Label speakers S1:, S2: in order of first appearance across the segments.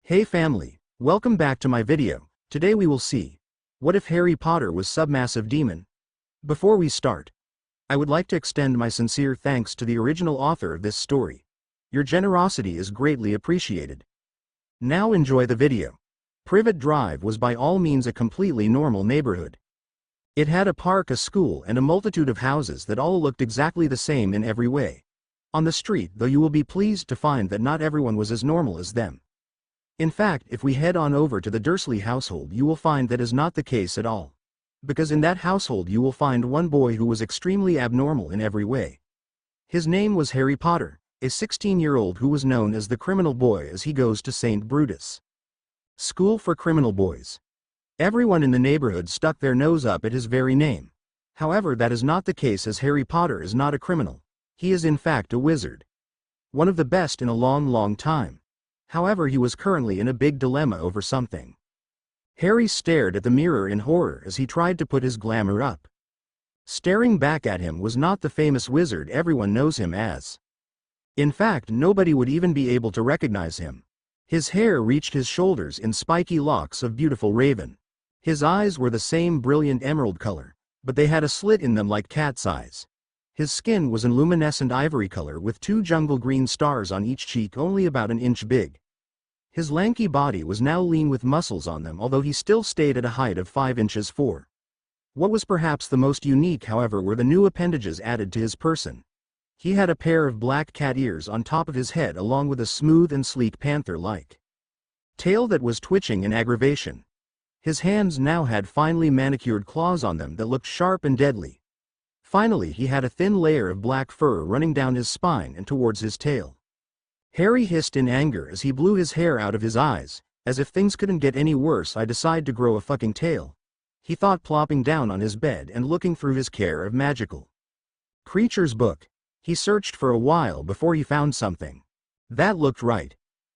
S1: Hey family, welcome back to my video. Today we will see, what if Harry Potter was Submassive Demon? Before we start, I would like to extend my sincere thanks to the original author of this story. Your generosity is greatly appreciated. Now enjoy the video. Privet Drive was by all means a completely normal neighborhood. It had a park, a school, and a multitude of houses that all looked exactly the same in every way. On the street, though, you will be pleased to find that not everyone was as normal as them. In fact, if we head on over to the Dursley household, you will find that is not the case at all. Because in that household you will find one boy who was extremely abnormal in every way. His name was Harry Potter, a 16-year-old who was known as the criminal boy as he goes to St. Brutus' School for Criminal Boys. Everyone in the neighborhood stuck their nose up at his very name. However, that is not the case, as Harry Potter is not a criminal. He is in fact a wizard. One of the best in a long time. However, he was currently in a big dilemma over something. Harry stared at the mirror in horror as he tried to put his glamour up. Staring back at him was not the famous wizard everyone knows him as. In fact, nobody would even be able to recognize him. His hair reached his shoulders in spiky locks of beautiful raven. His eyes were the same brilliant emerald color, but they had a slit in them like cat's eyes. His skin was an luminescent ivory color with two jungle green stars on each cheek, only about an inch big. His lanky body was now lean with muscles on them, although he still stayed at a height of 5 inches 4. What was perhaps the most unique, however, were the new appendages added to his person. He had a pair of black cat ears on top of his head, along with a smooth and sleek panther-like tail that was twitching in aggravation. His hands now had finely manicured claws on them that looked sharp and deadly. Finally, he had a thin layer of black fur running down his spine and towards his tail. Harry hissed in anger as he blew his hair out of his eyes. As if things couldn't get any worse, I decide to grow a fucking tail, he thought, plopping down on his bed and looking through his care of magical creatures book. He searched for a while before he found something that looked right.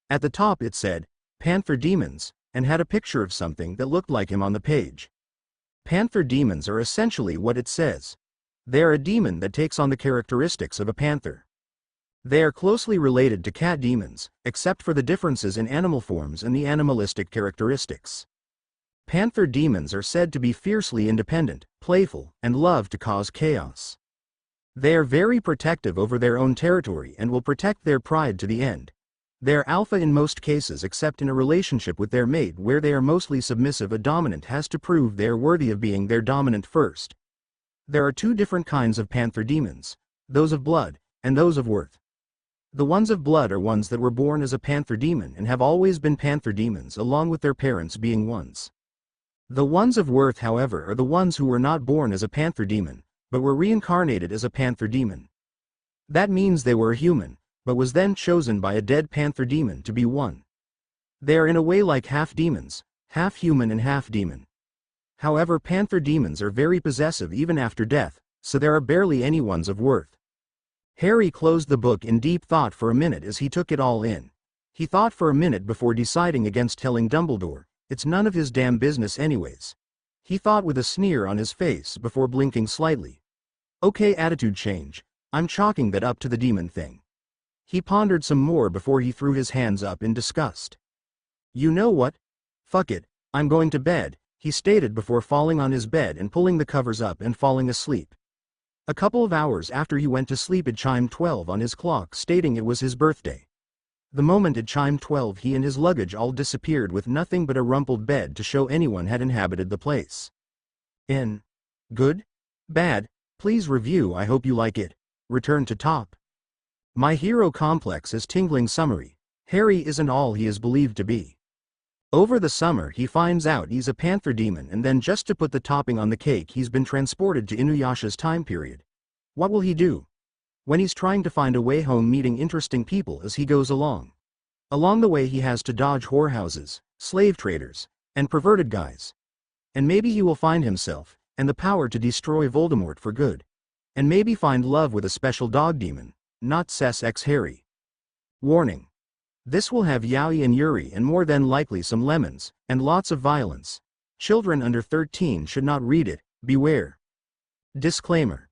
S1: At the top it said, Panther Demons, and had a picture of something that looked like him on the page. Panther demons are essentially what it says. They are a demon that takes on the characteristics of a panther. They are closely related to cat demons, except for the differences in animal forms and the animalistic characteristics. Panther demons are said to be fiercely independent, playful, and love to cause chaos. They are very protective over their own territory and will protect their pride to the end. They are alpha in most cases, except in a relationship with their mate where they are mostly submissive. A dominant has to prove they are worthy of being their dominant first. There are two different kinds of panther demons, those of blood, and those of worth. The ones of blood are ones that were born as a panther demon and have always been panther demons, along with their parents being ones. The ones of worth, however, are the ones who were not born as a panther demon, but were reincarnated as a panther demon. That means they were a human, but was then chosen by a dead panther demon to be one. They are in a way like half demons, half human and half demon. However, panther demons are very possessive even after death, so there are barely any ones of worth. Harry closed the book in deep thought for a minute as he took it all in. He thought for a minute before deciding against telling Dumbledore, it's none of his damn business anyways. He thought with a sneer on his face before blinking slightly. Okay, attitude change, I'm chalking that up to the demon thing. He pondered some more before he threw his hands up in disgust. You know what? Fuck it, I'm going to bed, he stated before falling on his bed and pulling the covers up and falling asleep. A couple of hours after he went to sleep, it chimed 12 on his clock, stating it was his birthday. The moment it chimed 12, he and his luggage all disappeared with nothing but a rumpled bed to show anyone had inhabited the place. In good? Bad? Please review, I hope you like it. Return to top. My hero complex is tingling summary. Harry isn't all he is believed to be. Over the summer he finds out he's a panther demon, and then just to put the topping on the cake, he's been transported to Inuyasha's time period. What will he do? When he's trying to find a way home, meeting interesting people as he goes along. Along the way he has to dodge whorehouses, slave traders, and perverted guys. And maybe he will find himself, and the power to destroy Voldemort for good. And maybe find love with a special dog demon, not Cess X Harry. Warning. This will have yaoi and yuri and more than likely some lemons, and lots of violence. Children under 13 should not read it, beware. Disclaimer.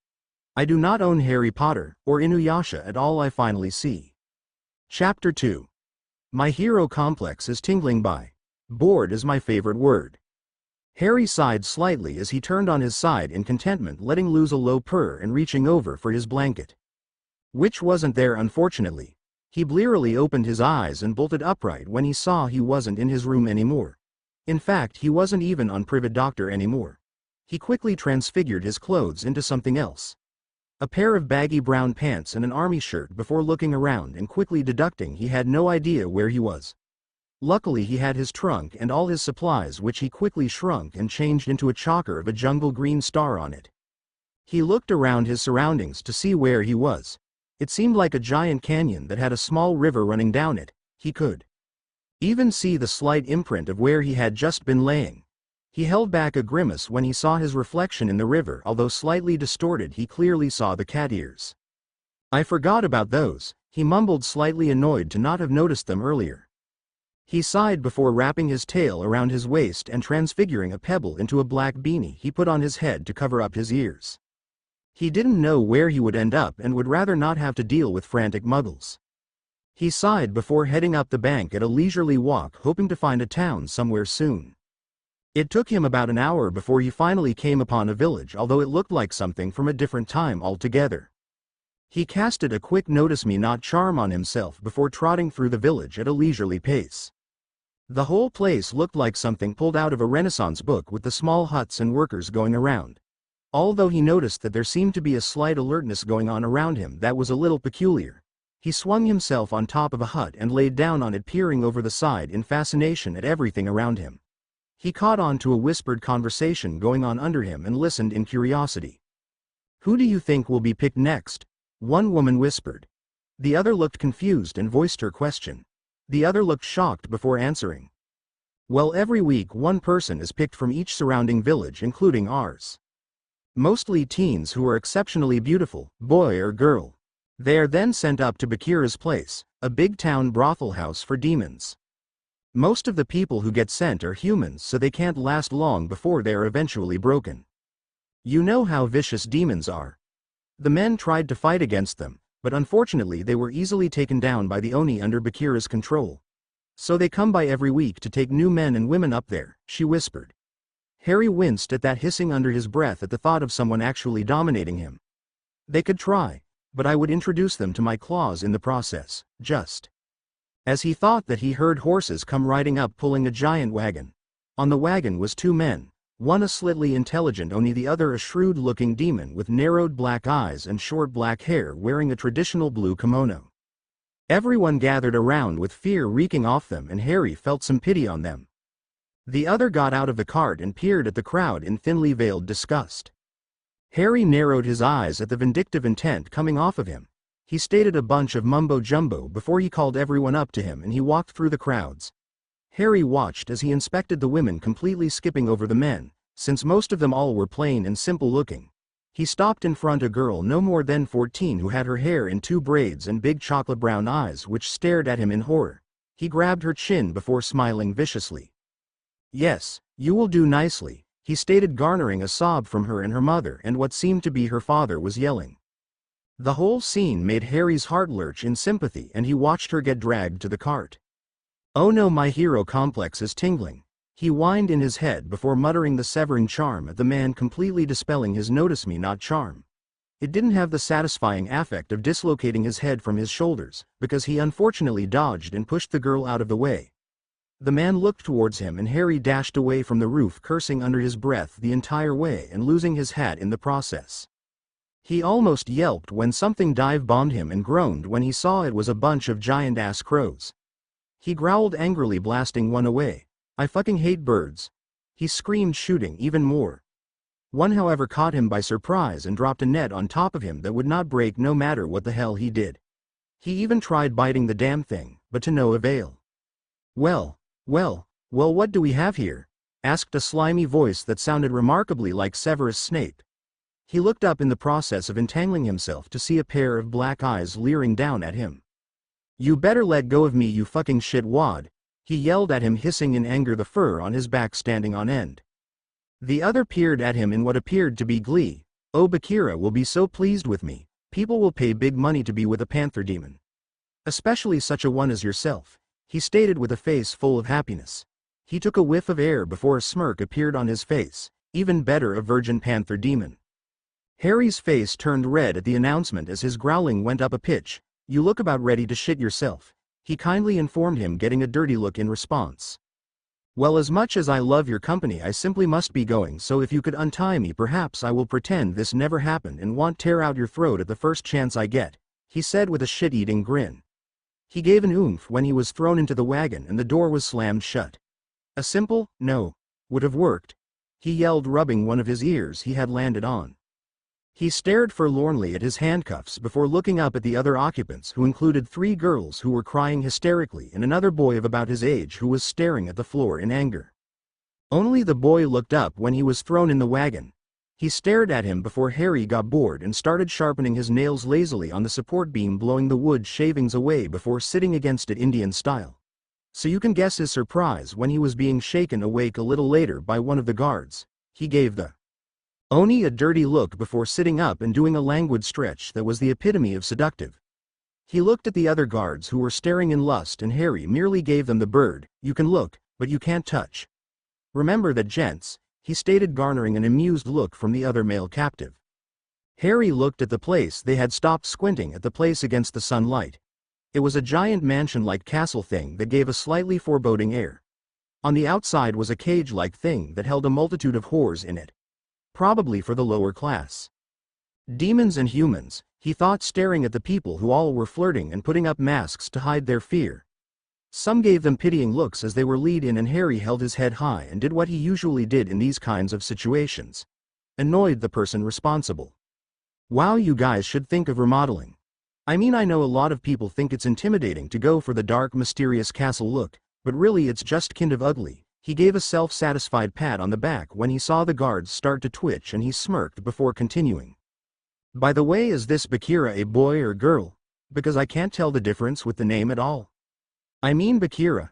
S1: I do not own Harry Potter, or Inuyasha at all. I finally see. Chapter 2. My hero complex is tingling by. Bored is my favorite word. Harry sighed slightly as he turned on his side in contentment, letting loose a low purr and reaching over for his blanket. Which wasn't there, unfortunately. He blearily opened his eyes and bolted upright when he saw he wasn't in his room anymore. In fact, he wasn't even on Private Doctor anymore. He quickly transfigured his clothes into something else. A pair of baggy brown pants and an army shirt before looking around and quickly deducting he had no idea where he was. Luckily he had his trunk and all his supplies, which he quickly shrunk and changed into a choker of a jungle green star on it. He looked around his surroundings to see where he was. It seemed like a giant canyon that had a small river running down it. He could even see the slight imprint of where he had just been laying. He held back a grimace when he saw his reflection in the river. Although slightly distorted, he clearly saw the cat ears. I forgot about those, he mumbled, slightly annoyed to not have noticed them earlier. He sighed before wrapping his tail around his waist and transfiguring a pebble into a black beanie he put on his head to cover up his ears. He didn't know where he would end up and would rather not have to deal with frantic muggles. He sighed before heading up the bank at a leisurely walk, hoping to find a town somewhere soon. It took him about an hour before he finally came upon a village, although it looked like something from a different time altogether. He casted a quick notice me not charm on himself before trotting through the village at a leisurely pace. The whole place looked like something pulled out of a Renaissance book, with the small huts and workers going around. Although he noticed that there seemed to be a slight alertness going on around him that was a little peculiar. He swung himself on top of a hut and laid down on it, peering over the side in fascination at everything around him. He caught on to a whispered conversation going on under him and listened in curiosity. "Who do you think will be picked next?" one woman whispered. The other looked confused and voiced her question. The other looked shocked before answering. "Well, every week one person is picked from each surrounding village, including ours. Mostly teens who are exceptionally beautiful, boy or girl. They are then sent up to Bakira's place, a big town brothel house for demons. Most of the people who get sent are humans, so they can't last long before they are eventually broken. You know how vicious demons are. The men tried to fight against them, but unfortunately they were easily taken down by the Oni under Bakira's control. So they come by every week to take new men and women up there," she whispered. Harry winced at that, hissing under his breath at the thought of someone actually dominating him. "They could try, but I would introduce them to my claws in the process, just." As he thought that, he heard horses come riding up pulling a giant wagon. On the wagon was two men, one a slightly intelligent Oni, the other a shrewd-looking demon with narrowed black eyes and short black hair, wearing a traditional blue kimono. Everyone gathered around with fear reeking off them, and Harry felt some pity on them. The other got out of the cart and peered at the crowd in thinly veiled disgust. Harry narrowed his eyes at the vindictive intent coming off of him. He stated a bunch of mumbo-jumbo before he called everyone up to him and he walked through the crowds. Harry watched as he inspected the women, completely skipping over the men, since most of them all were plain and simple looking. He stopped in front of a girl no more than 14 who had her hair in two braids and big chocolate brown eyes which stared at him in horror. He grabbed her chin before smiling viciously. "Yes, you will do nicely," he stated, garnering a sob from her, and her mother and what seemed to be her father was yelling. The whole scene made Harry's heart lurch in sympathy, and he watched her get dragged to the cart. "Oh no, my hero complex is tingling," he whined in his head before muttering the severing charm at the man, completely dispelling his notice me not charm. It didn't have the satisfying affect of dislocating his head from his shoulders, because he unfortunately dodged and pushed the girl out of the way. The man looked towards him and Harry dashed away from the roof, cursing under his breath the entire way and losing his hat in the process. He almost yelped when something dive-bombed him and groaned when he saw it was a bunch of giant-ass crows. He growled angrily, blasting one away. "I fucking hate birds," he screamed, shooting even more. One however caught him by surprise and dropped a net on top of him that would not break no matter what the hell he did. He even tried biting the damn thing, but to no avail. Well, what do we have here?" asked a slimy voice that sounded remarkably like Severus Snape. He looked up in the process of entangling himself to see a pair of black eyes leering down at him. "You better let go of me, you fucking shitwad," he yelled at him, hissing in anger, the fur on his back standing on end. The other peered at him in what appeared to be glee. "Oh, Bakira will be so pleased with me. People will pay big money to be with a panther demon. Especially such a one as yourself." he stated with a face full of happiness. He took a whiff of air before a smirk appeared on his face. Even better, a virgin panther demon. Harry's face turned red at the announcement as his growling went up a pitch. You look about ready to shit yourself. He kindly informed him, getting a dirty look in response. Well, as much as I love your company, I simply must be going, so if you could untie me, perhaps I will pretend this never happened and won't tear out your throat at the first chance I get, he said with a shit-eating grin. He gave an oomph when he was thrown into the wagon and the door was slammed shut. A simple no would have worked, he yelled, rubbing one of his ears he had landed on. He stared forlornly at his handcuffs before looking up at the other occupants, who included 3 girls who were crying hysterically and another boy of about his age who was staring at the floor in anger. Only the boy looked up when he was thrown in the wagon. He stared at him before Harry got bored and started sharpening his nails lazily on the support beam, blowing the wood shavings away before sitting against it Indian style. So you can guess his surprise when he was being shaken awake a little later by one of the guards. He gave the Oni a dirty look before sitting up and doing a languid stretch that was the epitome of seductive. He looked at the other guards who were staring in lust, and Harry merely gave them the bird, you can look, but you can't touch. Remember that, gents, he stated, garnering an amused look from the other male captive. Harry looked at the place. They had stopped squinting at the place against the sunlight. It was a giant mansion-like castle thing that gave a slightly foreboding air. On the outside was a cage-like thing that held a multitude of whores in it. Probably for the lower class. Demons and humans, he thought, staring at the people who all were flirting and putting up masks to hide their fear. Some gave them pitying looks as they were lead in, and Harry held his head high and did what he usually did in these kinds of situations. Annoyed the person responsible. Wow, you guys should think of remodeling. I mean, I know a lot of people think it's intimidating to go for the dark, mysterious castle look, but really it's just kind of ugly. He gave a self-satisfied pat on the back when he saw the guards start to twitch, and he smirked before continuing. By the way, is this Bakira a boy or girl? Because I can't tell the difference with the name at all. I mean, Bakira.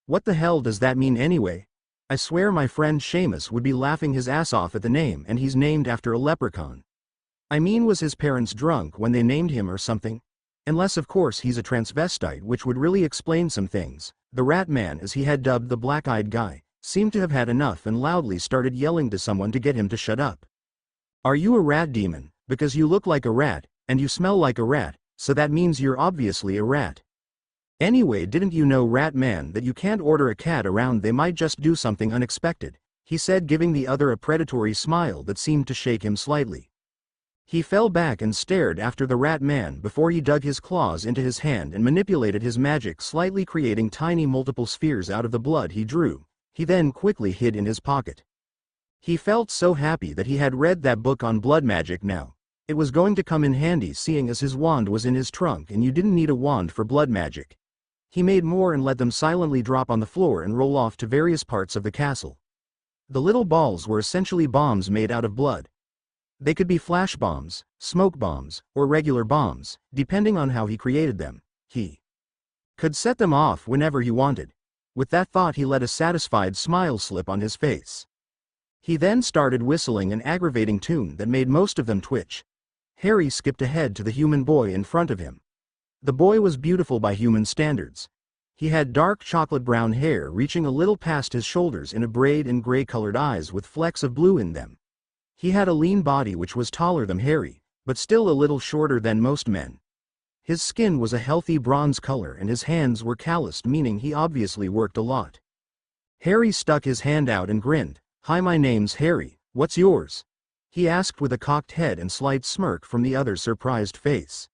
S1: What the hell does that mean anyway? I swear my friend Seamus would be laughing his ass off at the name, and he's named after a leprechaun. I mean, was his parents drunk when they named him or something? Unless of course he's a transvestite, which would really explain some things. The rat man, as he had dubbed the black-eyed guy, seemed to have had enough and loudly started yelling to someone to get him to shut up. Are you a rat demon? Because you look like a rat, and you smell like a rat, so that means you're obviously a rat. Anyway, didn't you know, rat man, that you can't order a cat around, they might just do something unexpected, he said, giving the other a predatory smile that seemed to shake him slightly. He fell back and stared after the rat man before he dug his claws into his hand and manipulated his magic, slightly creating tiny multiple spheres out of the blood he drew. He then quickly hid in his pocket. He felt so happy that he had read that book on blood magic now. It was going to come in handy, seeing as his wand was in his trunk and you didn't need a wand for blood magic. He made more and let them silently drop on the floor and roll off to various parts of the castle. The little balls were essentially bombs made out of blood. They could be flash bombs, smoke bombs, or regular bombs, depending on how he created them. He could set them off whenever he wanted. With that thought, he let a satisfied smile slip on his face. He then started whistling an aggravating tune that made most of them twitch. Harry skipped ahead to the human boy in front of him. The boy was beautiful by human standards. He had dark chocolate brown hair reaching a little past his shoulders in a braid and gray-colored eyes with flecks of blue in them. He had a lean body which was taller than Harry, but still a little shorter than most men. His skin was a healthy bronze color and his hands were calloused, meaning he obviously worked a lot. Harry stuck his hand out and grinned. Hi, my name's Harry, what's yours? He asked with a cocked head and slight smirk from the other's surprised face.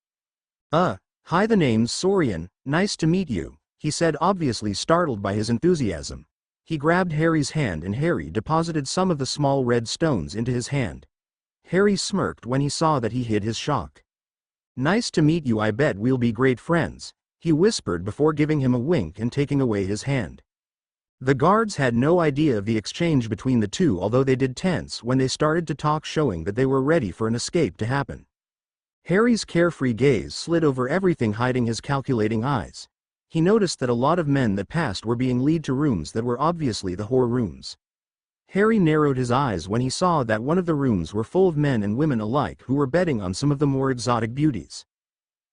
S1: Hi, the name's Sorian, nice to meet you, he said, obviously startled by his enthusiasm. He grabbed Harry's hand and Harry deposited some of the small red stones into his hand. Harry smirked when he saw that he hid his shock. Nice to meet you, I bet we'll be great friends, he whispered before giving him a wink and taking away his hand. The guards had no idea of the exchange between the two, although they did tense when they started to talk, showing that they were ready for an escape to happen. Harry's carefree gaze slid over everything, hiding his calculating eyes. He noticed that a lot of men that passed were being led to rooms that were obviously the whore rooms. Harry narrowed his eyes when he saw that one of the rooms were full of men and women alike who were betting on some of the more exotic beauties.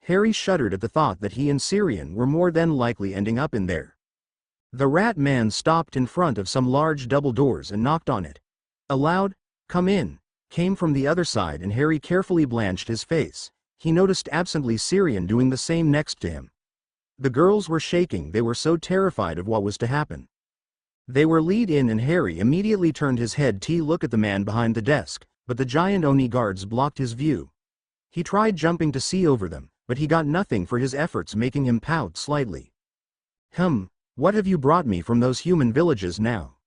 S1: Harry shuddered at the thought that he and Sirian were more than likely ending up in there. The rat man stopped in front of some large double doors and knocked on it. A loud, "Come in," came from the other side and Harry carefully blanched his face. He noticed absently Syrian doing the same next to him. The girls were shaking, they were so terrified of what was to happen. They were lead in and Harry immediately turned his head to look at the man behind the desk, but the giant Oni guards blocked his view. He tried jumping to see over them, but he got nothing for his efforts, making him pout slightly. What have you brought me from those human villages now?"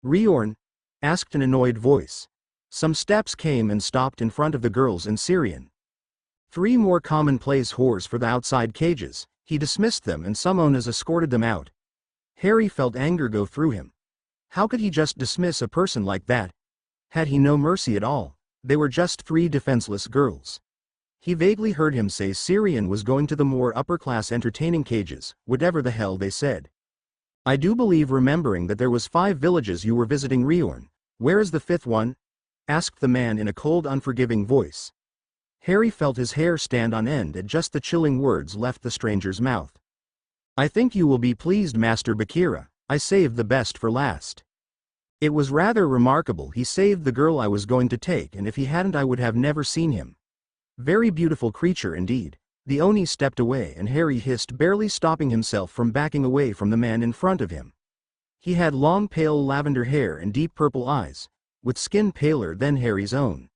S1: Riorn asked an annoyed voice. Some steps came and stopped in front of the girls and Syrian. 3 more commonplace whores for the outside cages. He dismissed them and some onas escorted them out. Harry felt anger go through him. How could he just dismiss a person like that? Had he no mercy at all? They were just 3 defenseless girls. He vaguely heard him say Syrian was going to the more upper-class entertaining cages, whatever the hell they said. "I do believe remembering that there was 5 villages you were visiting, Riorn. Where is the 5th one?" asked the man in a cold, unforgiving voice. Harry felt his hair stand on end at just the chilling words left the stranger's mouth. "I think you will be pleased, Master Bakira, I saved the best for last." It was rather remarkable. He saved the girl I was going to take, and if he hadn't I would have never seen him. Very beautiful creature indeed. The Oni stepped away and Harry hissed, barely stopping himself from backing away from the man in front of him. He had long pale lavender hair and deep purple eyes, with skin paler than Harry's own.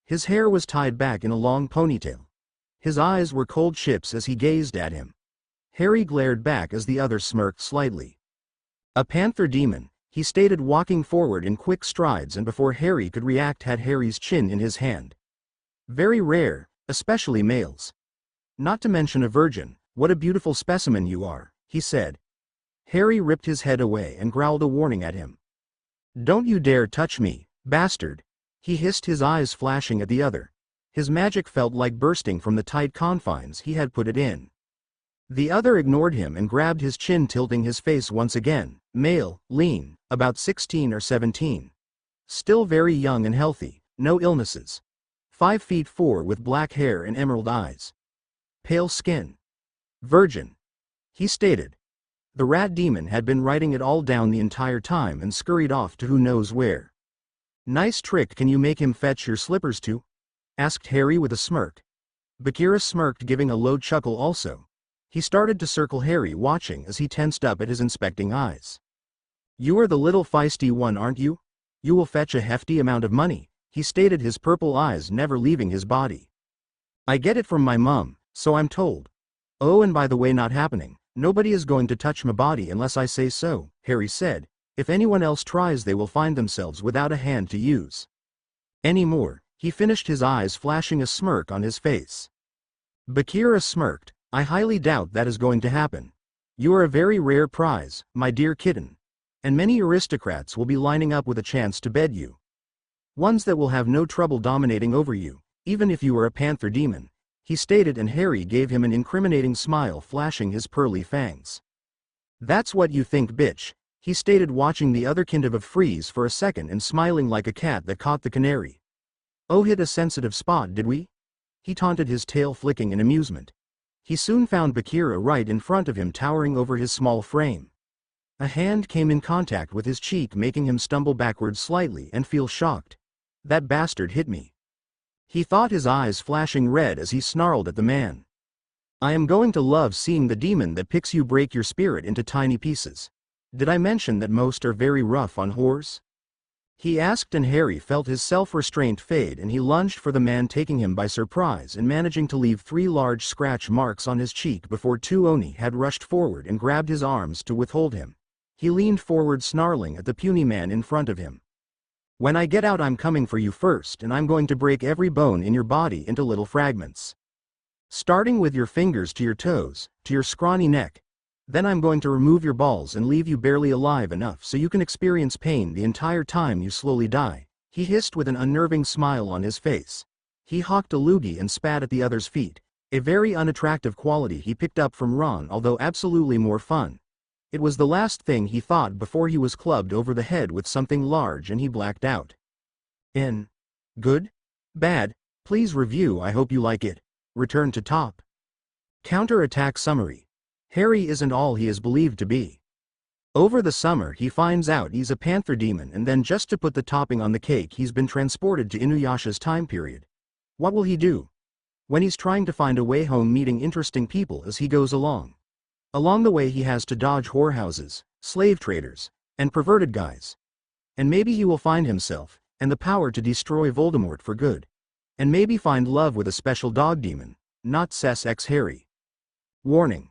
S1: His hair was tied back in a long ponytail. His eyes were cold chips as he gazed at him. Harry glared back as the other smirked slightly. "A panther demon," he stated, walking forward in quick strides, and before Harry could react had Harry's chin in his hand. "Very rare, especially males. Not to mention a virgin. What a beautiful specimen you are," he said. Harry ripped his head away and growled a warning at him. "Don't you dare touch me, bastard," he hissed, his eyes flashing at the other. His magic felt like bursting from the tight confines he had put it in. The other ignored him and grabbed his chin, tilting his face once again. Male, lean, about 16 or 17. Still very young and healthy, no illnesses. 5'4" with black hair and emerald eyes. Pale skin. Virgin, he stated. The rat demon had been writing it all down the entire time and scurried off to who knows where. "Nice trick. Can you make him fetch your slippers too?" asked Harry with a smirk. Bakira smirked, giving a low chuckle also. He started to circle Harry, watching as he tensed up at his inspecting eyes. "You are the little feisty one, aren't you? You will fetch a hefty amount of money," he stated, his purple eyes never leaving his body. "I get it from my mum, so I'm told. Oh, and by the way, not happening. Nobody is going to touch my body unless I say so," Harry said. "If anyone else tries they will find themselves without a hand to use. Any more," he finished, his eyes flashing a smirk on his face. Bakira smirked. "I highly doubt that is going to happen. You are a very rare prize, my dear kitten. And many aristocrats will be lining up with a chance to bed you. Ones that will have no trouble dominating over you, even if you are a panther demon," he stated, and Harry gave him an incriminating smile, flashing his pearly fangs. "That's what you think, bitch," he stated, watching the other kind of freeze for a second and smiling like a cat that caught the canary. "Oh, hit a sensitive spot, did we?" he taunted, his tail flicking in amusement. He soon found Bakira right in front of him, towering over his small frame. A hand came in contact with his cheek, making him stumble backwards slightly and feel shocked. "That bastard hit me," he thought, his eyes flashing red as he snarled at the man. "I am going to love seeing the demon that picks you break your spirit into tiny pieces. Did I mention that most are very rough on whores?" he asked, and Harry felt his self-restraint fade and he lunged for the man, taking him by surprise and managing to leave 3 large scratch marks on his cheek before 2 Oni had rushed forward and grabbed his arms to withhold him. He leaned forward, snarling at the puny man in front of him. "When I get out I'm coming for you first, and I'm going to break every bone in your body into little fragments. Starting with your fingers to your toes, to your scrawny neck. Then I'm going to remove your balls and leave you barely alive enough so you can experience pain the entire time you slowly die," he hissed with an unnerving smile on his face. He hawked a loogie and spat at the other's feet, a very unattractive quality he picked up from Ron, although absolutely more fun. It was the last thing he thought before he was clubbed over the head with something large and he blacked out. Good? Bad? Please review. I hope you like it. Return to top. Counter-attack summary. Harry isn't all he is believed to be. Over the summer he finds out he's a panther demon, and then just to put the topping on the cake he's been transported to Inuyasha's time period. What will he do? When he's trying to find a way home, meeting interesting people as he goes along. Along the way he has to dodge whorehouses, slave traders, and perverted guys. And maybe he will find himself, and the power to destroy Voldemort for good. And maybe find love with a special dog demon, not Cess X Harry. Warning.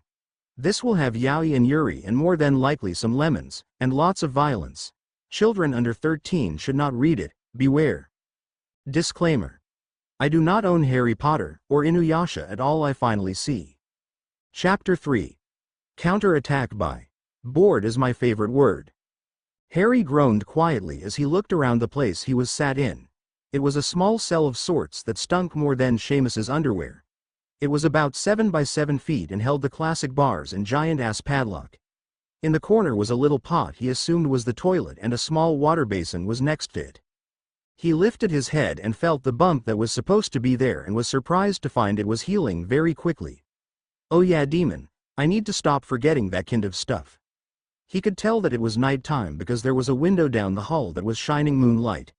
S1: This will have yaoi and yuri and more than likely some lemons, and lots of violence. Children under 13 should not read it, beware. Disclaimer. I do not own Harry Potter, or Inuyasha at all. I finally see. Chapter 3. Counter-attack by. Bored is my favorite word. Harry groaned quietly as he looked around the place he was sat in. It was a small cell of sorts that stunk more than Seamus's underwear. It was about 7 by 7 feet and held the classic bars and giant-ass padlock. In the corner was a little pot he assumed was the toilet, and a small water basin was next to it. He lifted his head and felt the bump that was supposed to be there and was surprised to find it was healing very quickly. Oh yeah, demon, I need to stop forgetting that kind of stuff. He could tell that it was night time because there was a window down the hall that was shining moonlight.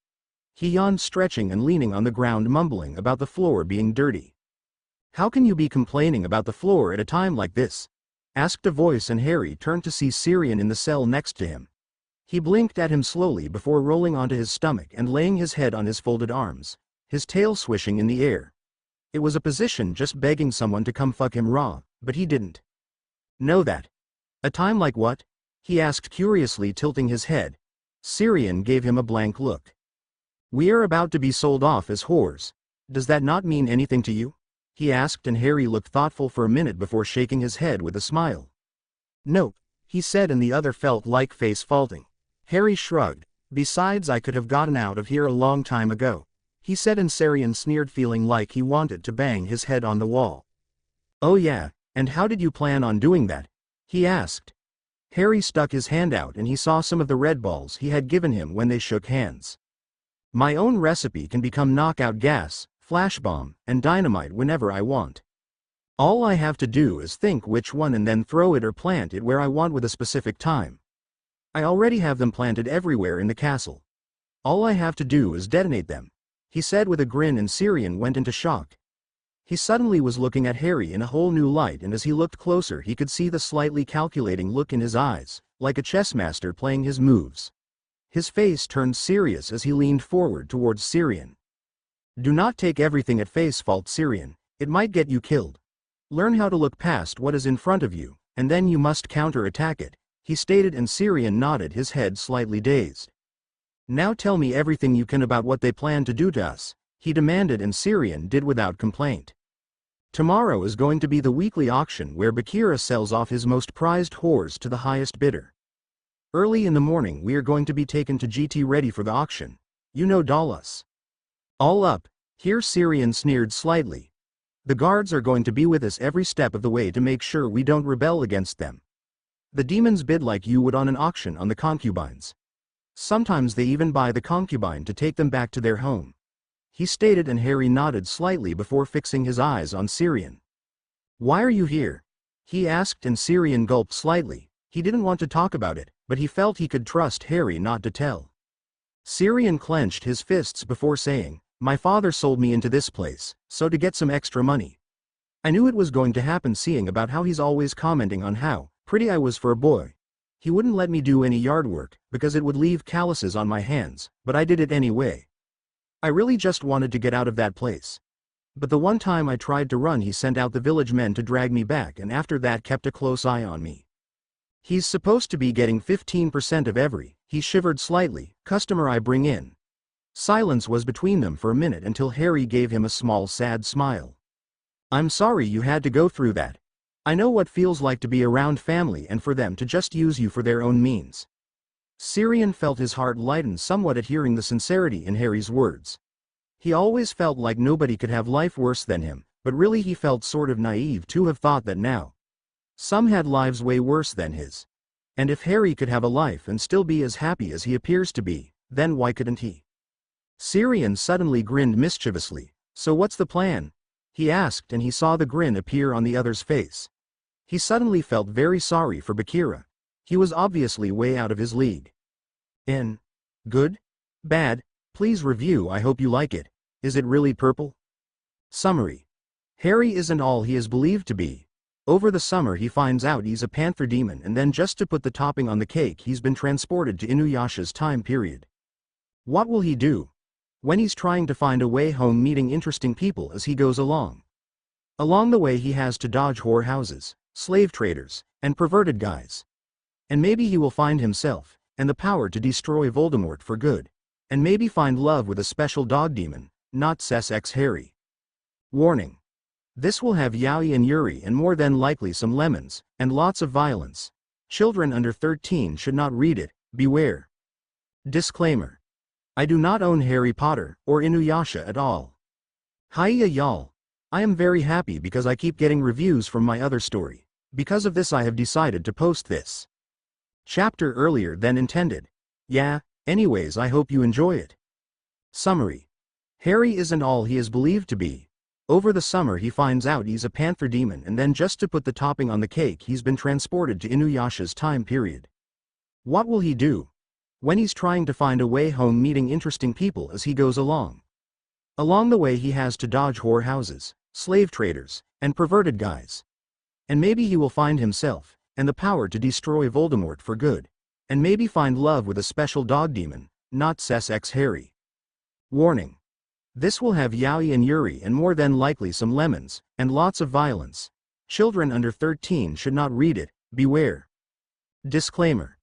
S1: He yawned, stretching and leaning on the ground, mumbling about the floor being dirty. How can you be complaining about the floor at a time like this? Asked a voice, and Harry turned to see Syrian in the cell next to him. He blinked at him slowly before rolling onto his stomach and laying his head on his folded arms, his tail swishing in the air. It was a position just begging someone to come fuck him raw, but he didn't. Know that? A time like what? He asked curiously, tilting his head. Syrian gave him a blank look. We are about to be sold off as whores. Does that not mean anything to you? He asked, and Harry looked thoughtful for a minute before shaking his head with a smile. No, he said, and the other felt like face faulting. Harry shrugged. Besides, I could have gotten out of here a long time ago, he said, and Syrian sneered, feeling like he wanted to bang his head on the wall. Oh yeah, and how did you plan on doing that? He asked. Harry stuck his hand out and he saw some of the red balls he had given him when they shook hands. My own recipe can become knockout gas, flash bomb, and dynamite whenever I want. All I have to do is think which one and then throw it or plant it where I want with a specific time. I already have them planted everywhere in the castle. All I have to do is detonate them, he said with a grin, and Syrian went into shock. He suddenly was looking at Harry in a whole new light, and as he looked closer he could see the slightly calculating look in his eyes, like a chess master playing his moves. His face turned serious as he leaned forward towards Syrian. Do not take everything at face value, Syrian, it might get you killed. Learn how to look past what is in front of you, and then you must counter-attack it, he stated, and Syrian nodded, his head slightly dazed. Now tell me everything you can about what they plan to do to us, he demanded, and Syrian did without complaint. Tomorrow is going to be the weekly auction where Bakira sells off his most prized whores to the highest bidder. Early in the morning we are going to be taken to GT ready for the auction. You know Dallas. All up, here, Syrian sneered slightly. The guards are going to be with us every step of the way to make sure we don't rebel against them. The demons bid like you would on an auction on the concubines. Sometimes they even buy the concubine to take them back to their home, he stated, and Harry nodded slightly before fixing his eyes on Syrian. Why are you here? He asked, and Syrian gulped slightly. He didn't want to talk about it, but he felt he could trust Harry not to tell. Syrian clenched his fists before saying, my father sold me into this place, so to get some extra money. I knew it was going to happen, seeing about how he's always commenting on how pretty I was for a boy. He wouldn't let me do any yard work, because it would leave calluses on my hands, but I did it anyway. I really just wanted to get out of that place. But the one time I tried to run, he sent out the village men to drag me back, and after that kept a close eye on me. He's supposed to be getting 15% of every, he shivered slightly, customer I bring in. Silence was between them for a minute until Harry gave him a small sad smile. I'm sorry you had to go through that. I know what feels like to be around family and for them to just use you for their own means. Syrian felt his heart lighten somewhat at hearing the sincerity in Harry's words. He always felt like nobody could have life worse than him, but really he felt sort of naive to have thought that now. Some had lives way worse than his. And if Harry could have a life and still be as happy as he appears to be, then why couldn't he? Syrian suddenly grinned mischievously. So what's the plan? He asked, and he saw the grin appear on the other's face. He suddenly felt very sorry for Bakira. He was obviously way out of his league. In good? Bad? Please review. I hope you like it. Is it really purple? Summary. Harry isn't all he is believed to be. Over the summer he finds out he's a panther demon, and then just to put the topping on the cake, he's been transported to Inuyasha's time period. What will he do? When he's trying to find a way home, meeting interesting people as he goes along. Along the way he has to dodge whorehouses, slave traders, and perverted guys. And maybe he will find himself, and the power to destroy Voldemort for good. And maybe find love with a special dog demon, not Sex Harry. Warning. This will have yaoi and yuri and more than likely some lemons, and lots of violence. Children under 13 should not read it, beware. Disclaimer. I do not own Harry Potter, or Inuyasha at all. Hiya y'all. I am very happy because I keep getting reviews from my other story. Because of this I have decided to post this chapter earlier than intended. Yeah, anyways, I hope you enjoy it. Summary. Harry isn't all he is believed to be. Over the summer he finds out he's a panther demon, and then just to put the topping on the cake, he's been transported to Inuyasha's time period. What will he do? When he's trying to find a way home, meeting interesting people as he goes along. Along the way he has to dodge whorehouses, slave traders, and perverted guys. And maybe he will find himself, and the power to destroy Voldemort for good. And maybe find love with a special dog demon, not Sex Harry. Warning. This will have yaoi and yuri and more than likely some lemons, and lots of violence. Children under 13 should not read it, beware. Disclaimer.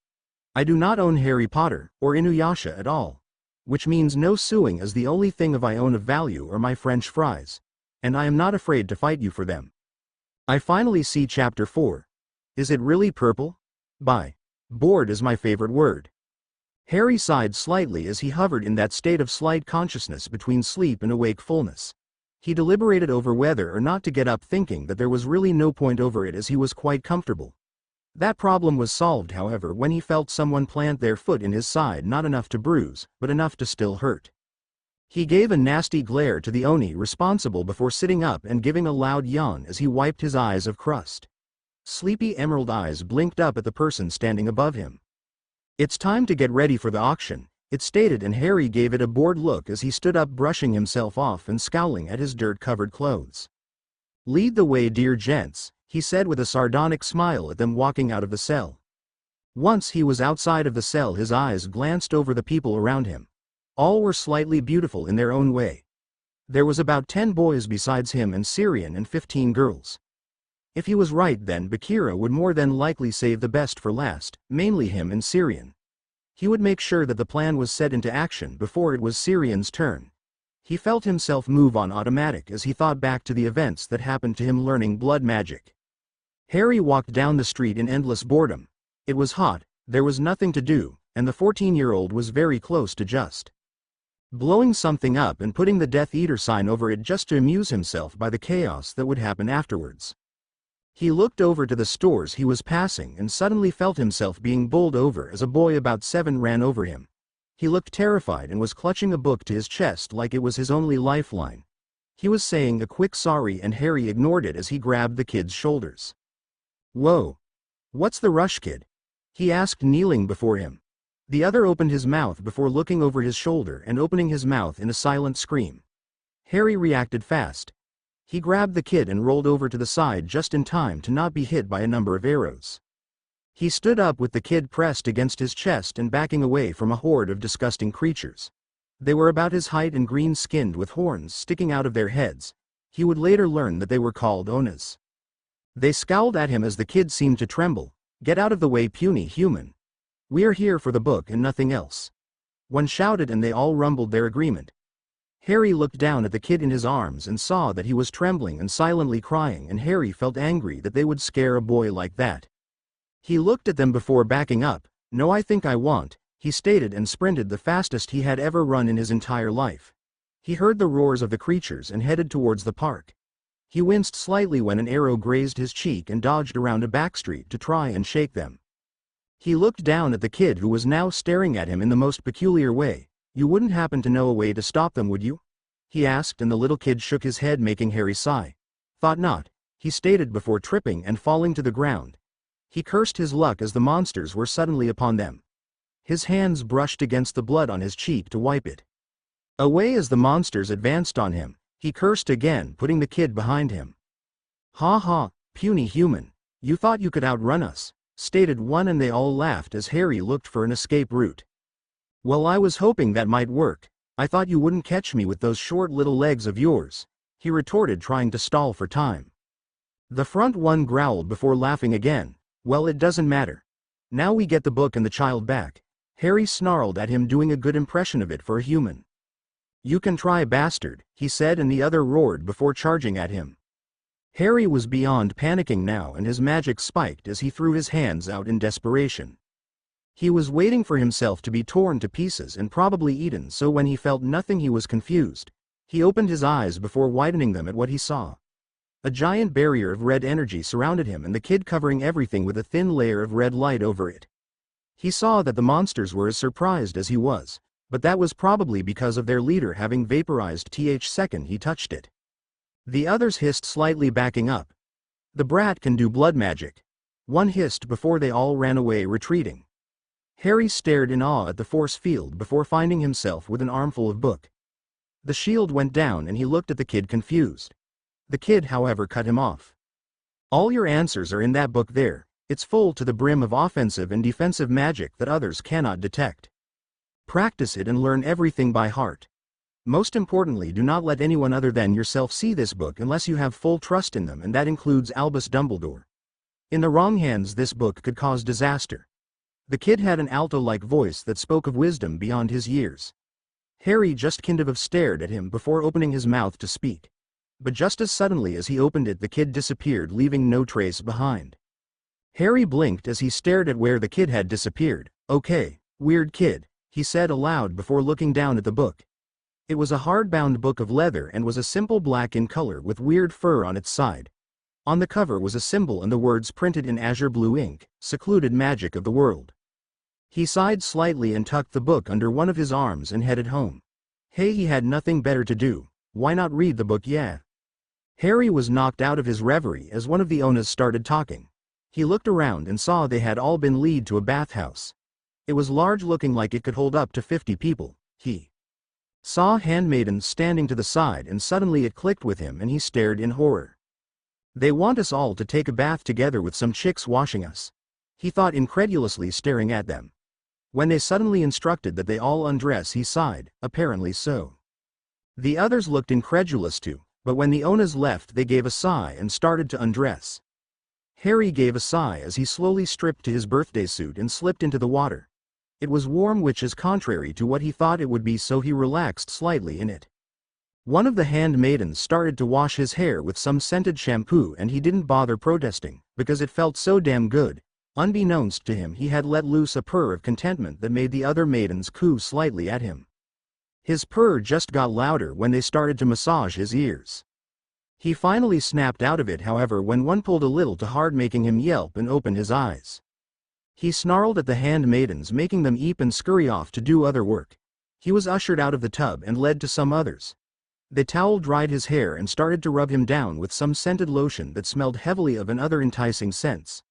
S1: I do not own Harry Potter, or Inuyasha at all. Which means no suing, as the only thing I own of value are my French fries. And I am not afraid to fight you for them. I finally see chapter 4. Is it really purple? Bye. Bored is my favorite word. Harry sighed slightly as he hovered in that state of slight consciousness between sleep and wakefulness. He deliberated over whether or not to get up, thinking that there was really no point over it as he was quite comfortable. That problem was solved, however, when he felt someone plant their foot in his side, not enough to bruise, but enough to still hurt. He gave a nasty glare to the Oni responsible before sitting up and giving a loud yawn as he wiped his eyes of crust. Sleepy emerald eyes blinked up at the person standing above him. It's time to get ready for the auction, it stated, and Harry gave it a bored look as he stood up, brushing himself off and scowling at his dirt-covered clothes. Lead the way, dear gents, he said with a sardonic smile at them walking out of the cell. Once he was outside of the cell, his eyes glanced over the people around him. All were slightly beautiful in their own way. There was about 10 boys besides him and Syrian, and 15 girls. If he was right, then Bakira would more than likely save the best for last, mainly him and Syrian. He would make sure that the plan was set into action before it was Syrian's turn. He felt himself move on automatic as he thought back to the events that happened to him learning blood magic. Harry walked down the street in endless boredom. It was hot, there was nothing to do, and the 14-year-old was very close to just blowing something up and putting the Death Eater sign over it just to amuse himself by the chaos that would happen afterwards. He looked over to the stores he was passing and suddenly felt himself being bowled over as a boy about 7 ran over him. He looked terrified and was clutching a book to his chest like it was his only lifeline. He was saying a quick sorry, and Harry ignored it as he grabbed the kid's shoulders. Whoa. What's the rush, kid? He asked, kneeling before him. The other opened his mouth before looking over his shoulder and opening his mouth in a silent scream. Harry reacted fast. He grabbed the kid and rolled over to the side just in time to not be hit by a number of arrows. He stood up with the kid pressed against his chest and backing away from a horde of disgusting creatures. They were about his height and green-skinned with horns sticking out of their heads. He would later learn that they were called Onas. They scowled at him as the kid seemed to tremble. Get out of the way, puny human. We're here for the book and nothing else. One shouted, and they all rumbled their agreement. Harry looked down at the kid in his arms and saw that he was trembling and silently crying, and Harry felt angry that they would scare a boy like that. He looked at them before backing up. No, I think I want, he stated, and sprinted the fastest he had ever run in his entire life. He heard the roars of the creatures and headed towards the park. He winced slightly when an arrow grazed his cheek and dodged around a backstreet to try and shake them. He looked down at the kid, who was now staring at him in the most peculiar way. You wouldn't happen to know a way to stop them, would you? He asked, and the little kid shook his head, making Harry sigh. Thought not, he stated before tripping and falling to the ground. He cursed his luck as the monsters were suddenly upon them. His hands brushed against the blood on his cheek to wipe it away as the monsters advanced on him. He cursed again, putting the kid behind him. "Ha ha, puny human. You thought you could outrun us," stated one, and they all laughed as Harry looked for an escape route. "Well, I was hoping that might work. I thought you wouldn't catch me with those short little legs of yours," he retorted, trying to stall for time. The front one growled before laughing again. "Well, it doesn't matter. Now we get the book and the child back." Harry snarled at him, doing a good impression of it for a human. "You can try, bastard," he said, and the other roared before charging at him. Harry was beyond panicking now, and his magic spiked as he threw his hands out in desperation. He was waiting for himself to be torn to pieces and probably eaten, so when he felt nothing he was confused. He opened his eyes before widening them at what he saw. A giant barrier of red energy surrounded him, and the kid covering everything with a thin layer of red light over it. He saw that the monsters were as surprised as he was, but that was probably because of their leader having vaporized th second he touched it. The others hissed slightly, backing up. "The brat can do blood magic," one hissed before they all ran away, retreating. Harry stared in awe at the force field before finding himself with an armful of book. The shield went down and he looked at the kid, confused. The kid, however, cut him off. "All your answers are in that book there. It's full to the brim of offensive and defensive magic that others cannot detect. Practice it and learn everything by heart. Most importantly, do not let anyone other than yourself see this book unless you have full trust in them, and that includes Albus Dumbledore. In the wrong hands, this book could cause disaster." The kid had an alto-like voice that spoke of wisdom beyond his years. Harry just kind of stared at him before opening his mouth to speak. But just as suddenly as he opened it, the kid disappeared, leaving no trace behind. Harry blinked as he stared at where the kid had disappeared. "Okay, weird kid," he said aloud before looking down at the book. It was a hardbound book of leather and was a simple black in color with weird fur on its side. On the cover was a symbol and the words printed in azure blue ink, "Secluded Magic of the World." He sighed slightly and tucked the book under one of his arms and headed home. Hey, he had nothing better to do. Why not read the book? Yeah. Harry was knocked out of his reverie as one of the Onas started talking. He looked around and saw they had all been led to a bathhouse. It was large, looking like it could hold up to 50 people. He saw handmaidens standing to the side, and suddenly it clicked with him and he stared in horror. "They want us all to take a bath together with some chicks washing us," he thought incredulously, staring at them. When they suddenly instructed that they all undress, he sighed. Apparently so. The others looked incredulous too, but when the Onas left they gave a sigh and started to undress. Harry gave a sigh as he slowly stripped to his birthday suit and slipped into the water. It was warm, which is contrary to what he thought it would be, so he relaxed slightly in it. One of the handmaidens started to wash his hair with some scented shampoo, and he didn't bother protesting, because it felt so damn good. Unbeknownst to him, he had let loose a purr of contentment that made the other maidens coo slightly at him. His purr just got louder when they started to massage his ears. He finally snapped out of it, however, when one pulled a little too hard, making him yelp and open his eyes. He snarled at the handmaidens, making them eep and scurry off to do other work. He was ushered out of the tub and led to some others. They towel-dried his hair and started to rub him down with some scented lotion that smelled heavily of another enticing scents.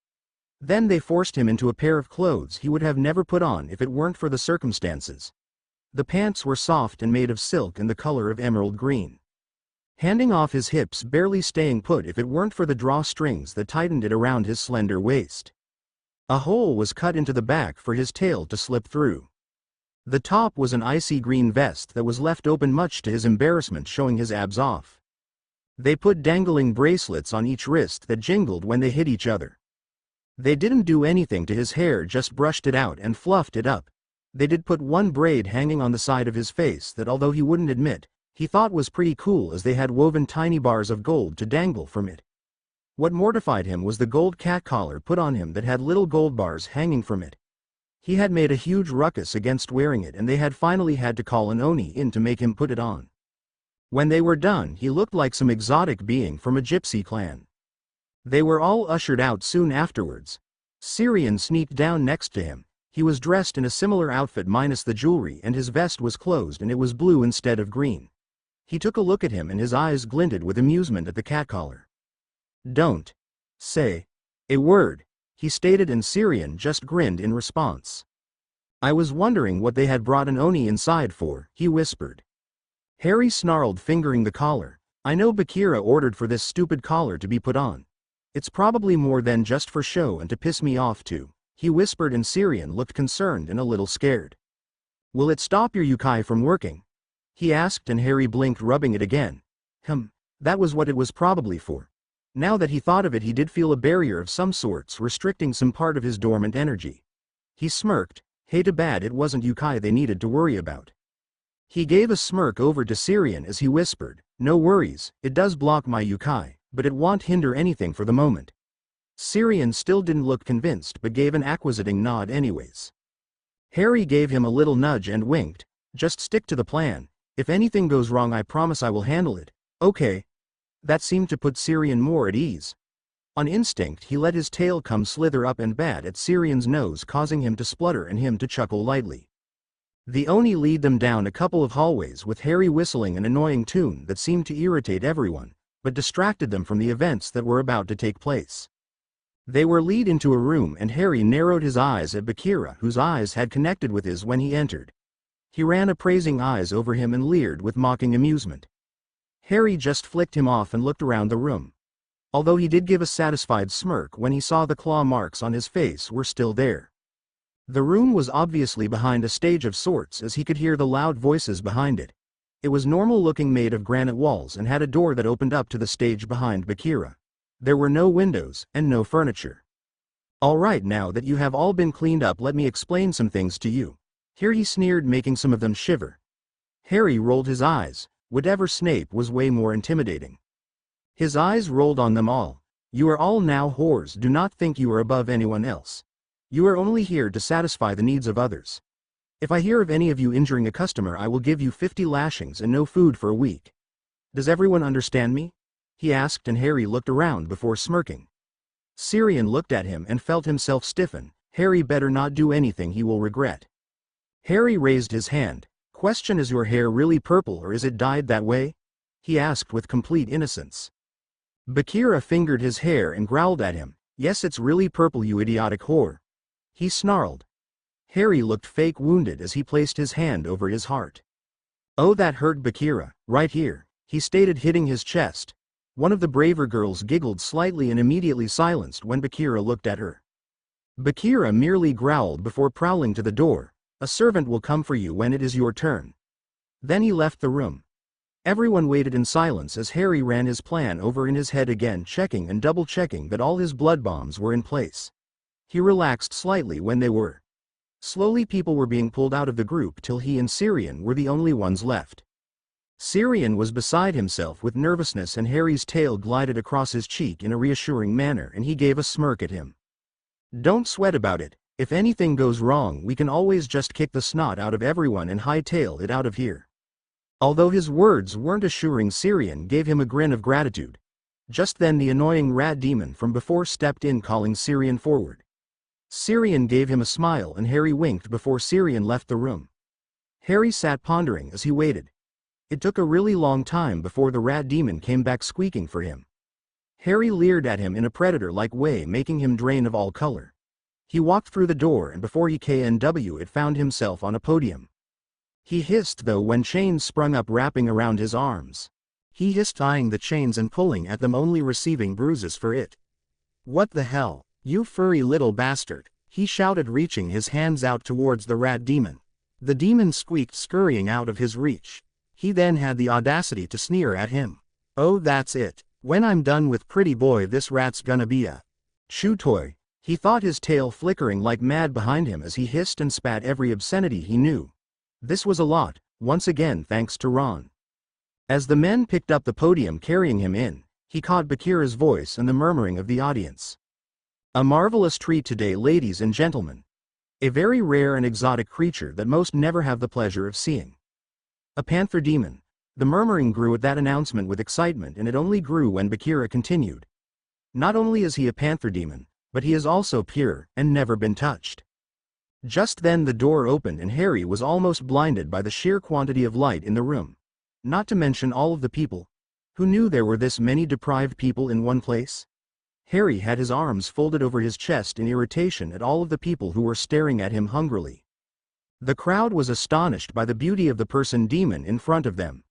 S1: Then they forced him into a pair of clothes he would have never put on if it weren't for the circumstances. The pants were soft and made of silk and the color of emerald green, handing off his hips, barely staying put if it weren't for the drawstrings that tightened it around his slender waist. A hole was cut into the back for his tail to slip through. The top was an icy green vest that was left open, much to his embarrassment, showing his abs off. They put dangling bracelets on each wrist that jingled when they hit each other. They didn't do anything to his hair, just brushed it out and fluffed it up. They did put one braid hanging on the side of his face that, although he wouldn't admit, he thought was pretty cool, as they had woven tiny bars of gold to dangle from it. What mortified him was the gold cat collar put on him that had little gold bars hanging from it. He had made a huge ruckus against wearing it, and they had finally had to call an Oni in to make him put it on. When they were done, he looked like some exotic being from a gypsy clan. They were all ushered out soon afterwards. Syrian sneaked down next to him. He was dressed in a similar outfit minus the jewelry, and his vest was closed and it was blue instead of green. He took a look at him and his eyes glinted with amusement at the cat collar. "Don't say a word," he stated, and Syrian just grinned in response. I was wondering what they had brought an Oni inside for, he whispered. Harry snarled, fingering the collar. I know Bakira ordered for this stupid collar to be put on. It's probably more than just for show and to piss me off too, he whispered, and Syrian looked concerned and a little scared. Will it stop your yukai from working? He asked, and Harry blinked, rubbing it again. That was what it was probably for. Now that he thought of it, he did feel a barrier of some sorts restricting some part of his dormant energy. He smirked. Hey, too bad it wasn't yukai they needed to worry about. He gave a smirk over to Syrian as he whispered, no worries, it does block my yukai, but it won't hinder anything for the moment. Syrian still didn't look convinced but gave an acquiescing nod anyways. Harry gave him a little nudge and winked. Just stick to the plan. If anything goes wrong, I promise I will handle it. Okay. That seemed to put Syrian more at ease. On instinct, he let his tail come slither up and bat at Syrian's nose, causing him to splutter and him to chuckle lightly. The Oni lead them down a couple of hallways with Harry whistling an annoying tune that seemed to irritate everyone, but distracted them from the events that were about to take place. They were led into a room, and Harry narrowed his eyes at Bakira, whose eyes had connected with his when he entered. He ran appraising eyes over him and leered with mocking amusement. Harry just flicked him off and looked around the room. Although he did give a satisfied smirk when he saw the claw marks on his face were still there. The room was obviously behind a stage of sorts, as he could hear the loud voices behind it. It was normal looking, made of granite walls, and had a door that opened up to the stage behind Bakira. There were no windows, and no furniture. Alright, now that you have all been cleaned up, let me explain some things to you. Here he sneered, making some of them shiver. Harry rolled his eyes. Whatever Snape was way more intimidating. His eyes rolled on them all. You are all now whores. Do not think you are above anyone else. You are only here to satisfy the needs of others. If I hear of any of you injuring a customer, I will give you 50 lashings and no food for a week. Does everyone understand me? He asked, and Harry looked around before smirking. Syrian looked at him and felt himself stiffen. Harry better not do anything he will regret. Harry raised his hand. Question, is your hair really purple or is it dyed that way? He asked with complete innocence. Bakira fingered his hair and growled at him. Yes, it's really purple, you idiotic whore. He snarled. Harry looked fake wounded as he placed his hand over his heart. Oh, that hurt, Bakira, right here, he stated, hitting his chest. One of the braver girls giggled slightly and immediately silenced when Bakira looked at her. Bakira merely growled before prowling to the door. A servant will come for you when it is your turn. Then he left the room. Everyone waited in silence as Harry ran his plan over in his head again, checking and double-checking that all his blood bombs were in place. He relaxed slightly when they were. Slowly people were being pulled out of the group till he and Syrian were the only ones left. Syrian was beside himself with nervousness, and Harry's tail glided across his cheek in a reassuring manner, and he gave a smirk at him. Don't sweat about it. If anything goes wrong, we can always just kick the snot out of everyone and hightail it out of here. Although his words weren't assuring, Syrian gave him a grin of gratitude. Just then the annoying rat demon from before stepped in, calling Syrian forward. Syrian gave him a smile, and Harry winked before Syrian left the room. Harry sat pondering as he waited. It took a really long time before the rat demon came back squeaking for him. Harry leered at him in a predator-like way, making him drain of all color. He walked through the door, and before he it found himself on a podium. He hissed though when chains sprung up wrapping around his arms. He hissed, eyeing the chains and pulling at them, only receiving bruises for it. What the hell, you furry little bastard, he shouted, reaching his hands out towards the rat demon. The demon squeaked, scurrying out of his reach. He then had the audacity to sneer at him. Oh, that's it. When I'm done with pretty boy, this rat's gonna be a chew toy. He thought, his tail flickering like mad behind him as he hissed and spat every obscenity he knew. This was a lot, once again thanks to Ron. As the men picked up the podium carrying him in, he caught Bakira's voice and the murmuring of the audience. A marvelous treat today, ladies and gentlemen. A very rare and exotic creature that most never have the pleasure of seeing. A panther demon. The murmuring grew at that announcement with excitement, and it only grew when Bakira continued. Not only is he a panther demon, but he is also pure, and never been touched. Just then the door opened, and Harry was almost blinded by the sheer quantity of light in the room. Not to mention all of the people. Who knew there were this many deprived people in one place? Harry had his arms folded over his chest in irritation at all of the people who were staring at him hungrily. The crowd was astonished by the beauty of the person demon in front of them.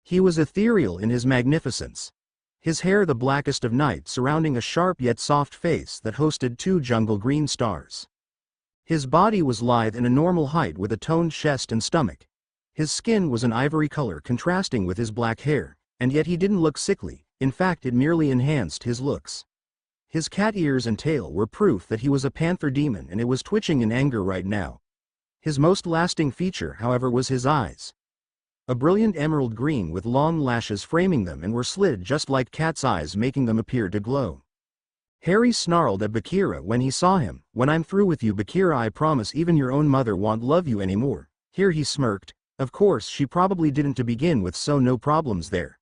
S1: He was ethereal in his magnificence. His hair the blackest of night surrounding a sharp yet soft face that hosted 2 jungle green stars. His body was lithe and a normal height with a toned chest and stomach. His skin was an ivory color contrasting with his black hair, and yet he didn't look sickly, in fact it merely enhanced his looks. His cat ears and tail were proof that he was a panther demon and it was twitching in anger right now. His most lasting feature, however, was his eyes. A brilliant emerald green with long lashes framing them and were slid just like cat's eyes, making them appear to glow. Harry snarled at Bakira when he saw him. "When I'm through with you, Bakira, I promise even your own mother won't love you anymore." Here he smirked. Of course she probably didn't to begin with, so no problems there.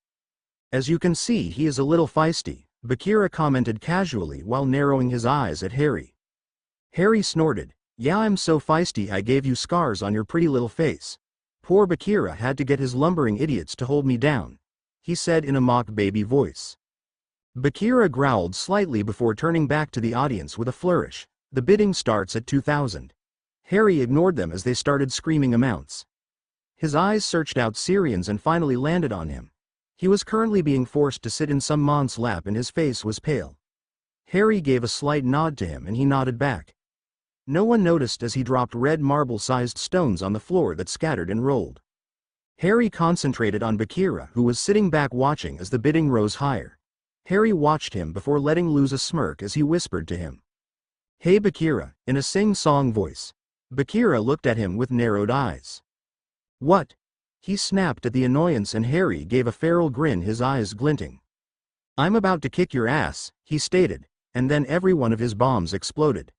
S1: "As you can see, he is a little feisty," Bakira commented casually while narrowing his eyes at Harry. Harry snorted. "Yeah, I'm so feisty I gave you scars on your pretty little face. Poor Bakira had to get his lumbering idiots to hold me down," he said in a mock baby voice. Bakira growled slightly before turning back to the audience with a flourish. "The bidding starts at 2,000. Harry ignored them as they started screaming amounts. His eyes searched out Syrian's and finally landed on him. He was currently being forced to sit in some mon's lap and his face was pale. Harry gave a slight nod to him and he nodded back. No one noticed as he dropped red marble-sized stones on the floor that scattered and rolled. Harry concentrated on Bakira, who was sitting back watching as the bidding rose higher. Harry watched him before letting loose a smirk as he whispered to him. "Hey Bakira," in a sing-song voice. Bakira looked at him with narrowed eyes. "What?" He snapped at the annoyance and Harry gave a feral grin, his eyes glinting. "I'm about to kick your ass," he stated, and then every one of his bombs exploded.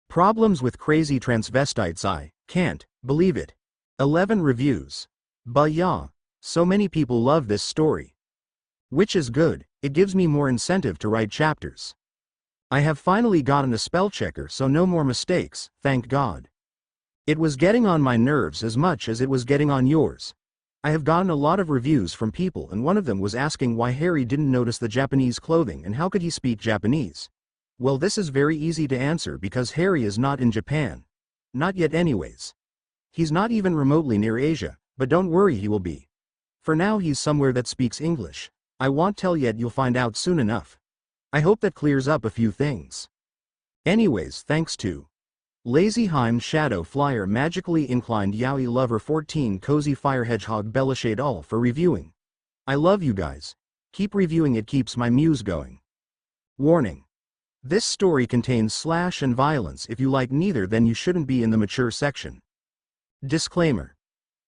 S1: Problems with crazy transvestites, I can't believe it. 11 reviews. But yeah, so many people love this story. Which is good, it gives me more incentive to write chapters. I have finally gotten a spell checker, so no more mistakes, thank God. It was getting on my nerves as much as it was getting on yours. I have gotten a lot of reviews from people and one of them was asking why Harry didn't notice the Japanese clothing and how could he speak Japanese. Well, this is very easy to answer because Harry is not in Japan. Not yet anyways. He's not even remotely near Asia, but don't worry, he will be. For now he's somewhere that speaks English. I won't tell yet, you'll find out soon enough. I hope that clears up a few things. Anyways, thanks to Lazyheim Shadow Flyer Magically Inclined Yaoi Lover 14 Cozy Fire Hedgehog Bellashade all for reviewing. I love you guys. Keep reviewing, it keeps my muse going. Warning. This story contains slash and violence. If you like neither, then you shouldn't be in the mature section. Disclaimer.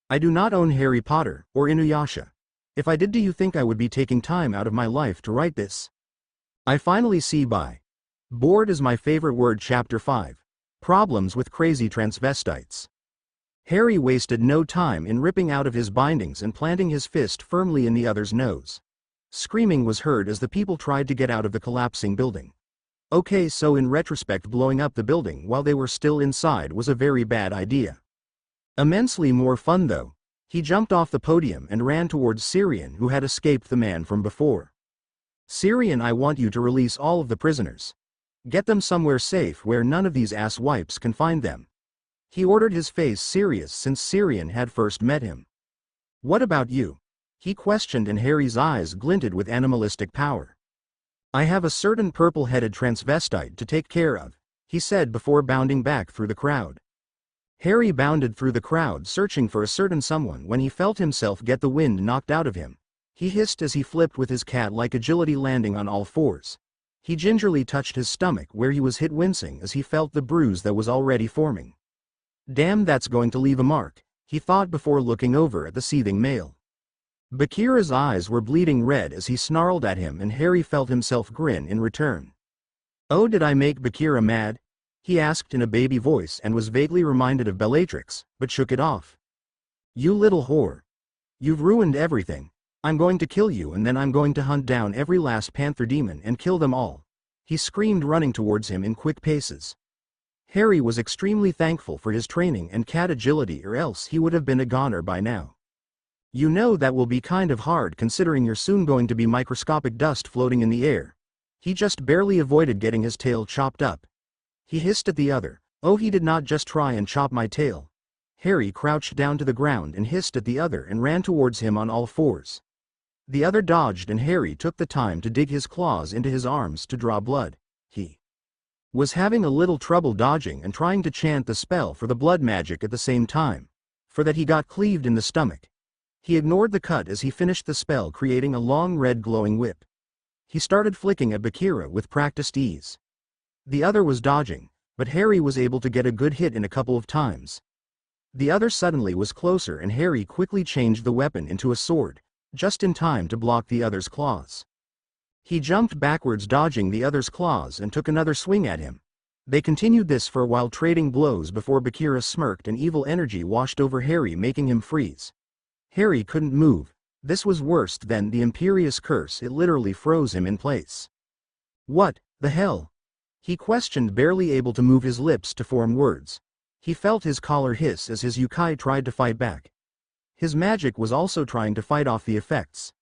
S1: I do not own Harry Potter or Inuyasha. If I did, do you think I would be taking time out of my life to write this? I finally see by. Bored is my favorite word. Chapter 5. Problems with crazy transvestites. Harry wasted no time in ripping out of his bindings and planting his fist firmly in the other's nose. Screaming was heard as the people tried to get out of the collapsing building. Okay, so in retrospect, blowing up the building while they were still inside was a very bad idea. Immensely more fun though. He jumped off the podium and ran towards Syrian, who had escaped the man from before. "Syrian, I want you to release all of the prisoners. Get them somewhere safe where none of these ass wipes can find them." He ordered, his face serious since Syrian had first met him. "What about you?" he questioned and Harry's eyes glinted with animalistic power. "I have a certain purple-headed transvestite to take care of," he said before bounding back through the crowd. Harry bounded through the crowd searching for a certain someone when he felt himself get the wind knocked out of him. He hissed as he flipped with his cat-like agility, landing on all fours. He gingerly touched his stomach where he was hit, wincing as he felt the bruise that was already forming. Damn, that's going to leave a mark, he thought before looking over at the seething male. Bakira's eyes were bleeding red as he snarled at him and Harry felt himself grin in return. "Oh, did I make Bakira mad?" he asked in a baby voice and was vaguely reminded of Bellatrix, but shook it off. "You little whore. You've ruined everything. I'm going to kill you and then I'm going to hunt down every last panther demon and kill them all," he screamed, running towards him in quick paces. Harry was extremely thankful for his training and cat agility, or else he would have been a goner by now. "You know that will be kind of hard considering you're soon going to be microscopic dust floating in the air," He just barely avoided getting his tail chopped up. He hissed at the other, "Oh, he did not just try and chop my tail." Harry crouched down to the ground and hissed at the other and ran towards him on all fours. The other dodged and Harry took the time to dig his claws into his arms to draw blood. He was having a little trouble dodging and trying to chant the spell for the blood magic at the same time. For that he got cleaved in the stomach. He ignored the cut as he finished the spell, creating a long red glowing whip. He started flicking at Bakira with practiced ease. The other was dodging, but Harry was able to get a good hit in a couple of times. The other suddenly was closer and Harry quickly changed the weapon into a sword, just in time to block the other's claws. He jumped backwards dodging the other's claws and took another swing at him. They continued this for a while, trading blows before Bakira smirked and evil energy washed over Harry, making him freeze. Harry couldn't move. This was worse than the Imperious Curse, it literally froze him in place. "What the hell?" he questioned, barely able to move his lips to form words. He felt his collar hiss as his yokai tried to fight back. His magic was also trying to fight off the effects.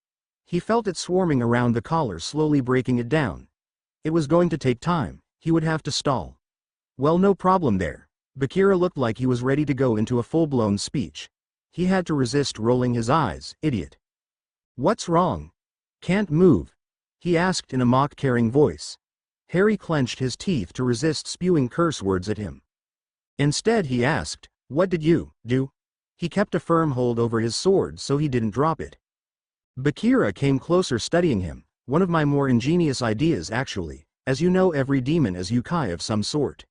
S1: He felt it swarming around the collar, slowly breaking it down. It was going to take time, he would have to stall. Well, no problem there. Bakira looked like he was ready to go into a full-blown speech. He had to resist rolling his eyes. "Idiot. What's wrong? Can't move?" he asked in a mock-caring voice. Harry clenched his teeth to resist spewing curse words at him. Instead he asked, "What did you do?" He kept a firm hold over his sword so he didn't drop it. Bakira came closer, studying him. "One of my more ingenious ideas actually. As you know, every demon is yokai of some sort.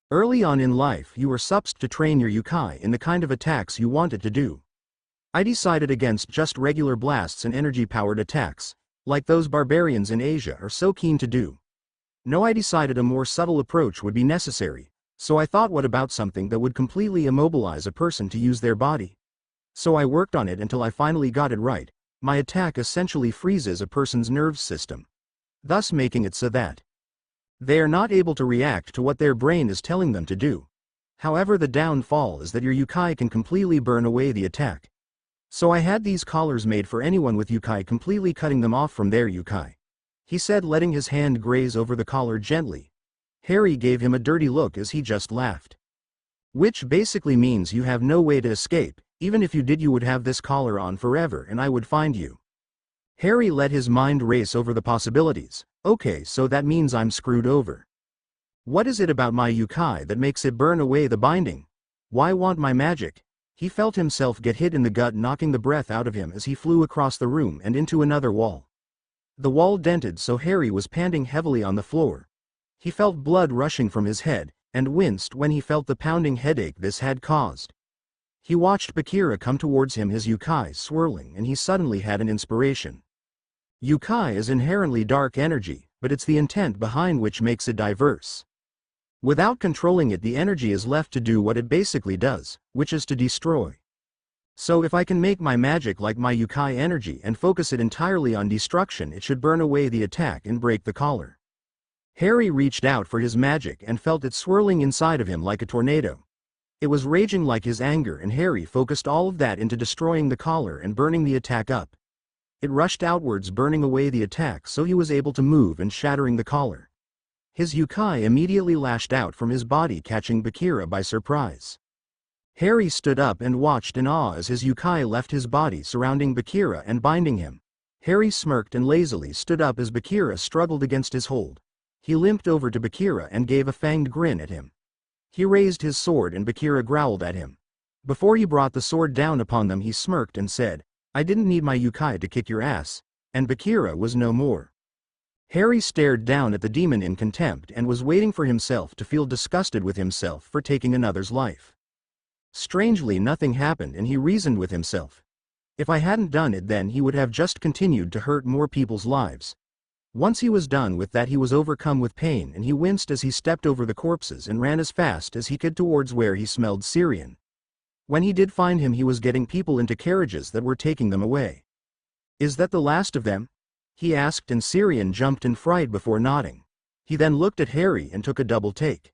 S1: Early on in life you were supposed to train your yokai in the kind of attacks you wanted to do. I decided against just regular blasts and energy-powered attacks, like those barbarians in Asia are so keen to do. No, I decided a more subtle approach would be necessary. So I thought, what about something that would completely immobilize a person to use their body? So I worked on it until I finally got it right. My attack essentially freezes a person's nerve system, thus making it so that they are not able to react to what their brain is telling them to do. However, the downfall is that your yokai can completely burn away the attack. So I had these collars made for anyone with yokai, completely cutting them off from their yokai," he said, letting his hand graze over the collar gently. Harry gave him a dirty look as he just laughed. "Which basically means you have no way to escape. Even if you did, you would have this collar on forever and I would find you." Harry let his mind race over the possibilities. "Okay, so that means I'm screwed over. What is it about my yokai that makes it burn away the binding? Why want my magic?" He felt himself get hit in the gut, knocking the breath out of him as he flew across the room and into another wall. The wall dented, so Harry was panting heavily on the floor. He felt blood rushing from his head, and winced when he felt the pounding headache this had caused. He watched Bakira come towards him, his yokai swirling, and he suddenly had an inspiration. Yokai is inherently dark energy, but it's the intent behind which makes it diverse. Without controlling it, the energy is left to do what it basically does, which is to destroy. So if I can make my magic like my yokai energy and focus it entirely on destruction, it should burn away the attack and break the collar. Harry reached out for his magic and felt it swirling inside of him like a tornado. It was raging like his anger, and Harry focused all of that into destroying the collar and burning the attack up. It rushed outwards, burning away the attack so he was able to move and shattering the collar. His yokai immediately lashed out from his body, catching Bakira by surprise. Harry stood up and watched in awe as his yokai left his body, surrounding Bakira and binding him. Harry smirked and lazily stood up as Bakira struggled against his hold. He limped over to Bakira and gave a fanged grin at him. He raised his sword and Bakira growled at him. Before he brought the sword down upon them, he smirked and said, "I didn't need my yokai to kick your ass," and Bakira was no more. Harry stared down at the demon in contempt and was waiting for himself to feel disgusted with himself for taking another's life. Strangely, nothing happened, and he reasoned with himself. If I hadn't done it, then he would have just continued to hurt more people's lives. Once he was done with that, he was overcome with pain, and he winced as he stepped over the corpses and ran as fast as he could towards where he smelled Syrian. When he did find him, he was getting people into carriages that were taking them away. "Is that the last of them?" he asked, and Syrian jumped in fright before nodding. He then looked at Harry and took a double take.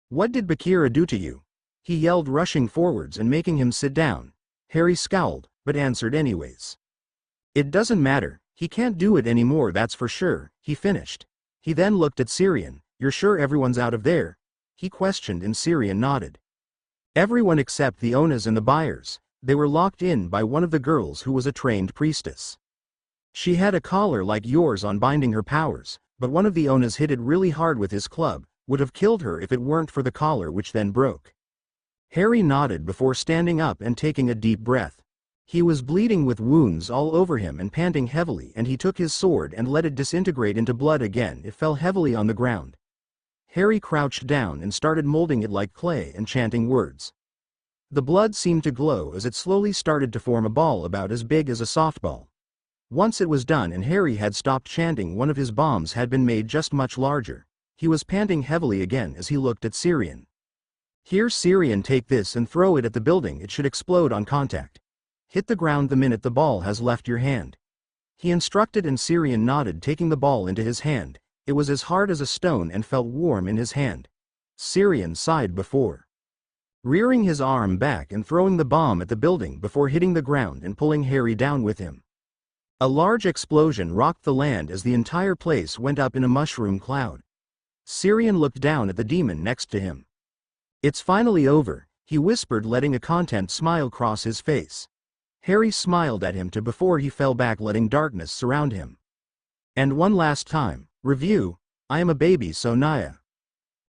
S1: "What did Bakira do to you?" he yelled, rushing forwards and making him sit down. Harry scowled, but answered anyways. "It doesn't matter. He can't do it anymore, that's for sure," he finished. He then looked at Syrian. "You're sure everyone's out of there?" he questioned, and Syrian nodded. "Everyone except the owners and the buyers. They were locked in by one of the girls who was a trained priestess. She had a collar like yours on binding her powers, but one of the owners hit it really hard with his club, would have killed her if it weren't for the collar, which then broke." Harry nodded before standing up and taking a deep breath. He was bleeding with wounds all over him and panting heavily, and he took his sword and let it disintegrate into blood again. It fell heavily on the ground. Harry crouched down and started molding it like clay and chanting words. The blood seemed to glow as it slowly started to form a ball about as big as a softball. Once it was done and Harry had stopped chanting, one of his bombs had been made just much larger. He was panting heavily again as he looked at Syrian. "Here Syrian, take this and throw it at the building. It should explode on contact. Hit the ground the minute the ball has left your hand," he instructed, and Syrian nodded, taking the ball into his hand. It was as hard as a stone and felt warm in his hand. Syrian sighed before rearing his arm back and throwing the bomb at the building before hitting the ground and pulling Harry down with him. A large explosion rocked the land as the entire place went up in a mushroom cloud. Syrian looked down at the demon next to him. "It's finally over," he whispered, letting a content smile cross his face. Harry smiled at him too before he fell back, letting darkness surround him. "And one last time, review, I am a baby so Naya.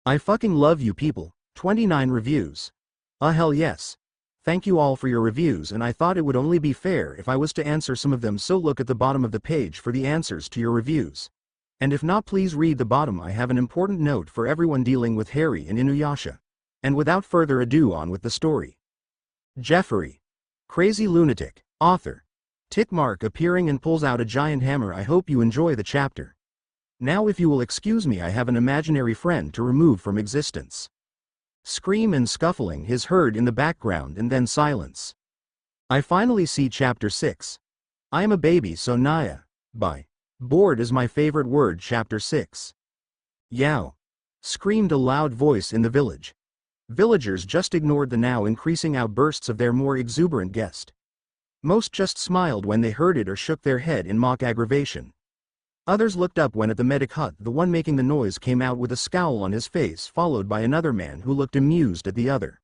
S1: I fucking love you people." 29 reviews. Hell yes. Thank you all for your reviews, and I thought it would only be fair if I was to answer some of them, so look at the bottom of the page for the answers to your reviews. And if not, please read the bottom. I have an important note for everyone dealing with Harry and Inuyasha. And without further ado, on with the story. Jeffrey. Crazy lunatic. Author. Tick mark appearing and pulls out a giant hammer. I hope you enjoy the chapter. Now if you will excuse me, I have an imaginary friend to remove from existence. Scream and scuffling is heard in the background, and then silence. I finally see chapter 6. I am a baby so Naya. By. Bored is my favorite word. Chapter 6. Yow. Screamed a loud voice in the village. Villagers just ignored the now increasing outbursts of their more exuberant guest. Most just smiled when they heard it or shook their head in mock aggravation. Others looked up when at the medic hut the one making the noise came out with a scowl on his face, followed by another man who looked amused at the other.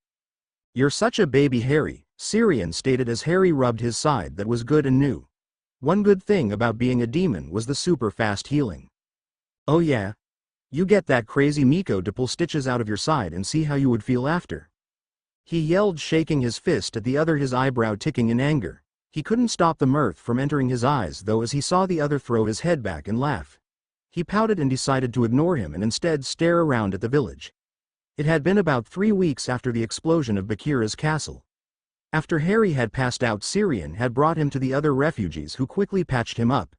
S1: "You're such a baby, Harry," Syrian stated as Harry rubbed his side that was good and new. One good thing about being a demon was the super fast healing. "Oh yeah? You get that crazy Miko to pull stitches out of your side and see how you would feel after," he yelled, shaking his fist at the other, his eyebrow ticking in anger. He couldn't stop the mirth from entering his eyes though as he saw the other throw his head back and laugh. He pouted and decided to ignore him and instead stare around at the village. It had been about 3 weeks after the explosion of Bakira's castle. After Harry had passed out, Syrian had brought him to the other refugees who quickly patched him up.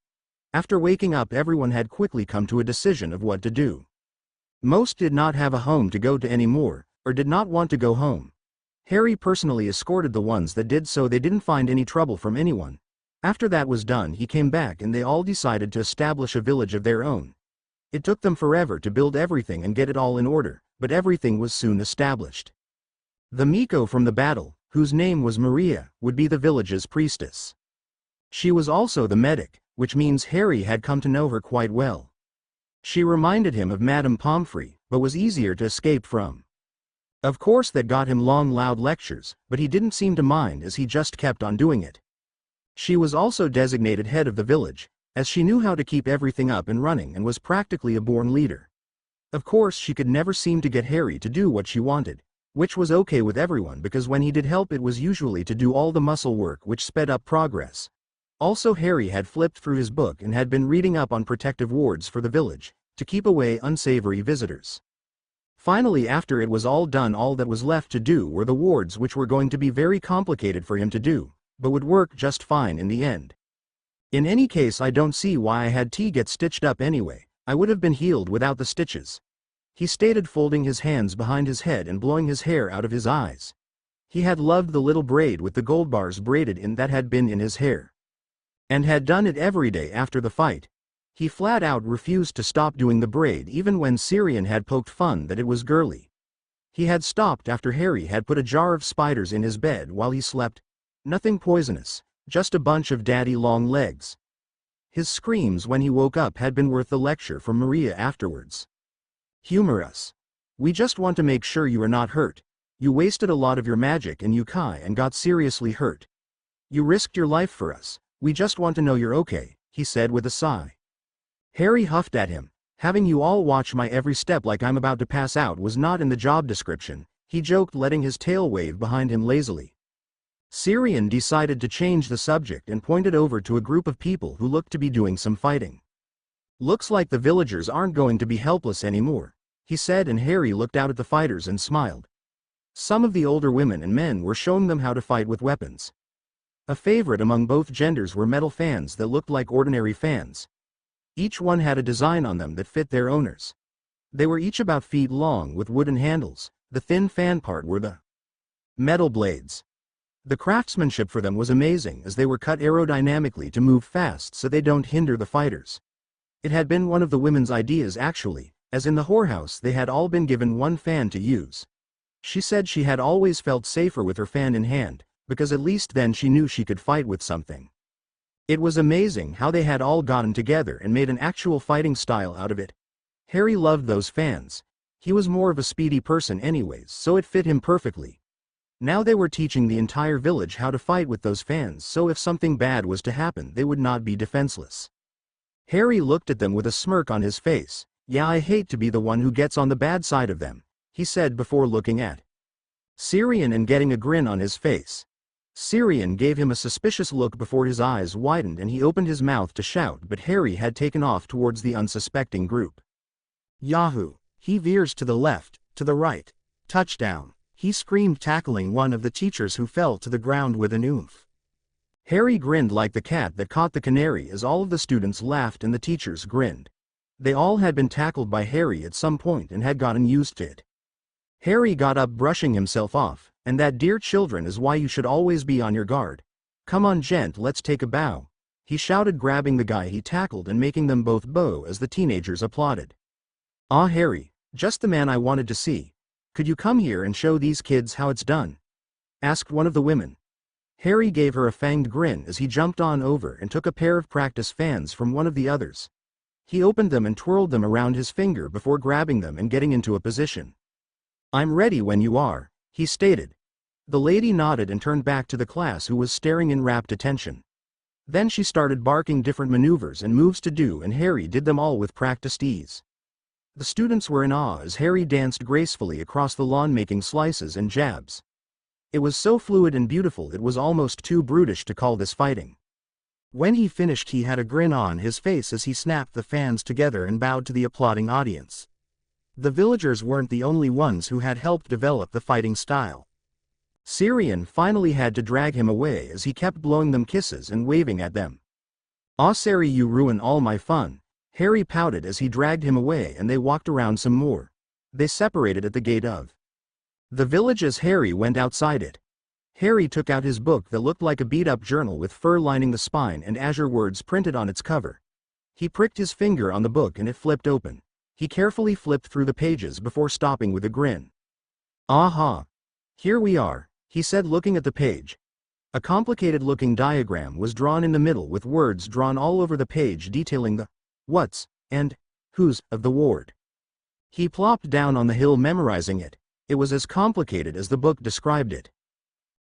S1: After waking up, everyone had quickly come to a decision of what to do. Most did not have a home to go to anymore, or did not want to go home. Harry personally escorted the ones that did so they didn't find any trouble from anyone. After that was done, he came back and they all decided to establish a village of their own. It took them forever to build everything and get it all in order, but everything was soon established. The Miko from the battle, whose name was Maria, would be the village's priestess. She was also the medic, which means Harry had come to know her quite well. She reminded him of Madame Pomfrey, but was easier to escape from. Of course that got him long loud lectures, but he didn't seem to mind as he just kept on doing it. She was also designated head of the village, as she knew how to keep everything up and running and was practically a born leader. Of course she could never seem to get Harry to do what she wanted, which was okay with everyone because when he did help it was usually to do all the muscle work, which sped up progress. Also Harry had flipped through his book and had been reading up on protective wards for the village, to keep away unsavory visitors. Finally, after it was all done, all that was left to do were the wards, which were going to be very complicated for him to do, but would work just fine in the end. In any case, I don't see why I had to get stitched up anyway. I would have been healed without the stitches, he stated, folding his hands behind his head and blowing his hair out of his eyes. He had loved the little braid with the gold bars braided in that had been in his hair, and had done it every day after the fight. He flat out refused to stop doing the braid even when Syrian had poked fun that it was girly. He had stopped after Harry had put a jar of spiders in his bed while he slept. Nothing poisonous, just a bunch of daddy long legs. His screams when he woke up had been worth the lecture from Maria afterwards. Humor us. We just want to make sure you are not hurt. You wasted a lot of your magic in Yukai and got seriously hurt. You risked your life for us. We just want to know you're okay, he said with a sigh. Harry huffed at him. Having you all watch my every step like I'm about to pass out was not in the job description, he joked, letting his tail wave behind him lazily. Syrian decided to change the subject and pointed over to a group of people who looked to be doing some fighting. Looks like the villagers aren't going to be helpless anymore, he said, and Harry looked out at the fighters and smiled. Some of the older women and men were showing them how to fight with weapons. A favorite among both genders were metal fans that looked like ordinary fans. Each one had a design on them that fit their owners. They were each about feet long with wooden handles. The thin fan part were the metal blades. The craftsmanship for them was amazing, as they were cut aerodynamically to move fast so they don't hinder the fighters. It had been one of the women's ideas actually, as in the whorehouse they had all been given one fan to use. She said she had always felt safer with her fan in hand, because at least then she knew she could fight with something. It was amazing how they had all gotten together and made an actual fighting style out of it. Harry loved those fans. He was more of a speedy person anyways, so it fit him perfectly. Now they were teaching the entire village how to fight with those fans, so if something bad was to happen they would not be defenseless. Harry looked at them with a smirk on his face. Yeah, I hate to be the one who gets on the bad side of them, he said before looking at Syrian and getting a grin on his face. Syrian gave him a suspicious look before his eyes widened and he opened his mouth to shout, but Harry had taken off towards the unsuspecting group. Yahoo! He veers to the left, to the right. Touchdown! He screamed, tackling one of the teachers who fell to the ground with an oomph. Harry grinned like the cat that caught the canary as all of the students laughed and the teachers grinned. They all had been tackled by Harry at some point and had gotten used to it. Harry got up, brushing himself off. And that, dear children, is why you should always be on your guard. Come on, gent, let's take a bow, he shouted, grabbing the guy he tackled and making them both bow as the teenagers applauded. Ah, Harry, just the man I wanted to see. Could you come here and show these kids how it's done? Asked one of the women. Harry gave her a fanged grin as he jumped on over and took a pair of practice fans from one of the others. He opened them and twirled them around his finger before grabbing them and getting into a position. I'm ready when you are, he stated. The lady nodded and turned back to the class, who was staring in rapt attention. Then she started barking different maneuvers and moves to do, and Harry did them all with practiced ease. The students were in awe as Harry danced gracefully across the lawn, making slices and jabs. It was so fluid and beautiful it was almost too brutish to call this fighting. When he finished he had a grin on his face as he snapped the fans together and bowed to the applauding audience. The villagers weren't the only ones who had helped develop the fighting style. Syrian finally had to drag him away as he kept blowing them kisses and waving at them. "Aw, Sari, you ruin all my fun," Harry pouted as he dragged him away, and they walked around some more. They separated at the gate of the village as Harry went outside it. Harry took out his book that looked like a beat-up journal with fur lining the spine and azure words printed on its cover. He pricked his finger on the book and it flipped open. He carefully flipped through the pages before stopping with a grin. "Aha! Here we are," he said, looking at the page. A complicated-looking diagram was drawn in the middle with words drawn all over the page detailing the what's and who's of the ward. He plopped down on the hill memorizing it. It was as complicated as the book described it.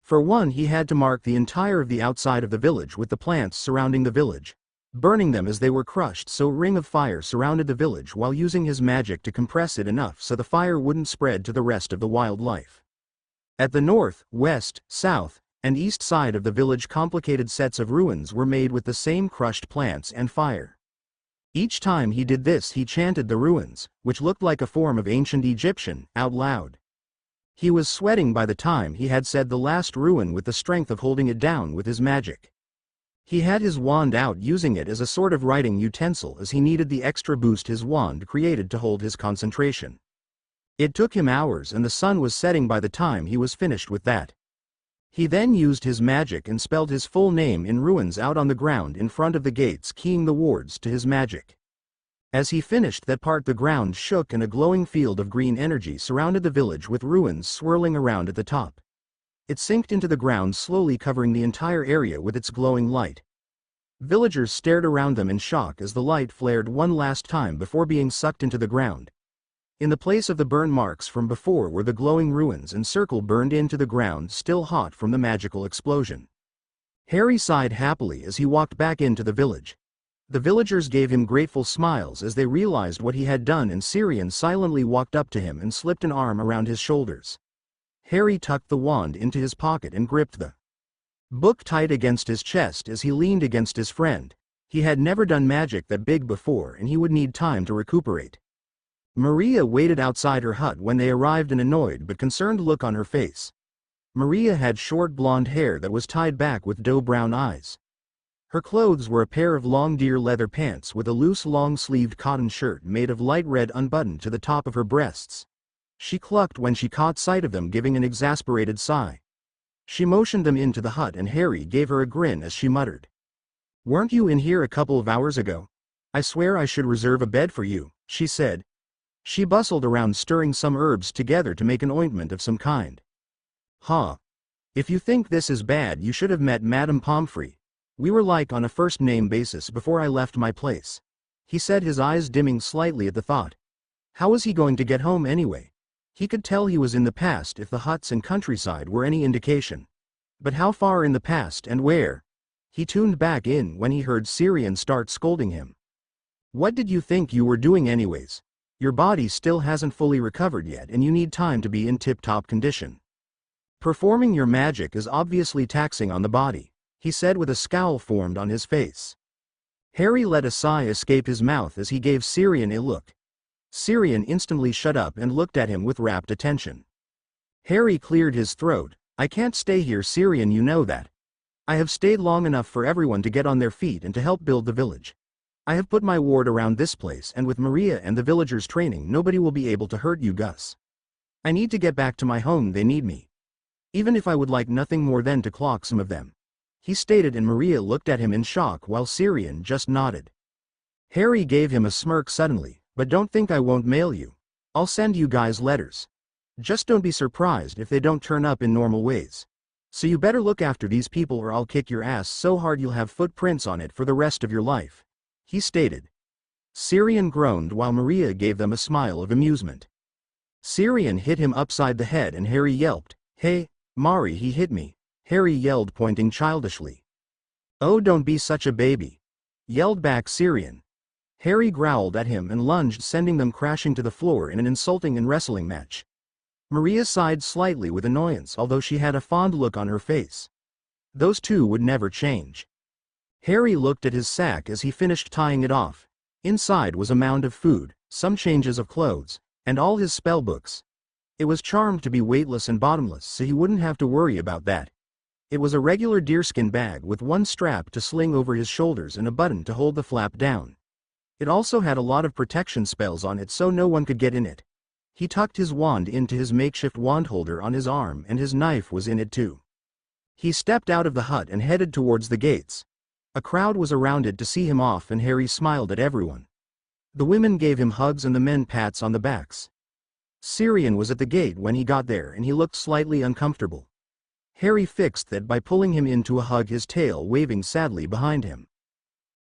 S1: For one, he had to mark the entire of the outside of the village with the plants surrounding the village, burning them as they were crushed, so a ring of fire surrounded the village while using his magic to compress it enough so the fire wouldn't spread to the rest of the wildlife. At the north, west, south, and east side of the village, complicated sets of ruins were made with the same crushed plants and fire. Each time he did this he chanted the ruins, which looked like a form of ancient Egyptian, out loud. He was sweating by the time he had said the last ruin with the strength of holding it down with his magic. He had his wand out, using it as a sort of writing utensil as he needed the extra boost his wand created to hold his concentration. It took him hours and the sun was setting by the time he was finished with that. He then used his magic and spelled his full name in ruins out on the ground in front of the gates, keying the wards to his magic. As he finished that part, the ground shook and a glowing field of green energy surrounded the village with ruins swirling around at the top. It sinked into the ground slowly, covering the entire area with its glowing light. Villagers stared around them in shock as the light flared one last time before being sucked into the ground. In the place of the burn marks from before were the glowing ruins and circle burned into the ground, still hot from the magical explosion. Harry sighed happily as he walked back into the village. The villagers gave him grateful smiles as they realized what he had done, and Syrian silently walked up to him and slipped an arm around his shoulders. Harry tucked the wand into his pocket and gripped the book tight against his chest as he leaned against his friend. He had never done magic that big before, and he would need time to recuperate. Maria waited outside her hut when they arrived, an annoyed but concerned look on her face. Maria had short blonde hair that was tied back with doe-brown eyes. Her clothes were a pair of long deer leather pants with a loose long-sleeved cotton shirt made of light red unbuttoned to the top of her breasts. She clucked when she caught sight of them, giving an exasperated sigh. She motioned them into the hut and Harry gave her a grin as she muttered, "Weren't you in here a couple of hours ago? I swear I should reserve a bed for you," she said. She bustled around stirring some herbs together to make an ointment of some kind. "Huh. If you think this is bad, you should have met Madame Pomfrey. We were like on a first-name basis before I left my place," he said, his eyes dimming slightly at the thought. How was he going to get home anyway? He could tell he was in the past if the huts and countryside were any indication. But how far in the past and where? He tuned back in when he heard Syrian start scolding him. "What did you think you were doing anyways? Your body still hasn't fully recovered yet and you need time to be in tip-top condition. Performing your magic is obviously taxing on the body," he said with a scowl formed on his face. Harry let a sigh escape his mouth as he gave Syrian a look. Syrian instantly shut up and looked at him with rapt attention. Harry cleared his throat. "I can't stay here, Syrian, you know that. I have stayed long enough for everyone to get on their feet and to help build the village. I have put my ward around this place, and with Maria and the villagers training, nobody will be able to hurt you, Gus. I need to get back to my home, they need me. Even if I would like nothing more than to clock some of them," he stated, and Maria looked at him in shock while Syrian just nodded. Harry gave him a smirk suddenly. "But don't think I won't mail you. I'll send you guys letters. Just don't be surprised if they don't turn up in normal ways. So you better look after these people or I'll kick your ass so hard you'll have footprints on it for the rest of your life," he stated. Syrian groaned while Maria gave them a smile of amusement. Syrian hit him upside the head and Harry yelped, "Hey, Mari, he hit me," Harry yelled, pointing childishly. "Oh, don't be such a baby," yelled back Syrian. Harry growled at him and lunged, sending them crashing to the floor in an insulting and wrestling match. Maria sighed slightly with annoyance, although she had a fond look on her face. Those two would never change. Harry looked at his sack as he finished tying it off. Inside was a mound of food, some changes of clothes, and all his spell books. It was charmed to be weightless and bottomless, so he wouldn't have to worry about that. It was a regular deerskin bag with one strap to sling over his shoulders and a button to hold the flap down. It also had a lot of protection spells on it so no one could get in it. He tucked his wand into his makeshift wand holder on his arm, and his knife was in it too. He stepped out of the hut and headed towards the gates. A crowd was around it to see him off, and Harry smiled at everyone. The women gave him hugs and the men pats on the backs. Syrian was at the gate when he got there and he looked slightly uncomfortable. Harry fixed that by pulling him into a hug, his tail waving sadly behind him.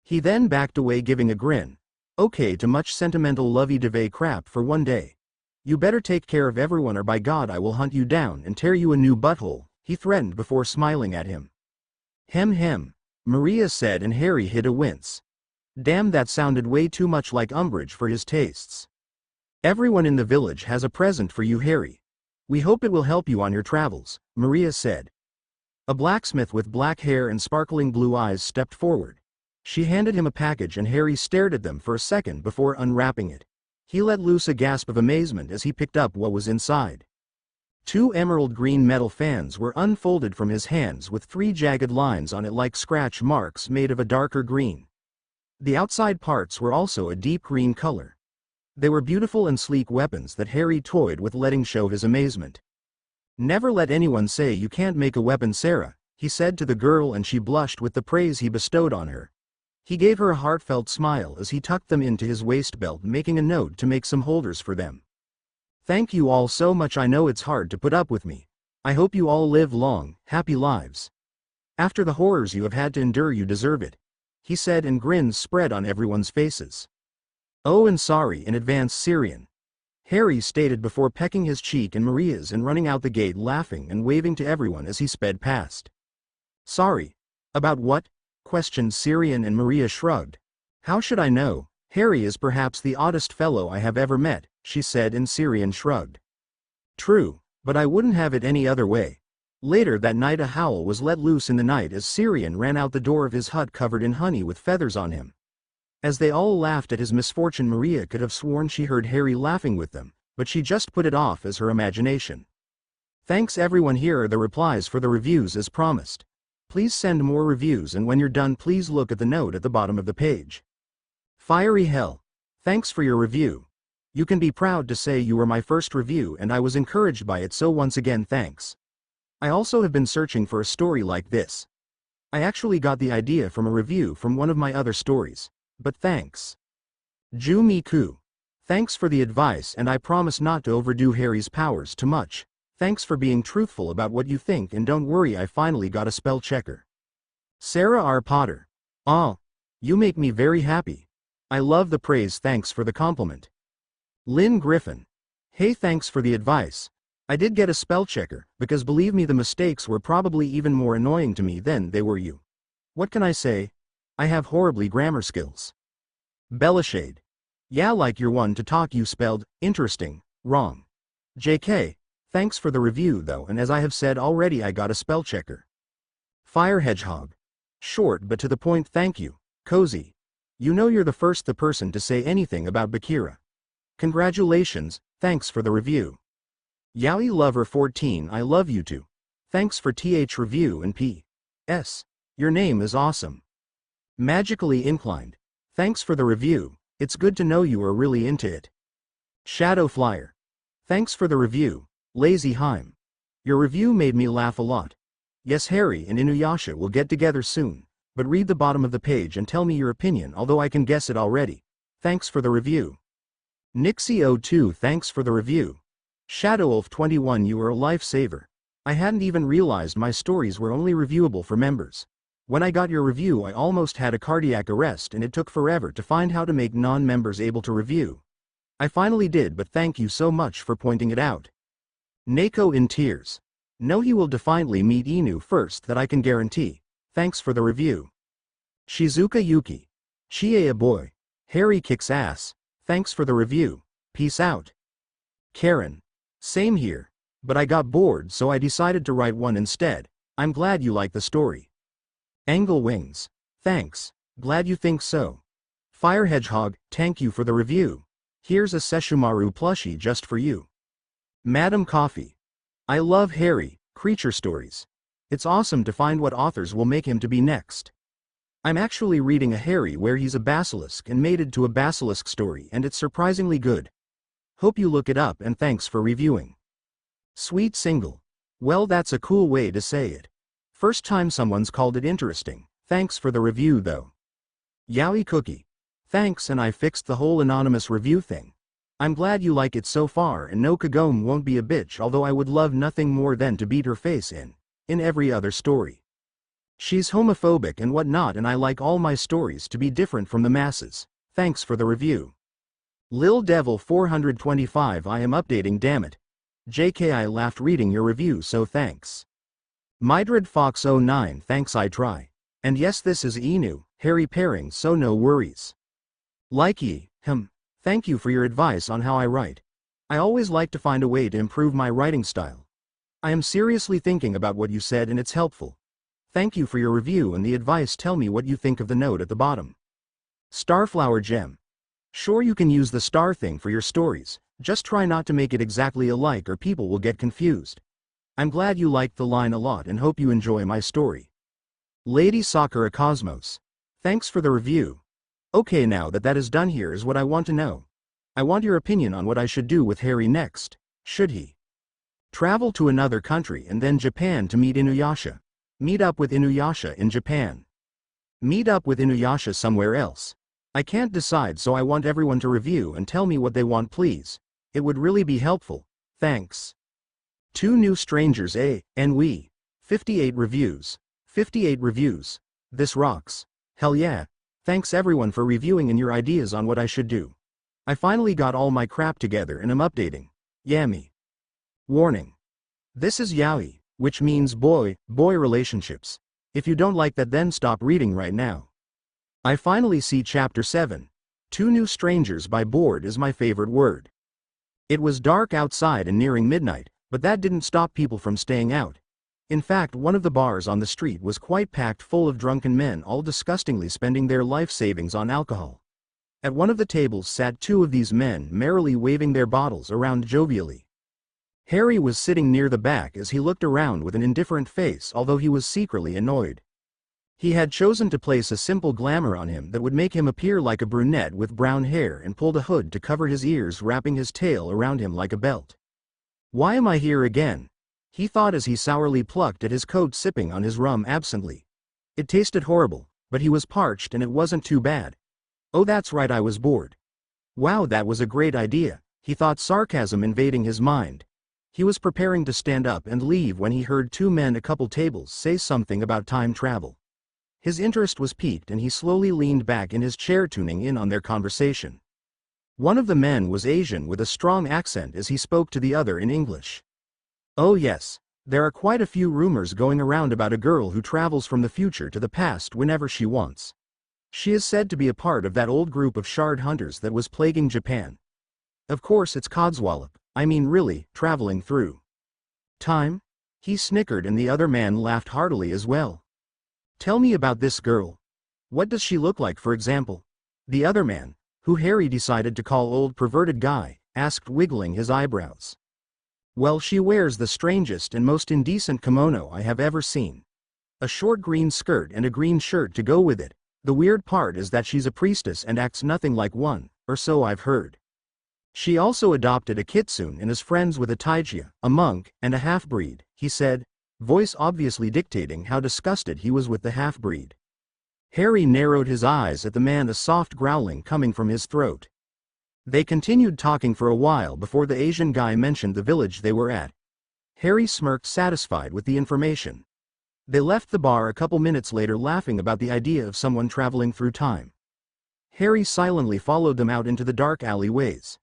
S1: He then backed away, giving a grin. "Okay, too much sentimental lovey-dovey crap for one day. You better take care of everyone or by God I will hunt you down and tear you a new butthole," he threatened before smiling at him. Hem, Maria said, and Harry hid a wince. Damn, that sounded way too much like umbrage for his tastes. "Everyone in the village has a present for you, Harry. We hope it will help you on your travels," Maria said. A blacksmith with black hair and sparkling blue eyes stepped forward. She handed him a package and Harry stared at them for a second before unwrapping it. He let loose a gasp of amazement as he picked up what was inside. 2 emerald green metal fans were unfolded from his hands with 3 jagged lines on it like scratch marks made of a darker green. The outside parts were also a deep green color. They were beautiful and sleek weapons that Harry toyed with, letting show his amazement. "Never let anyone say you can't make a weapon, Sarah," he said to the girl, and she blushed with the praise he bestowed on her. He gave her a heartfelt smile as he tucked them into his waist belt, making a note to make some holders for them. "Thank you all so much. I know it's hard to put up with me. I hope you all live long, happy lives. After the horrors you have had to endure, you deserve it." he said, and grins spread on everyone's faces. Oh, and sorry in advance, Syrian, Harry stated before pecking his cheek and Maria's and running out the gate laughing and waving to everyone as he sped past. Sorry? About what? Questioned Syrian, and Maria shrugged. How should I know? Harry is perhaps the oddest fellow I have ever met, she said, and Syrian shrugged. True, but I wouldn't have it any other way. Later that night a howl was let loose in the night as Syrian ran out the door of his hut covered in honey with feathers on him. As they all laughed at his misfortune, Maria could have sworn she heard Harry laughing with them, but she just put it off as her imagination. Thanks everyone, here are the replies for the reviews as promised. Please send more reviews, and when you're done please look at the note at the bottom of the page. Fiery Hell. Thanks for your review. You can be proud to say you were my first review and I was encouraged by it, so once again thanks. I also have been searching for a story like this. I actually got the idea from a review from one of my other stories. But thanks. Ju Miku. Thanks for the advice, and I promise not to overdo Harry's powers too much. Thanks for being truthful about what you think, and don't worry, I finally got a spell checker. Sarah R. Potter. Oh, you make me very happy. I love the praise, thanks for the compliment. Lynn Griffin. Hey, thanks for the advice. I did get a spell checker, because believe me, the mistakes were probably even more annoying to me than they were you. What can I say? I have horribly grammar skills. Bellashade. Yeah, like you're one to talk, you spelled interesting wrong. JK. Thanks for the review though, and as I have said already, I got a spell checker. Fire Hedgehog. Short but to the point, thank you. Cozy. You know you're the first person to say anything about Bakira. Congratulations, thanks for the review. Yaoi Lover 14, I love you too. Thanks for th review, and P.S. Your name is awesome. Magically Inclined. Thanks for the review, it's good to know you are really into it. Shadow Flyer. Thanks for the review, Lazy Heim. Your review made me laugh a lot. Yes, Harry and Inuyasha will get together soon, but read the bottom of the page and tell me your opinion, although I can guess it already. Thanks for the review. Nixie02, thanks for the review. Shadowwolf 21, you are a lifesaver. I hadn't even realized my stories were only reviewable for members. When I got your review I almost had a cardiac arrest, and it took forever to find how to make non-members able to review. I finally did, but thank you so much for pointing it out. Neko in tears. No, he will defiantly meet Inu first, that I can guarantee. Thanks for the review. Shizuka Yuki. Chie boy. Harry kicks ass. Thanks for the review. Peace out. Karen. Same here. But I got bored, so I decided to write one instead. I'm glad you like the story. Angle Wings. Thanks. Glad you think so. Fire Hedgehog, thank you for the review. Here's a Sesshomaru plushie just for you. Madam Coffee. I love Harry, creature stories. It's awesome to find what authors will make him to be next. I'm actually reading a Harry where he's a basilisk and mated to a basilisk story, and it's surprisingly good. Hope you look it up, and thanks for reviewing. Sweet Single. Well, that's a cool way to say it. First time someone's called it interesting. Thanks for the review though. Yaoi Cookie. Thanks, and I fixed the whole anonymous review thing. I'm glad you like it so far, and no, Kagome won't be a bitch, although I would love nothing more than to beat her face in every other story. She's homophobic and whatnot, and I like all my stories to be different from the masses. Thanks for the review. Lil Devil 425, I am updating, damn it. JK, I laughed reading your review, so thanks. Mydred Fox 09, thanks, I try. And yes, this is Inu, Harry pairing, so no worries. Likey, thank you for your advice on how I write. I always like to find a way to improve my writing style. I am seriously thinking about what you said, and it's helpful. Thank you for your review and the advice. Tell me what you think of the note at the bottom. Starflower Gem. Sure, you can use the star thing for your stories, just try not to make it exactly alike or people will get confused. I'm glad you liked the line a lot and hope you enjoy my story. Lady Sakura Cosmos. Thanks for the review. Okay, now that is done, here is what I want to know. I want your opinion on what I should do with Harry next. Should he travel to another country and then Japan to meet Inuyasha? Meet up with Inuyasha in Japan? Meet up with Inuyasha somewhere else? I can't decide, so I want everyone to review and tell me what they want, please. It would really be helpful. Thanks. Two New Strangers and we. 58 reviews. 58 reviews. This rocks. Hell yeah, Thanks everyone for reviewing and your ideas on what I should do. I finally got all my crap together and I'm updating. Yami. Warning. This is yaoi, which means boy relationships. If you don't like that, then stop reading right now. I finally see chapter 7. Two New Strangers. By bored is my favorite word. It was dark outside and nearing midnight, but that didn't stop people from staying out. In fact, one of the bars on the street was quite packed full of drunken men, all disgustingly spending their life savings on alcohol. At one of the tables sat two of these men, merrily waving their bottles around jovially. Harry was sitting near the back as he looked around with an indifferent face, although he was secretly annoyed. He had chosen to place a simple glamour on him that would make him appear like a brunette with brown hair, and pulled a hood to cover his ears, wrapping his tail around him like a belt. Why am I here again? He thought as he sourly plucked at his coat, sipping on his rum absently. It tasted horrible, but he was parched and it wasn't too bad. Oh, that's right, I was bored. Wow, that was a great idea, he thought, sarcasm invading his mind. He was preparing to stand up and leave when he heard two men a couple tables say something about time travel. His interest was piqued and he slowly leaned back in his chair, tuning in on their conversation. One of the men was Asian with a strong accent as he spoke to the other in English. Oh yes, there are quite a few rumors going around about a girl who travels from the future to the past whenever she wants. She is said to be a part of that old group of shard hunters that was plaguing Japan. Of course it's Codswallop, I mean really, traveling through time? He snickered and the other man laughed heartily as well. Tell me about this girl. What does she look like, for example? The other man, who Harry decided to call Old Perverted Guy, asked, wiggling his eyebrows. Well, she wears the strangest and most indecent kimono I have ever seen. A short green skirt and a green shirt to go with it. The weird part is that she's a priestess and acts nothing like one, or so I've heard. She also adopted a kitsune and is friends with a taijia, a monk, and a half-breed, he said, voice obviously dictating how disgusted he was with the half-breed. Harry narrowed his eyes at the man, a soft growling coming from his throat. They continued talking for a while before the Asian guy mentioned the village they were at. Harry smirked, satisfied with the information. They left the bar a couple minutes later, laughing about the idea of someone traveling through time. Harry silently followed them out into the dark alleyways.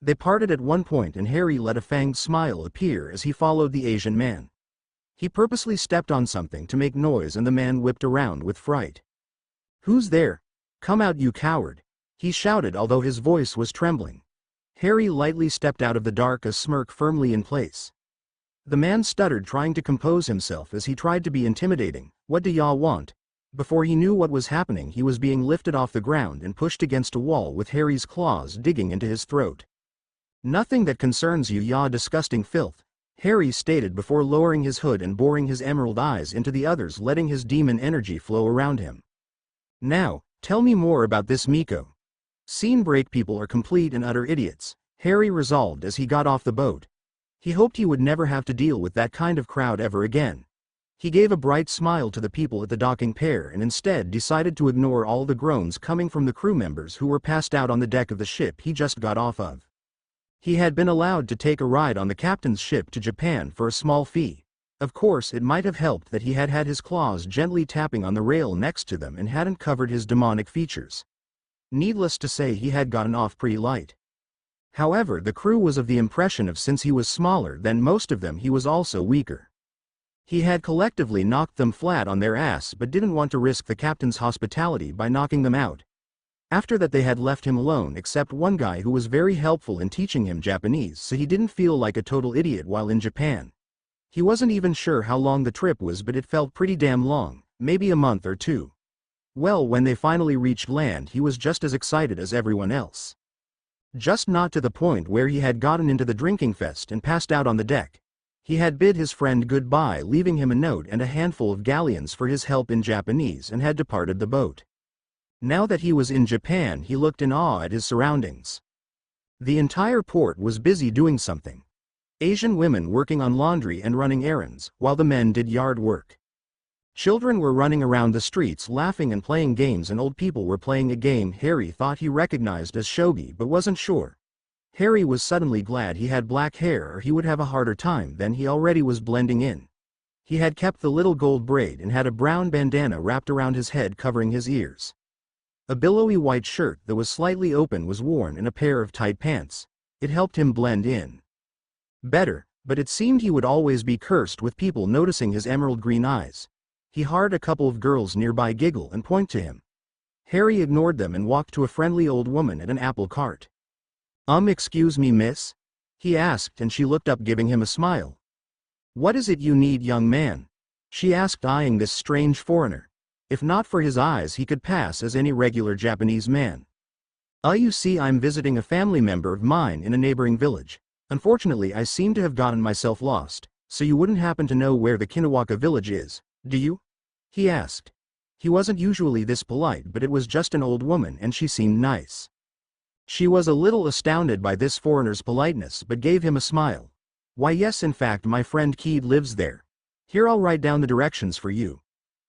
S1: They parted at one point and Harry let a fanged smile appear as he followed the Asian man. He purposely stepped on something to make noise and the man whipped around with fright. Who's there? Come out, you coward! He shouted, although his voice was trembling. Harry lightly stepped out of the dark, a smirk firmly in place. The man stuttered, trying to compose himself as he tried to be intimidating. What do y'all want? Before he knew what was happening, he was being lifted off the ground and pushed against a wall with Harry's claws digging into his throat. Nothing that concerns you, ya disgusting filth, Harry stated before lowering his hood and boring his emerald eyes into the others, letting his demon energy flow around him. Now, tell me more about this Miko. Scene break. People are complete and utter idiots, Harry resolved as he got off the boat. He hoped he would never have to deal with that kind of crowd ever again. He gave a bright smile to the people at the docking pair and instead decided to ignore all the groans coming from the crew members who were passed out on the deck of the ship he just got off of. He had been allowed to take a ride on the captain's ship to Japan for a small fee. Of course, it might have helped that he had had his claws gently tapping on the rail next to them and hadn't covered his demonic features. Needless to say, he had gotten off pretty light. However, the crew was of the impression of, since he was smaller than most of them, he was also weaker. He had collectively knocked them flat on their ass, but didn't want to risk the captain's hospitality by knocking them out. After that, they had left him alone, except one guy who was very helpful in teaching him Japanese, so he didn't feel like a total idiot while in Japan. He wasn't even sure how long the trip was, but it felt pretty damn long, maybe a month or two. Well, when they finally reached land, he was just as excited as everyone else. Just not to the point where he had gotten into the drinking fest and passed out on the deck. He had bid his friend goodbye, leaving him a note and a handful of galleons for his help in Japanese, and had departed the boat. Now that he was in Japan, he looked in awe at his surroundings. The entire port was busy doing something. Asian women working on laundry and running errands, while the men did yard work. Children were running around the streets laughing and playing games, and old people were playing a game Harry thought he recognized as shogi but wasn't sure. Harry was suddenly glad he had black hair, or he would have a harder time than he already was blending in. He had kept the little gold braid and had a brown bandana wrapped around his head covering his ears. A billowy white shirt that was slightly open was worn in a pair of tight pants. It helped him blend in better, but it seemed he would always be cursed with people noticing his emerald green eyes. He heard a couple of girls nearby giggle and point to him. Harry ignored them and walked to a friendly old woman at an apple cart. Excuse me, miss?" he asked, and she looked up, giving him a smile. "What is it you need, young man?" she asked, eyeing this strange foreigner. If not for his eyes, he could pass as any regular Japanese man. You see, I'm visiting a family member of mine in a neighboring village. Unfortunately, I seem to have gotten myself lost, so you wouldn't happen to know where the Kinawaka village is, do you?" he asked. He wasn't usually this polite, but it was just an old woman and she seemed nice. She was a little astounded by this foreigner's politeness but gave him a smile. "Why yes, in fact my friend Keed lives there. Here, I'll write down the directions for you,"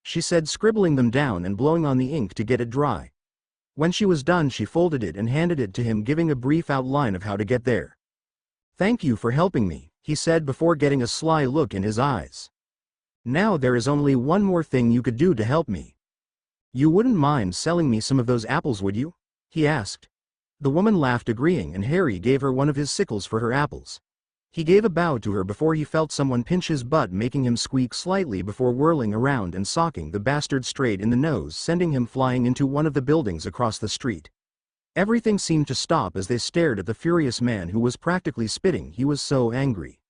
S1: she said, scribbling them down and blowing on the ink to get it dry. When she was done, she folded it and handed it to him, giving a brief outline of how to get there. "Thank you for helping me," he said before getting a sly look in his eyes. "Now there is only one more thing you could do to help me. You wouldn't mind selling me some of those apples, would you?" he asked. The woman laughed, agreeing, and Harry gave her one of his sickles for her apples. He gave a bow to her before he felt someone pinch his butt, making him squeak slightly before whirling around and socking the bastard straight in the nose, sending him flying into one of the buildings across the street. Everything seemed to stop as they stared at the furious man who was practically spitting. He was so angry.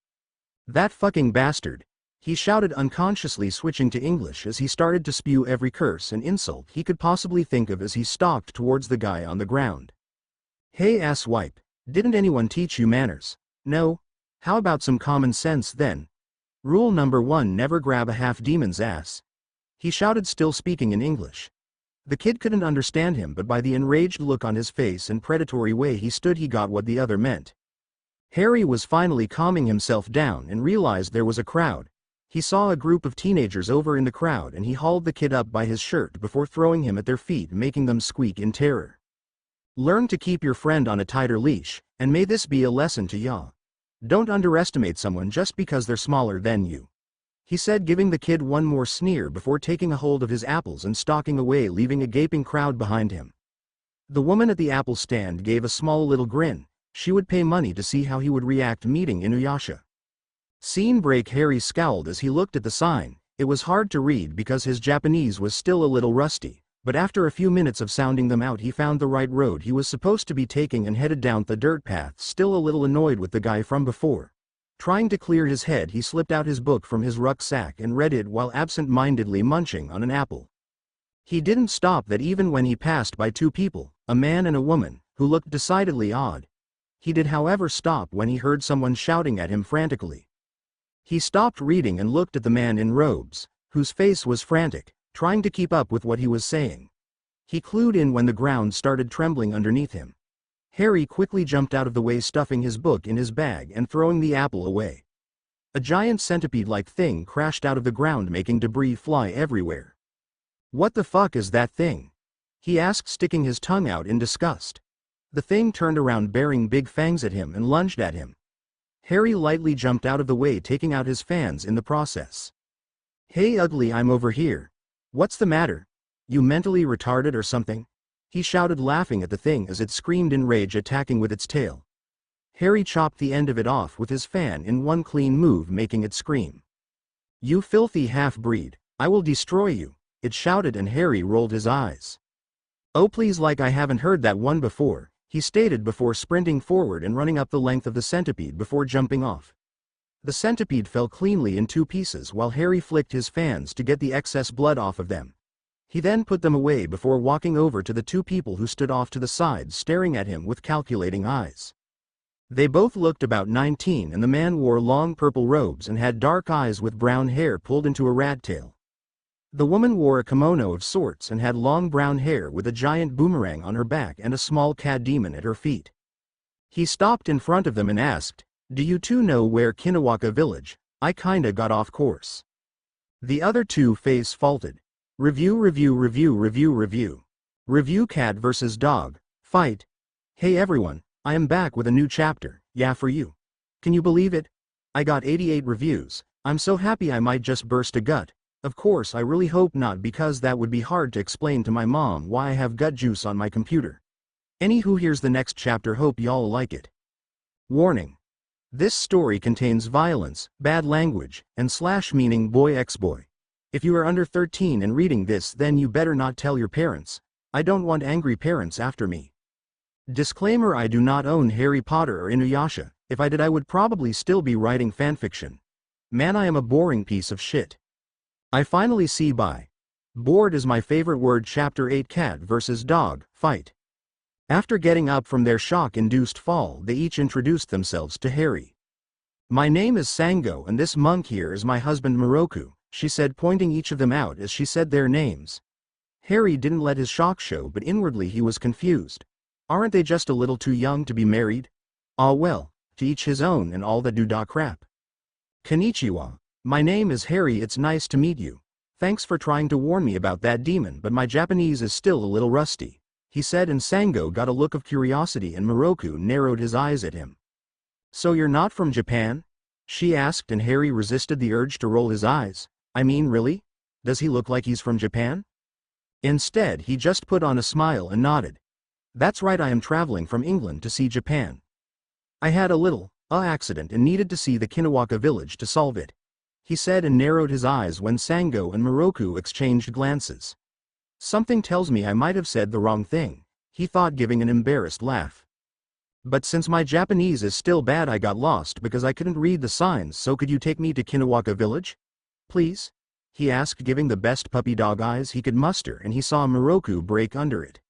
S1: "That fucking bastard!" he shouted, unconsciously switching to English as he started to spew every curse and insult he could possibly think of as he stalked towards the guy on the ground. "Hey asswipe, didn't anyone teach you manners? No? How about some common sense then? Rule number 1, never grab a half-demon's ass," he shouted, still speaking in English. The kid couldn't understand him, but by the enraged look on his face and predatory way he stood, he got what the other meant. Harry was finally calming himself down and realized there was a crowd. He saw a group of teenagers over in the crowd and he hauled the kid up by his shirt before throwing him at their feet, making them squeak in terror. "Learn to keep your friend on a tighter leash, and may this be a lesson to ya. Don't underestimate someone just because they're smaller than you," he said, giving the kid one more sneer before taking a hold of his apples and stalking away, leaving a gaping crowd behind him. The woman at the apple stand gave a small little grin. She would pay money to see how he would react meeting Inuyasha. Scene break. Harry scowled as he looked at the sign. It was hard to read because his Japanese was still a little rusty, but after a few minutes of sounding them out he found the right road he was supposed to be taking and headed down the dirt path, still a little annoyed with the guy from before. Trying to clear his head, he slipped out his book from his rucksack and read it while absent-mindedly munching on an apple. He didn't stop that even when he passed by two people, a man and a woman, who looked decidedly odd. He did, however, stop when he heard someone shouting at him frantically. He stopped reading and looked at the man in robes, whose face was frantic, trying to keep up with what he was saying. He clued in when the ground started trembling underneath him. Harry quickly jumped out of the way, stuffing his book in his bag and throwing the apple away. A giant centipede-like thing crashed out of the ground, making debris fly everywhere. "What the fuck is that thing?" he asked, sticking his tongue out in disgust. The thing turned around, bearing big fangs at him, and lunged at him. Harry lightly jumped out of the way, taking out his fans in the process. "Hey ugly, I'm over here. What's the matter? You mentally retarded or something?" he shouted, laughing at the thing as it screamed in rage, attacking with its tail. Harry chopped the end of it off with his fan in one clean move, making it scream. "You filthy half-breed, I will destroy you," it shouted, and Harry rolled his eyes. "Oh please, like I haven't heard that one before," he stated before sprinting forward and running up the length of the centipede before jumping off. The centipede fell cleanly in two pieces while Harry flicked his fans to get the excess blood off of them. He then put them away before walking over to the two people who stood off to the side, staring at him with calculating eyes. They both looked about 19, and the man wore long purple robes and had dark eyes with brown hair pulled into a rat tail. The woman wore a kimono of sorts and had long brown hair with a giant boomerang on her back and a small cat demon at her feet. He stopped in front of them and asked, "Do you two know where Kinawaka village? I kinda got off course." The other two face faulted. Review. Review. Cat vs. dog. Fight. Hey everyone, I am back with a new chapter, yeah, for you. Can you believe it? I got 88 reviews. I'm so happy I might just burst a gut. Of course I really hope not, because that would be hard to explain to my mom why I have gut juice on my computer. Anywho, here's the next chapter, hope y'all like it. Warning. This story contains violence, bad language, and slash meaning boy x boy. If you are under 13 and reading this, then you better not tell your parents. I don't want angry parents after me. Disclaimer: I do not own Harry Potter or Inuyasha. If I did, I would probably still be writing fanfiction. Man, I am a boring piece of shit. I finally see by. Bored is my favorite word. Chapter 8: Cat vs. Dog, Fight. After getting up from their shock-induced fall, they each introduced themselves to Harry. My name is Sango and this monk here is my husband Miroku, she said, pointing each of them out as she said their names. Harry didn't let his shock show, but inwardly he was confused. Aren't they just a little too young to be married? Ah well, to each his own and all that do crap. Konnichiwa. My name is Harry, it's nice to meet you. Thanks for trying to warn me about that demon, but my Japanese is still a little rusty, he said, and Sango got a look of curiosity and Miroku narrowed his eyes at him. So you're not from Japan? She asked, and Harry resisted the urge to roll his eyes. I mean, really? Does he look like he's from Japan? Instead, he just put on a smile and nodded. That's right, I am traveling from England to see Japan. I had a little accident and needed to see the Kinaka village to solve it, he said, and narrowed his eyes when Sango and Miroku exchanged glances. Something tells me I might have said the wrong thing, he thought, giving an embarrassed laugh. But since my Japanese is still bad, I got lost because I couldn't read the signs, so could you take me to Kinaka village? Please? He asked, giving the best puppy dog eyes he could muster, and he saw Miroku break under it.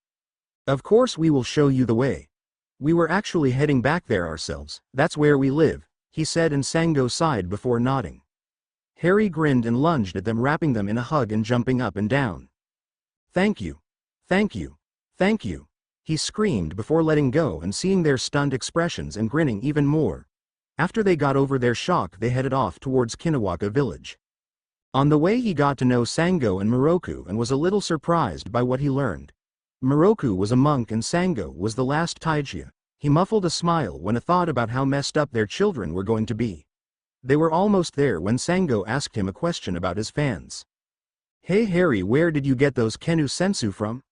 S1: Of course, we will show you the way. We were actually heading back there ourselves, that's where we live, he said, and Sango sighed before nodding. Harry grinned and lunged at them, wrapping them in a hug and jumping up and down. Thank you. Thank you. Thank you, he screamed before letting go and seeing their stunned expressions and grinning even more. After they got over their shock, they headed off towards Kinaka village. On the way, he got to know Sango and Miroku and was a little surprised by what he learned. Miroku was a monk and Sango was the last Taijia. He muffled a smile when a thought about how messed up their children were going to be. They were almost there when Sango asked him a question about his fans. Hey Harry, where did you get those Kenu sensu from?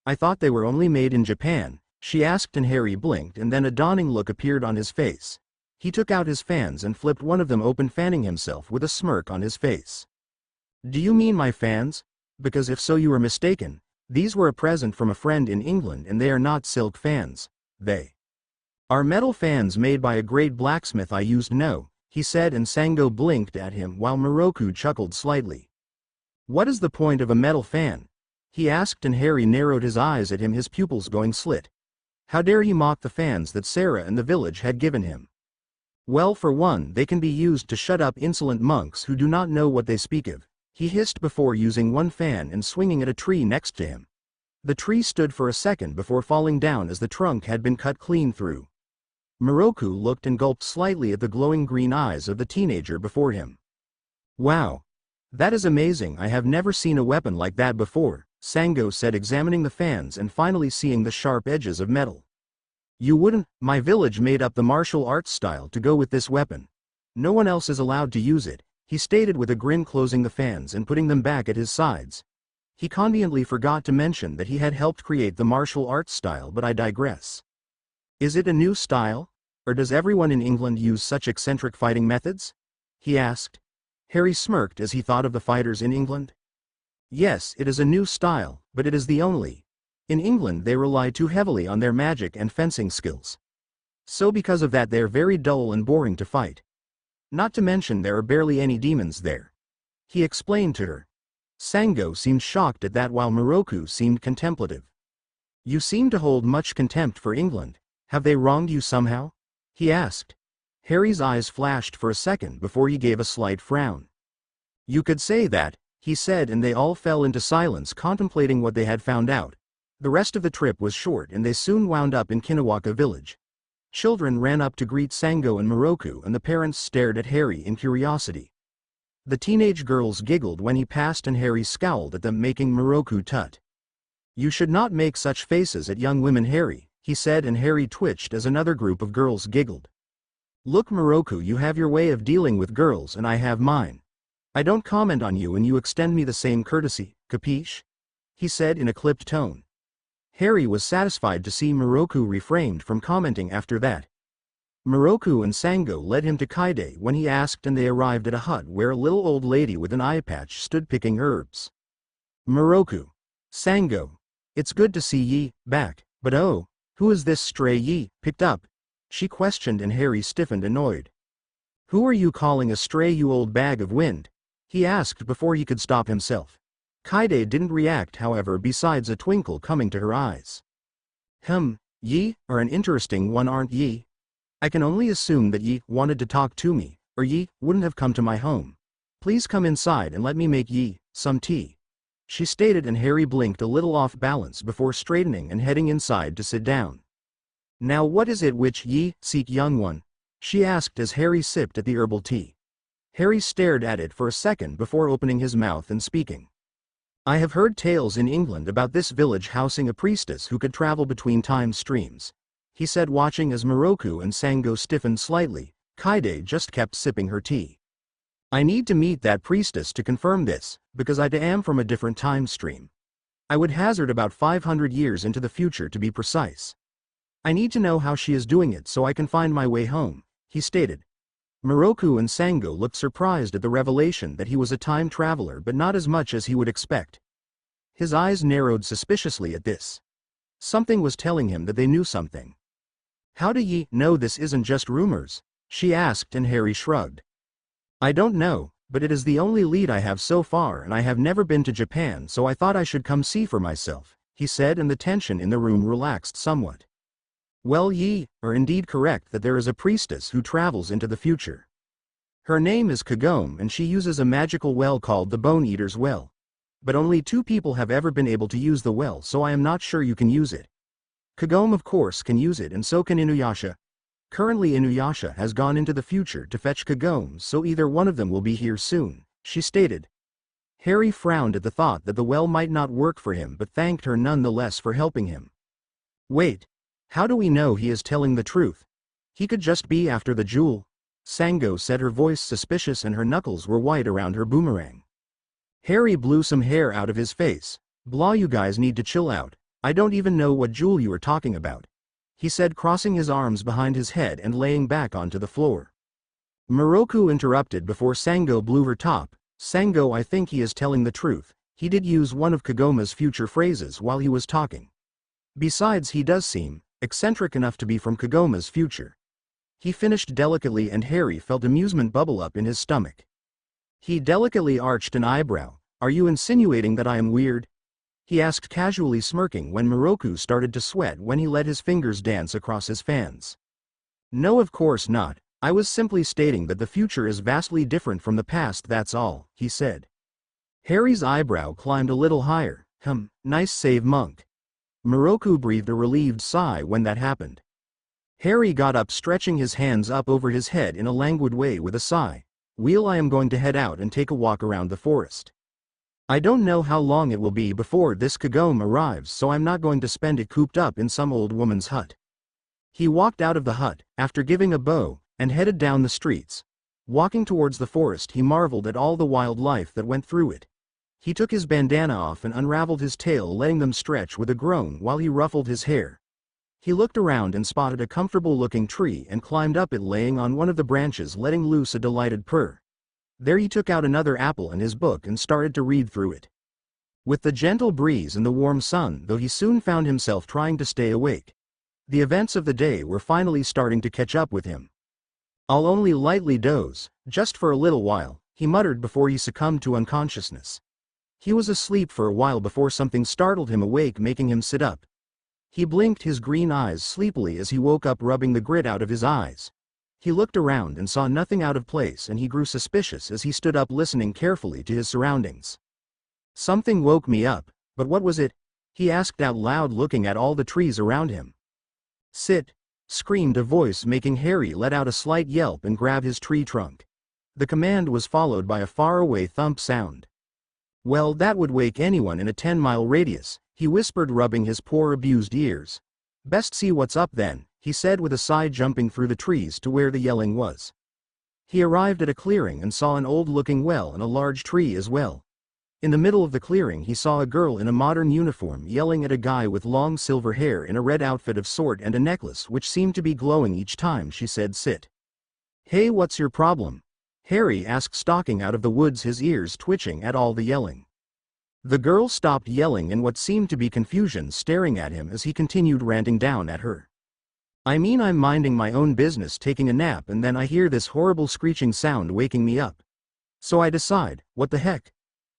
S1: I thought they were only made in Japan, she asked, and Harry blinked, and then a dawning look appeared on his face. He took out his fans and flipped one of them open, fanning himself with a smirk on his face. Do you mean my fans? Because if so, you were mistaken. These were a present from a friend in England, and they are not silk fans. They are metal fans made by a great blacksmith I used to know, he said, and Sango blinked at him while Miroku chuckled slightly. What is the point of a metal fan? He asked, and Harry narrowed his eyes at him, his pupils going slit. How dare he mock the fans that Sarah and the village had given him? Well, for one, they can be used to shut up insolent monks who do not know what they speak of, he hissed before using one fan and swinging at a tree next to him. The tree stood for a second before falling down as the trunk had been cut clean through. Miroku looked and gulped slightly at the glowing green eyes of the teenager before him. Wow. That is amazing, I have never seen a weapon like that before, Sango said, examining the fans and finally seeing the sharp edges of metal. You wouldn't, my village made up the martial arts style to go with this weapon. No one else is allowed to use it, he stated with a grin, closing the fans and putting them back at his sides. He conveniently forgot to mention that he had helped create the martial arts style, but I digress. Is it a new style? Or does everyone in England use such eccentric fighting methods? He asked. Harry smirked as he thought of the fighters in England. Yes, it is a new style, but it is the only. In England they rely too heavily on their magic and fencing skills. So because of that they're very dull and boring to fight. Not to mention there are barely any demons there, he explained to her. Sango seemed shocked at that while Miroku seemed contemplative. You seem to hold much contempt for England. Have they wronged you somehow? He asked. Harry's eyes flashed for a second before he gave a slight frown. You could say that, he said, and they all fell into silence contemplating what they had found out. The rest of the trip was short and they soon wound up in Kinaka village. Children ran up to greet Sango and Miroku, and the parents stared at Harry in curiosity. The teenage girls giggled when he passed and Harry scowled at them, making Miroku tut. You should not make such faces at young women, Harry, he said, and Harry twitched as another group of girls giggled. Look Miroku, you have your way of dealing with girls and I have mine. I don't comment on you and you extend me the same courtesy, capiche? He said in a clipped tone. Harry was satisfied to see Miroku refrained from commenting after that. Miroku and Sango led him to Kaide when he asked, and they arrived at a hut where a little old lady with an eye patch stood picking herbs. Miroku. Sango. It's good to see ye back, but oh, who is this stray ye picked up? She questioned, and Harry stiffened, annoyed. Who are you calling a stray, you old bag of wind? He asked before he could stop himself. Kaide didn't react, however, besides a twinkle coming to her eyes. Ye are an interesting one, aren't ye? I can only assume that ye wanted to talk to me, or ye wouldn't have come to my home. Please come inside and let me make ye some tea, she stated, and Harry blinked a little off balance before straightening and heading inside to sit down. Now what is it which ye seek, young one? She asked as Harry sipped at the herbal tea. Harry stared at it for a second before opening his mouth and speaking. I have heard tales in England about this village housing a priestess who could travel between time streams, he said, watching as Miroku and Sango stiffened slightly. Kaide just kept sipping her tea. I need to meet that priestess to confirm this, because I am from a different time stream. I would hazard about 500 years into the future to be precise. I need to know how she is doing it so I can find my way home, he stated. Miroku and Sango looked surprised at the revelation that he was a time traveler, but not as much as he would expect. His eyes narrowed suspiciously at this. Something was telling him that they knew something. How do ye know this isn't just rumors? She asked, and Harry shrugged. I don't know, but it is the only lead I have so far, and I have never been to Japan, so I thought I should come see for myself, he said, and the tension in the room relaxed somewhat. Well, ye are indeed correct that there is a priestess who travels into the future. Her name is Kagome, and she uses a magical well called the Bone Eater's Well. But only 2 people have ever been able to use the well, so I am not sure you can use it. Kagome of course can use it, and so can Inuyasha. Currently Inuyasha has gone into the future to fetch Kagome, so either one of them will be here soon, she stated. Harry frowned at the thought that the well might not work for him, but thanked her nonetheless for helping him. Wait. How do we know he is telling the truth? He could just be after the jewel, Sango said, her voice suspicious and her knuckles were white around her boomerang. Harry blew some hair out of his face. Blah, you guys need to chill out. I don't even know what jewel you are talking about, he said, crossing his arms behind his head and laying back onto the floor. Miroku interrupted before Sango blew her top. Sango, I think he is telling the truth. He did use one of Kagome's future phrases while he was talking. Besides, he does seem eccentric enough to be from Kagome's future, he finished delicately, and Harry felt amusement bubble up in his stomach. He delicately arched an eyebrow. Are you insinuating that I am weird? He asked, casually smirking when Miroku started to sweat when he let his fingers dance across his fans. No, of course not. I was simply stating that the future is vastly different from the past, that's all, he said. Harry's eyebrow climbed a little higher. Nice save, monk. Miroku breathed a relieved sigh when that happened. Harry got up, stretching his hands up over his head in a languid way with a sigh. Well, I am going to head out and take a walk around the forest. I don't know how long it will be before this Kagome arrives, so I'm not going to spend it cooped up in some old woman's hut. He walked out of the hut, after giving a bow, and headed down the streets. Walking towards the forest, he marveled at all the wildlife that went through it. He took his bandana off and unraveled his tail, letting them stretch with a groan while he ruffled his hair. He looked around and spotted a comfortable-looking tree and climbed up it, laying on one of the branches, letting loose a delighted purr. There he took out another apple and his book and started to read through it. With the gentle breeze and the warm sun, though, he soon found himself trying to stay awake. The events of the day were finally starting to catch up with him. I'll only lightly doze, just for a little while, he muttered before he succumbed to unconsciousness. He was asleep for a while before something startled him awake, making him sit up. He blinked his green eyes sleepily as he woke up, rubbing the grit out of his eyes. He looked around and saw nothing out of place, and he grew suspicious as he stood up, listening carefully to his surroundings. Something woke me up, but what was it? He asked out loud, looking at all the trees around him. Sit! Screamed a voice, making Harry let out a slight yelp and grab his tree trunk. The command was followed by a faraway thump sound. Well, that would wake anyone in a 10-mile radius, he whispered, rubbing his poor abused ears. Best see what's up then, he said with a sigh, jumping through the trees to where the yelling was. He arrived at a clearing and saw an old-looking well and a large tree as well. In the middle of the clearing he saw a girl in a modern uniform yelling at a guy with long silver hair in a red outfit of sort and a necklace which seemed to be glowing each time she said sit. "Hey, what's your problem?" Harry asked, stalking out of the woods, his ears twitching at all the yelling. The girl stopped yelling in what seemed to be confusion, staring at him as he continued ranting down at her. "I mean, I'm minding my own business taking a nap and then I hear this horrible screeching sound waking me up. So I decide, what the heck?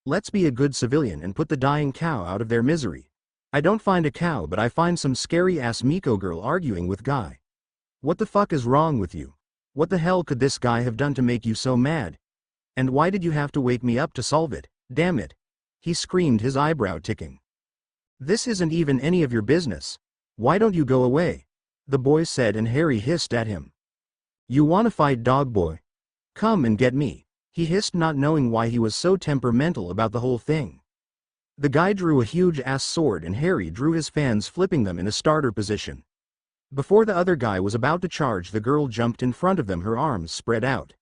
S1: Let's be a good civilian and put the dying cow out of their misery. I don't find a cow but I find some scary-ass Miko girl arguing with guy. What the fuck is wrong with you? What the hell could this guy have done to make you so mad? And why did you have to wake me up to solve it? Damn it!" He screamed, his eyebrow ticking. "This isn't even any of your business. Why don't you go away?" the boy said, and Harry hissed at him. "You wanna fight, dog boy? Come and get me," he hissed, not knowing why he was so temperamental about the whole thing. The guy drew a huge-ass sword and Harry drew his fans, flipping them in a starter position. Before the other guy was about to charge, the girl jumped in front of them, her arms spread out.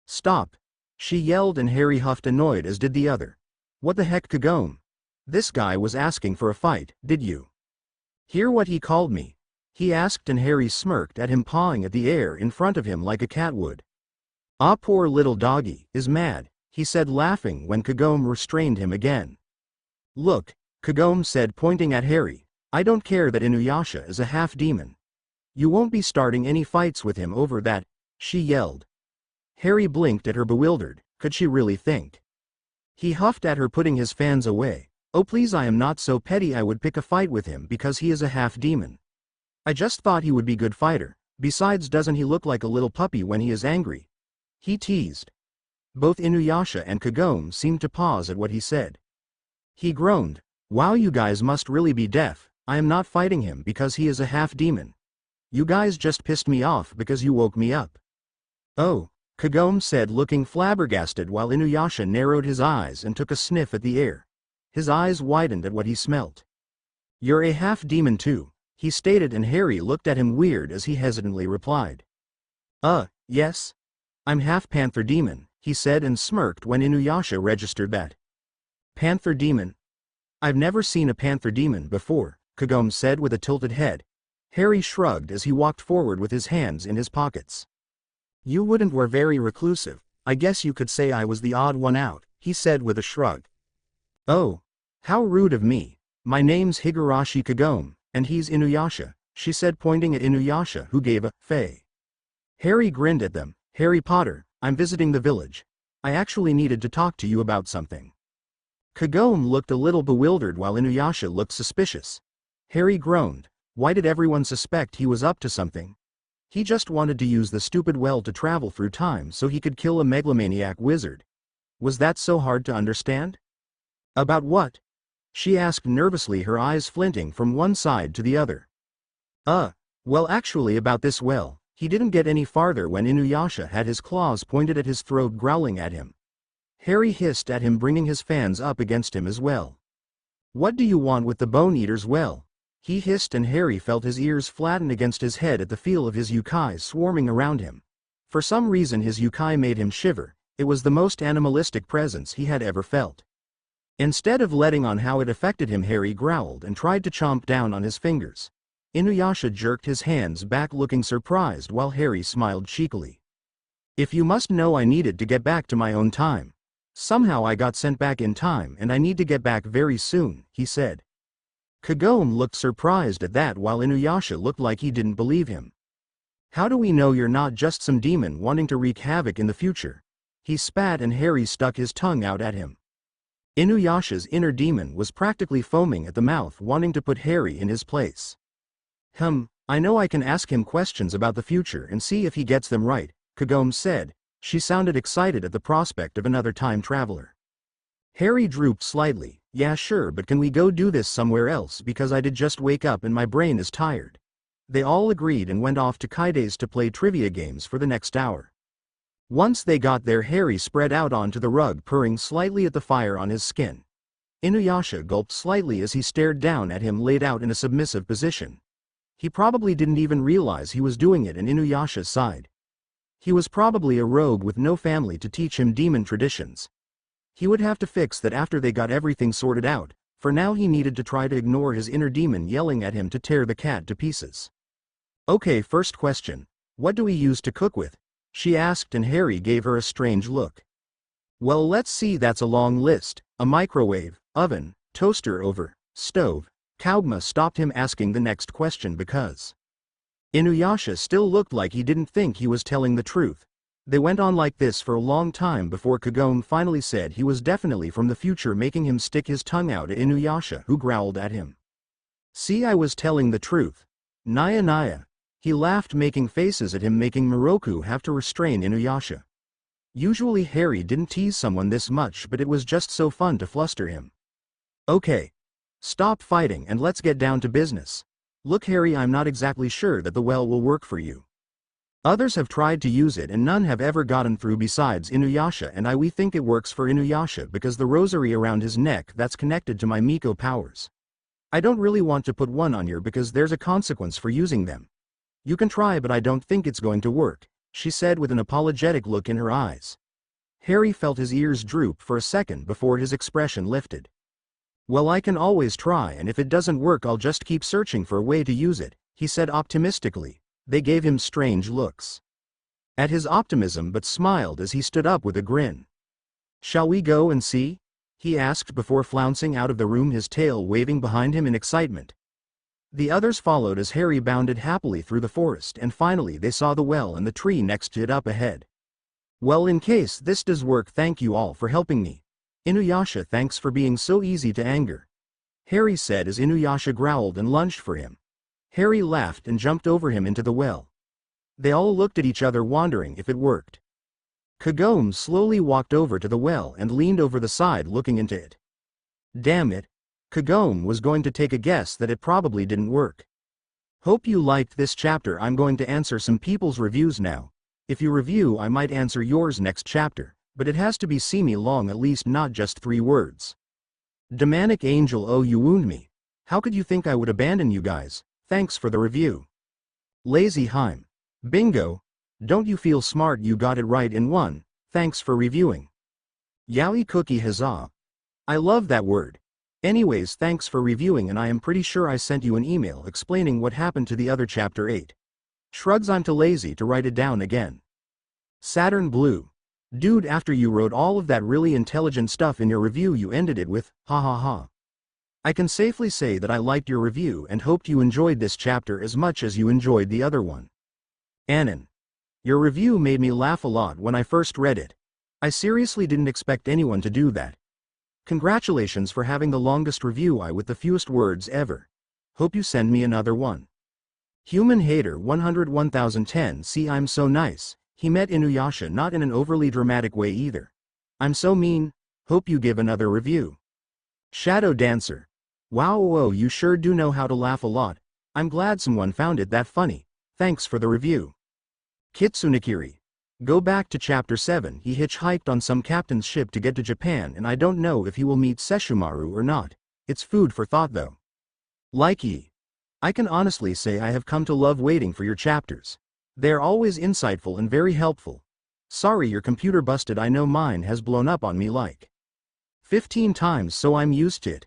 S1: "Stop!" she yelled, and Harry huffed, annoyed, as did the other. "What the heck, Kagome? This guy was asking for a fight, did you hear what he called me?" he asked, and Harry smirked at him, pawing at the air in front of him like a cat would. "Ah, poor little doggy is mad," he said, laughing when Kagome restrained him again. "Look," Kagome said, pointing at Harry, "I don't care that Inuyasha is a half-demon. You won't be starting any fights with him over that," she yelled. Harry blinked at her, bewildered. Could she really think? He huffed at her, putting his fans away. "Oh please, I am not so petty. I would pick a fight with him because he is a half-demon. I just thought he would be a good fighter. Besides, doesn't he look like a little puppy when he is angry?" he teased. Both Inuyasha and Kagome seemed to pause at what he said. He groaned. "Wow, you guys must really be deaf. I am not fighting him because he is a half-demon. You guys just pissed me off because you woke me up." "Oh," Kagome said, looking flabbergasted, while Inuyasha narrowed his eyes and took a sniff at the air. His eyes widened at what he smelt. "You're a half-demon too," he stated, and Harry looked at him weird as he hesitantly replied. Yes. I'm half-panther demon," he said, and smirked when Inuyasha registered that. "Panther demon? I've never seen a panther demon before," Kagome said with a tilted head. Harry shrugged as he walked forward with his hands in his pockets. "You wouldn't, were very reclusive. I guess you could say I was the odd one out," he said with a shrug. "Oh, how rude of me. My name's Higurashi Kagome, and he's Inuyasha," she said, pointing at Inuyasha, who gave a "Fey." Harry grinned at them. "Harry Potter, I'm visiting the village. I actually needed to talk to you about something." Kagome looked a little bewildered while Inuyasha looked suspicious. Harry groaned. Why did everyone suspect he was up to something? He just wanted to use the stupid well to travel through time so he could kill a megalomaniac wizard. Was that so hard to understand? "About what?" she asked nervously, her eyes flinting from one side to the other. Well, actually about this well." He didn't get any farther when Inuyasha had his claws pointed at his throat, growling at him. Harry hissed at him, bringing his fans up against him as well. "What do you want with the Bone Eater's well?" he hissed, and Harry felt his ears flatten against his head at the feel of his yokai swarming around him. For some reason his yokai made him shiver. It was the most animalistic presence he had ever felt. Instead of letting on how it affected him, Harry growled and tried to chomp down on his fingers. Inuyasha jerked his hands back, looking surprised, while Harry smiled cheekily. "If you must know, I needed to get back to my own time. Somehow I got sent back in time and I need to get back very soon," he said. Kagome looked surprised at that, while Inuyasha looked like he didn't believe him. "How do we know you're not just some demon wanting to wreak havoc in the future?" he spat, and Harry stuck his tongue out at him. Inuyasha's inner demon was practically foaming at the mouth, wanting to put Harry in his place. I know I can ask him questions about the future and see if he gets them right," Kagome said. She sounded excited at the prospect of another time traveler. Harry drooped slightly. "Yeah, sure, but can we go do this somewhere else, because I did just wake up and my brain is tired." They all agreed and went off to Kaide's to play trivia games for the next hour. Once they got there, Harry spread out onto the rug, purring slightly at the fire on his skin. Inuyasha gulped slightly as he stared down at him, laid out in a submissive position. He probably didn't even realize he was doing it, and Inuyasha sighed. He was probably a rogue with no family to teach him demon traditions. He would have to fix that after they got everything sorted out. For now he needed to try to ignore his inner demon yelling at him to tear the cat to pieces. Okay, first question. What do we use to cook with? She asked, and Harry gave her a strange look. Well, let's see, that's a long list. A microwave, oven, toaster over, stove. Kagome stopped him asking the next question because Inuyasha still looked like he didn't think he was telling the truth. They went on like this for a long time before Kagome finally said he was definitely from the future, making him stick his tongue out at Inuyasha, who growled at him. See, I was telling the truth. Naya Naya. He laughed, making faces at him, making Miroku have to restrain Inuyasha. Usually Harry didn't tease someone this much, but it was just so fun to fluster him. Okay. Stop fighting and let's get down to business. Look, Harry, I'm not exactly sure that the well will work for you. Others have tried to use it and none have ever gotten through besides Inuyasha and I. We think it works for Inuyasha because the rosary around his neck that's connected to my Miko powers. I don't really want to put one on you because there's a consequence for using them. You can try, but I don't think it's going to work, she said with an apologetic look in her eyes. Harry felt his ears droop for a second before his expression lifted. Well, I can always try, and if it doesn't work I'll just keep searching for a way to use it, he said optimistically. They gave him strange looks at his optimism but smiled as he stood up with a grin. Shall we go and see? He asked before flouncing out of the room, his tail waving behind him in excitement. The others followed as Harry bounded happily through the forest, and finally they saw the well and the tree next to it up ahead. Well, in case this does work, thank you all for helping me. Inuyasha, thanks for being so easy to anger, Harry said as Inuyasha growled and lunged for him. Harry laughed and jumped over him into the well. They all looked at each other, wondering if it worked. Kagome slowly walked over to the well and leaned over the side, looking into it. Damn it. Kagome was going to take a guess that it probably didn't work. Hope you liked this chapter. I'm going to answer some people's reviews now. If you review, I might answer yours next chapter, but it has to be semi-long, at least not just 3 words. Demonic Angel, oh, you wound me. How could you think I would abandon you guys? Thanks for the review. Lazy Heim. Bingo. Don't you feel smart? You got it right in one. Thanks for reviewing. Yaoi Cookie Huzzah. I love that word. Anyways, thanks for reviewing, and I am pretty sure I sent you an email explaining what happened to the other chapter 8. Shrugs, I'm too lazy to write it down again. Saturn Blue. Dude, after you wrote all of that really intelligent stuff in your review, you ended it with, ha ha ha. I can safely say that I liked your review and hoped you enjoyed this chapter as much as you enjoyed the other one. Anon. Your review made me laugh a lot when I first read it. I seriously didn't expect anyone to do that. Congratulations for having the longest review with the fewest words ever. Hope you send me another one. Human Hater 101,010. See, I'm so nice. He met Inuyasha not in an overly dramatic way either. I'm so mean. Hope you give another review. Shadow Dancer. Wow, whoa, you sure do know how to laugh a lot. I'm glad someone found it that funny. Thanks for the review. Kitsunekiri. Go back to chapter 7. He hitchhiked on some captain's ship to get to Japan, and I don't know if he will meet Sesshomaru or not. It's food for thought though. Likey. I can honestly say I have come to love waiting for your chapters. They're always insightful and very helpful. Sorry your computer busted. I know mine has blown up on me like 15 times, so I'm used to it.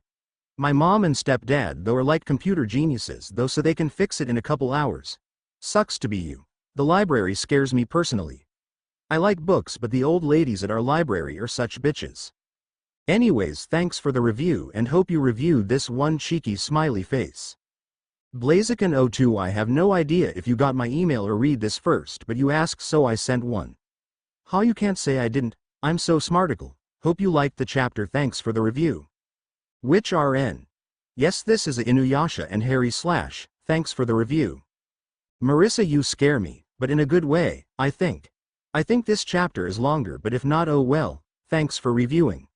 S1: My mom and stepdad though are like computer geniuses though, so they can fix it in a couple hours. Sucks to be you. The library scares me personally. I like books, but the old ladies at our library are such bitches. Anyways, thanks for the review and hope you reviewed this one. Cheeky smiley face. Blaziken02. I have no idea if you got my email or read this first, but you asked so I sent one. How you can't say I didn't. I'm so smarticle. Hope you liked the chapter. Thanks for the review. Which RN? Yes, this is a Inuyasha and Harry slash. Thanks for the review. Marissa, you scare me, but in a good way, I think. I think this chapter is longer, but if not, oh well. Thanks for reviewing.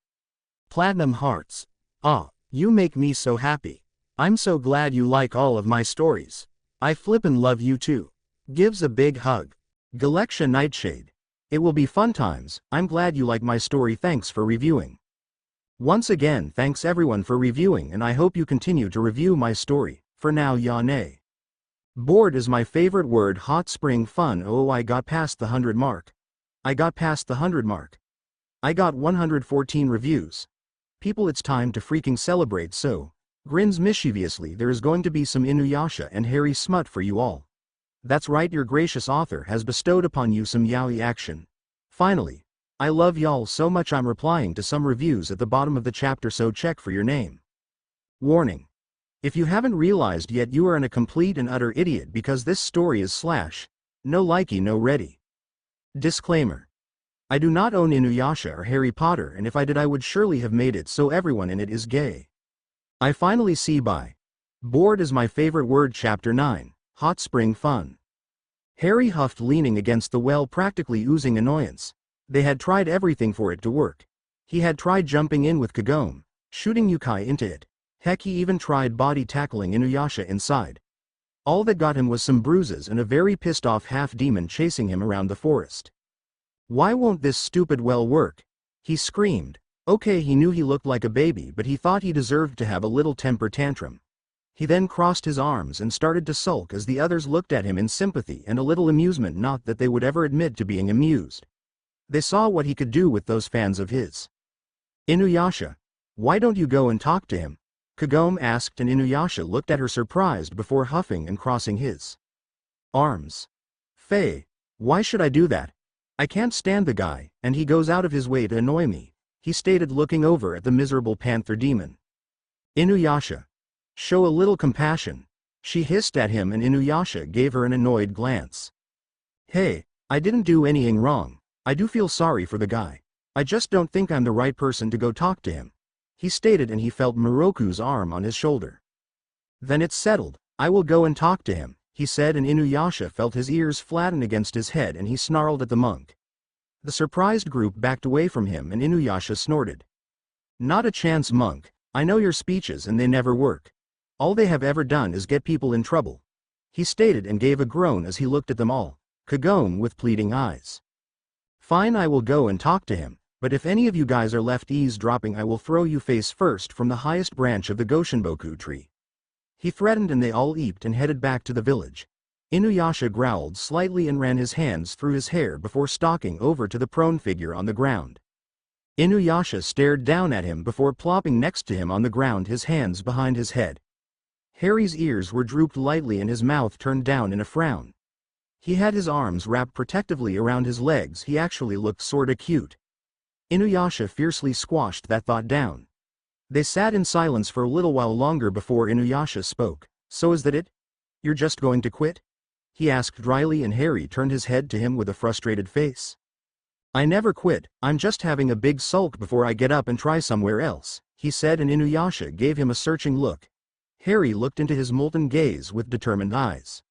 S1: Platinum Hearts. Ah, you make me so happy. I'm so glad you like all of my stories. I flippin' love you too. Gives a big hug. Galeksha Nightshade. It will be fun times. I'm glad you like my story. Thanks for reviewing. Once again, thanks everyone for reviewing, and I hope you continue to review my story. For now, Yane. Bored is my favorite word. Hot spring fun. Oh, I got past the 100 mark. I got past the 100 mark. I got 114 reviews. People, it's time to freaking celebrate. So, grins mischievously, there is going to be some Inuyasha and hairy smut for you all. That's right, your gracious author has bestowed upon you some yaoi action. Finally. I love y'all so much I'm replying to some reviews at the bottom of the chapter, so check for your name. Warning. If you haven't realized yet, you are a complete and utter idiot because this story is no likey no ready. Disclaimer. I do not own Inuyasha or Harry Potter, and if I did I would surely have made it so everyone in it is gay. I finally see by. Bored is my favorite word. Chapter 9, Hot Spring Fun. Harry huffed, leaning against the well, practically oozing annoyance. They had tried everything for it to work. He had tried jumping in with Kagome, shooting Yukai into it. Heck, he even tried body tackling Inuyasha inside. All that got him was some bruises and a very pissed off half-demon chasing him around the forest. Why won't this stupid well work? He screamed. Okay, he knew he looked like a baby, but he thought he deserved to have a little temper tantrum. He then crossed his arms and started to sulk as the others looked at him in sympathy and a little amusement, not that they would ever admit to being amused. They saw what he could do with those fans of his. Inuyasha, why don't you go and talk to him? Kagome asked, and Inuyasha looked at her surprised before huffing and crossing his arms. Faye, why should I do that? I can't stand the guy, and he goes out of his way to annoy me, he stated, looking over at the miserable panther demon. Inuyasha, show a little compassion, she hissed at him, and Inuyasha gave her an annoyed glance. Hey, I didn't do anything wrong. I do feel sorry for the guy. I just don't think I'm the right person to go talk to him, he stated, and he felt Miroku's arm on his shoulder. Then it's settled. I will go and talk to him, he said, and Inuyasha felt his ears flatten against his head and he snarled at the monk. The surprised group backed away from him and Inuyasha snorted. Not a chance, monk. I know your speeches and they never work. All they have ever done is get people in trouble, he stated, and gave a groan as he looked at them all, Kagome with pleading eyes. Fine, I will go and talk to him. But if any of you guys are left eavesdropping, I will throw you face first from the highest branch of the Goshinboku tree, he threatened, and they all leaped and headed back to the village. Inuyasha growled slightly and ran his hands through his hair before stalking over to the prone figure on the ground. Inuyasha stared down at him before plopping next to him on the ground, his hands behind his head. Harry's ears were drooped lightly and his mouth turned down in a frown. He had his arms wrapped protectively around his legs. He actually looked sorta cute. Inuyasha fiercely squashed that thought down. They sat in silence for a little while longer before Inuyasha spoke. So is that it? You're just going to quit? He asked dryly, and Harry turned his head to him with a frustrated face. I never quit, I'm just having a big sulk before I get up and try somewhere else, he said, and Inuyasha gave him a searching look. Harry looked into his molten gaze with determined eyes.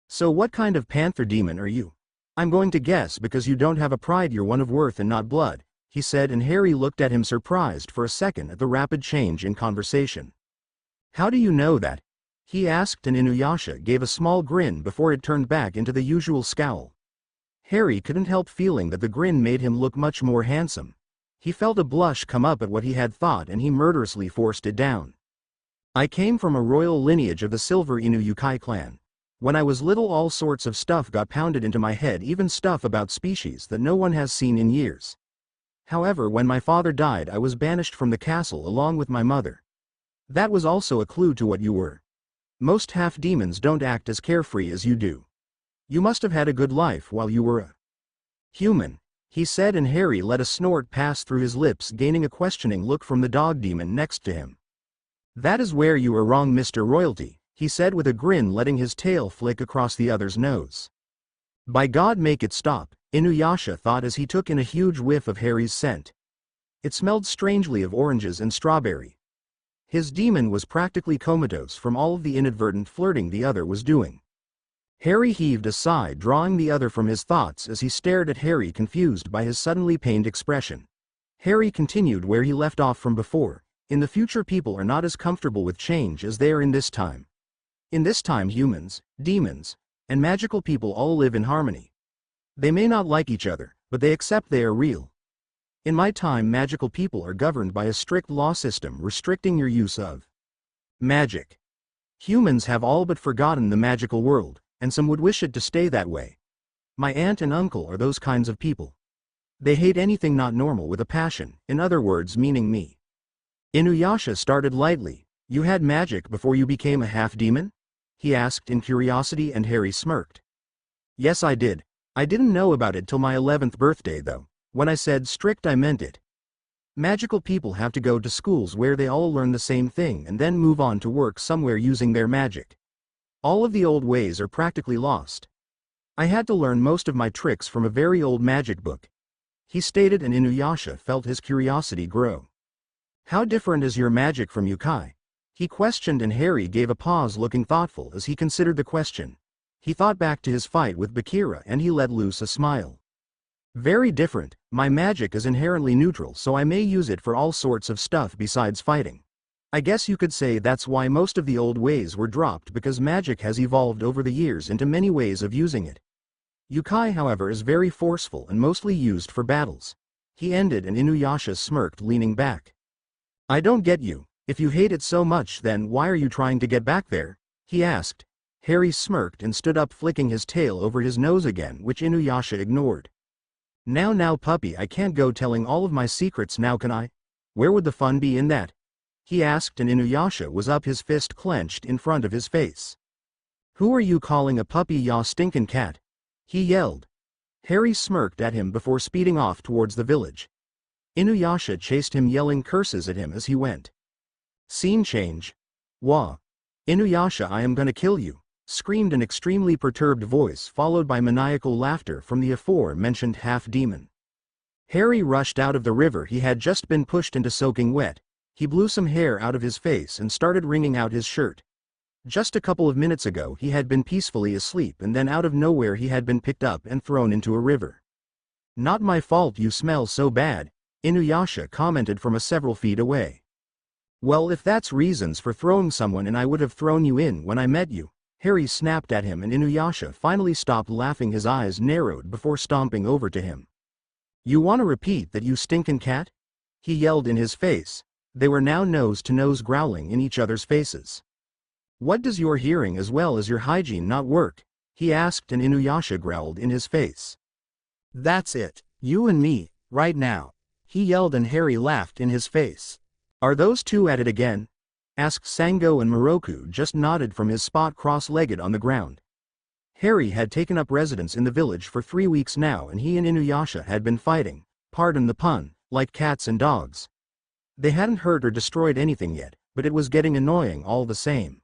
S1: So what kind of panther demon are you? I'm going to guess because you don't have a pride you're one of worth and not blood, he said, and Harry looked at him surprised for a second at the rapid change in conversation. How do you know that? He asked, and Inuyasha gave a small grin before it turned back into the usual scowl. Harry couldn't help feeling that the grin made him look much more handsome. He felt a blush come up at what he had thought and he murderously forced it down. I came from a royal lineage of the Silver Inu clan. When I was little, all sorts of stuff got pounded into my head, even stuff about species that no one has seen in years. However, when my father died, I was banished from the castle along with my mother. That was also a clue to what you were. Most half-demons don't act as carefree as you do. You must have had a good life while you were a human, he said, and Harry let a snort pass through his lips, gaining a questioning look from the dog demon next to him. That is where you are wrong, Mr. Royalty, he said with a grin, letting his tail flick across the other's nose. By God, make it stop, Inuyasha thought as he took in a huge whiff of Harry's scent. It smelled strangely of oranges and strawberry. His demon was practically comatose from all of the inadvertent flirting the other was doing. Harry heaved a sigh, drawing the other from his thoughts as he stared at Harry, confused by his suddenly pained expression. Harry continued where he left off from before. In the future, people are not as comfortable with change as they are in this time. In this time, humans, demons, and magical people all live in harmony. They may not like each other, but they accept they are real. In my time, magical people are governed by a strict law system restricting your use of magic. Humans have all but forgotten the magical world, and some would wish it to stay that way. My aunt and uncle are those kinds of people. They hate anything not normal with a passion, in other words meaning me. Inuyasha started lightly. You had magic before you became a half-demon? He asked in curiosity, and Harry smirked. Yes, I did. I didn't know about it till my 11th birthday though. When I said strict I meant it. Magical people have to go to schools where they all learn the same thing and then move on to work somewhere using their magic. All of the old ways are practically lost. I had to learn most of my tricks from a very old magic book. He stated, and Inuyasha felt his curiosity grow. How different is your magic from yokai? He questioned, and Harry gave a pause, looking thoughtful as he considered the question. He thought back to his fight with Bakira and he let loose a smile. Very different. My magic is inherently neutral, so I may use it for all sorts of stuff besides fighting. I guess you could say that's why most of the old ways were dropped, because magic has evolved over the years into many ways of using it. Yokai, however, is very forceful and mostly used for battles. He ended, and Inuyasha smirked, leaning back. I don't get you. If you hate it so much, then why are you trying to get back there? He asked. Harry smirked and stood up, flicking his tail over his nose again, which Inuyasha ignored. Now puppy, I can't go telling all of my secrets now, can I? Where would the fun be in that? He asked, and Inuyasha was up, his fist clenched in front of his face. Who are you calling a puppy, ya stinkin' cat? He yelled. Harry smirked at him before speeding off towards the village. Inuyasha chased him, yelling curses at him as he went. Scene change. Wah. Inuyasha, I am gonna kill you, screamed an extremely perturbed voice, followed by maniacal laughter from the aforementioned half-demon. Harry rushed out of the river he had just been pushed into, soaking wet. He blew some hair out of his face and started wringing out his shirt. Just a couple of minutes ago he had been peacefully asleep, and then out of nowhere he had been picked up and thrown into a river. Not my fault you smell so bad, Inuyasha commented from several feet away. Well, if that's reasons for throwing someone in, I would have thrown you in when I met you. Harry snapped at him, and Inuyasha finally stopped laughing, his eyes narrowed before stomping over to him. You want to repeat that, you stinkin' cat? He yelled in his face. They were now nose to nose, growling in each other's faces. What does your hearing as well as your hygiene not work? He asked, and Inuyasha growled in his face. That's it, you and me, right now. He yelled, and Harry laughed in his face. Are those two at it again? Asked Sango, and Miroku just nodded from his spot cross-legged on the ground. Harry had taken up residence in the village for 3 weeks now, and he and Inuyasha had been fighting, pardon the pun, like cats and dogs. They hadn't hurt or destroyed anything yet, but it was getting annoying all the same.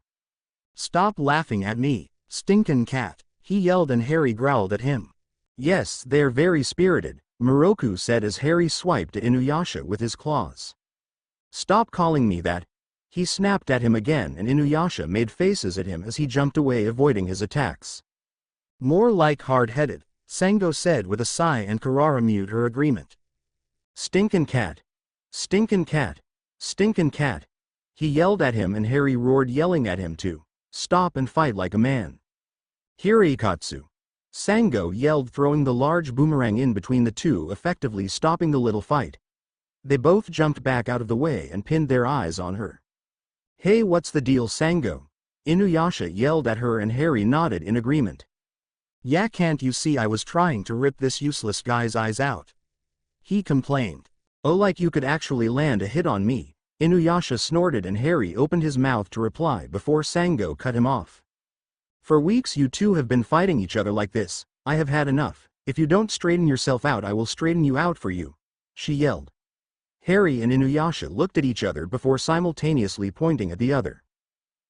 S1: Stop laughing at me, stinkin' cat, he yelled, and Harry growled at him. Yes, they're very spirited, Miroku said as Harry swiped at Inuyasha with his claws. Stop calling me that. He snapped at him again, and Inuyasha made faces at him as he jumped away, avoiding his attacks. More like hard-headed, Sango said with a sigh, and Karara mewed her agreement. Stinkin' cat. Stinkin' cat. Stinkin' cat. He yelled at him, and Harry roared, yelling at him to stop and fight like a man. Hirikatsu. Sango yelled, throwing the large boomerang in between the two, effectively stopping the little fight. They both jumped back out of the way and pinned their eyes on her. Hey, what's the deal, Sango? Inuyasha yelled at her, and Harry nodded in agreement. Yeah, can't you see I was trying to rip this useless guy's eyes out? He complained. Oh, like you could actually land a hit on me, Inuyasha snorted, and Harry opened his mouth to reply before Sango cut him off. For weeks you two have been fighting each other like this. I have had enough. If you don't straighten yourself out, I will straighten you out for you, she yelled. Harry and Inuyasha looked at each other before simultaneously pointing at the other.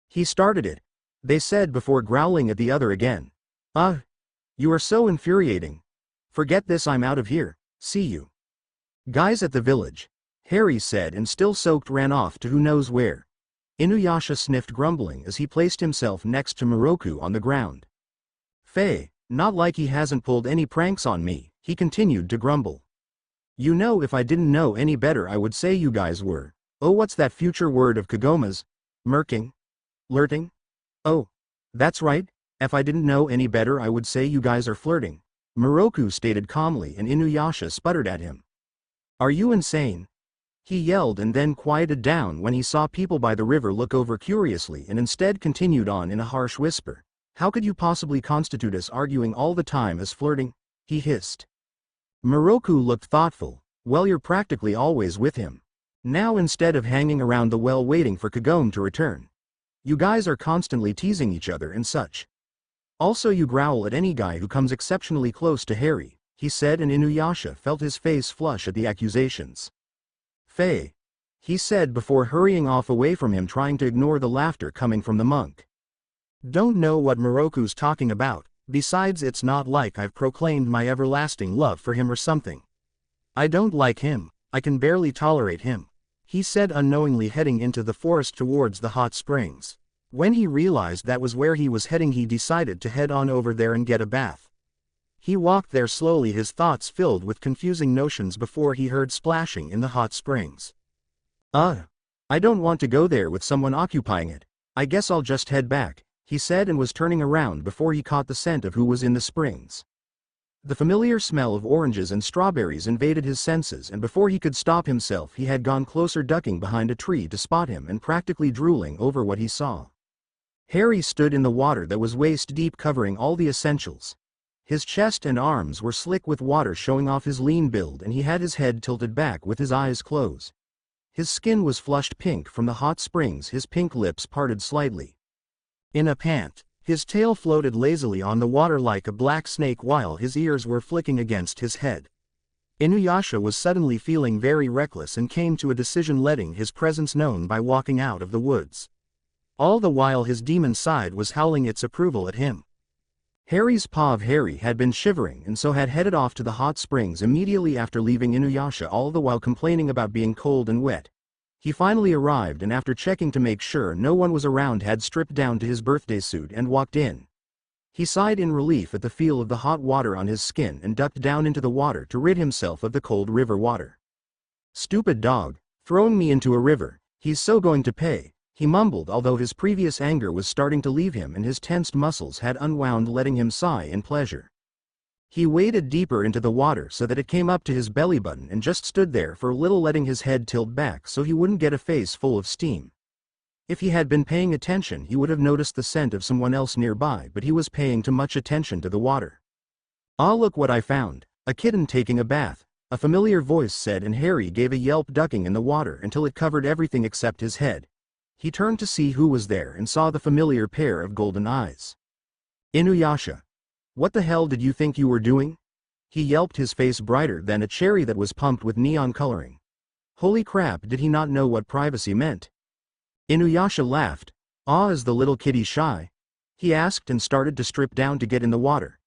S1: He started it, they said before growling at the other again. You are so infuriating. Forget this, I'm out of here, see you guys at the village, Harry said, and still soaked ran off to who knows where. Inuyasha sniffed, grumbling as he placed himself next to Miroku on the ground. Faye, not like he hasn't pulled any pranks on me, he continued to grumble. You know, if I didn't know any better, I would say you guys were, oh, what's that future word of Kagome's? Murking? Flirting? Oh, that's right, if I didn't know any better I would say you guys are flirting, Miroku stated calmly, and Inuyasha sputtered at him. Are you insane? He yelled and then quieted down when he saw people by the river look over curiously and instead continued on in a harsh whisper. How could you possibly constitute us arguing all the time as flirting? He hissed. Miroku looked thoughtful. Well, you're practically always with him. Now instead of hanging around the well waiting for Kagome to return. You guys are constantly teasing each other and such. Also you growl at any guy who comes exceptionally close to Harry, he said, and Inuyasha felt his face flush at the accusations. Faye, he said before hurrying off away from him, trying to ignore the laughter coming from the monk. Don't know what Miroku's talking about, besides it's not like I've proclaimed my everlasting love for him or something. I don't like him, I can barely tolerate him, he said, unknowingly heading into the forest towards the hot springs. When he realized that was where he was heading, he decided to head on over there and get a bath. He walked there slowly, his thoughts filled with confusing notions before he heard splashing in the hot springs. I don't want to go there with someone occupying it. I guess I'll just head back, he said, and was turning around before he caught the scent of who was in the springs. The familiar smell of oranges and strawberries invaded his senses, and before he could stop himself he had gone closer, ducking behind a tree to spot him and practically drooling over what he saw. Harry stood in the water that was waist deep, covering all the essentials. His chest and arms were slick with water, showing off his lean build, and he had his head tilted back with his eyes closed. His skin was flushed pink from the hot springs, his pink lips parted slightly. In a pant, his tail floated lazily on the water like a black snake while his ears were flicking against his head. Inuyasha was suddenly feeling very reckless and came to a decision, letting his presence known by walking out of the woods. All the while his demon side was howling its approval at him. Harry's paw of Harry had been shivering and so had headed off to the hot springs immediately after leaving Inuyasha, all the while complaining about being cold and wet. He finally arrived, and after checking to make sure no one was around, had stripped down to his birthday suit and walked in. He sighed in relief at the feel of the hot water on his skin and ducked down into the water to rid himself of the cold river water. Stupid dog, throwing me into a river, he's so going to pay, he mumbled, although his previous anger was starting to leave him and his tensed muscles had unwound, letting him sigh in pleasure. He waded deeper into the water so that it came up to his belly button and just stood there for a little, letting his head tilt back so he wouldn't get a face full of steam. If he had been paying attention he would have noticed the scent of someone else nearby, but he was paying too much attention to the water. Ah, look what I found, a kitten taking a bath, a familiar voice said, and Harry gave a yelp, ducking in the water until it covered everything except his head. He turned to see who was there and saw the familiar pair of golden eyes. Inuyasha. What the hell did you think you were doing? He yelped, his face brighter than a cherry that was pumped with neon coloring. Holy crap, did he not know what privacy meant? Inuyasha laughed. Ah, is the little kitty shy? He asked and started to strip down to get in the water.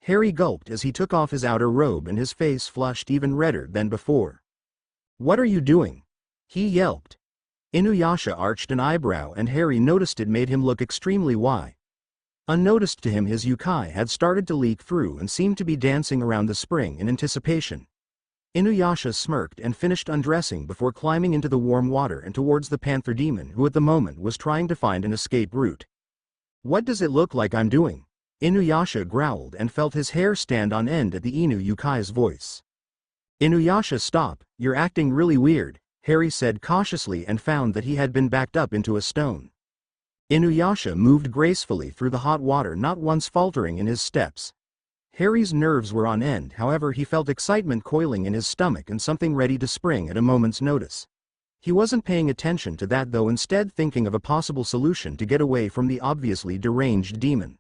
S1: Harry gulped as he took off his outer robe and his face flushed even redder than before. What are you doing? He yelped. Inuyasha arched an eyebrow and Harry noticed it made him look extremely why. Unnoticed to him, his yukai had started to leak through and seemed to be dancing around the spring in anticipation. Inuyasha smirked and finished undressing before climbing into the warm water and towards the panther demon, who at the moment was trying to find an escape route. What does it look like I'm doing? Inuyasha growled and felt his hair stand on end at the Inu yukai's voice. Inuyasha, stop, you're acting really weird, Harry said cautiously, and found that he had been backed up into a stone. Inuyasha moved gracefully through the hot water, not once faltering in his steps. Harry's nerves were on end, however he felt excitement coiling in his stomach and something ready to spring at a moment's notice. He wasn't paying attention to that though, instead thinking of a possible solution to get away from the obviously deranged demon.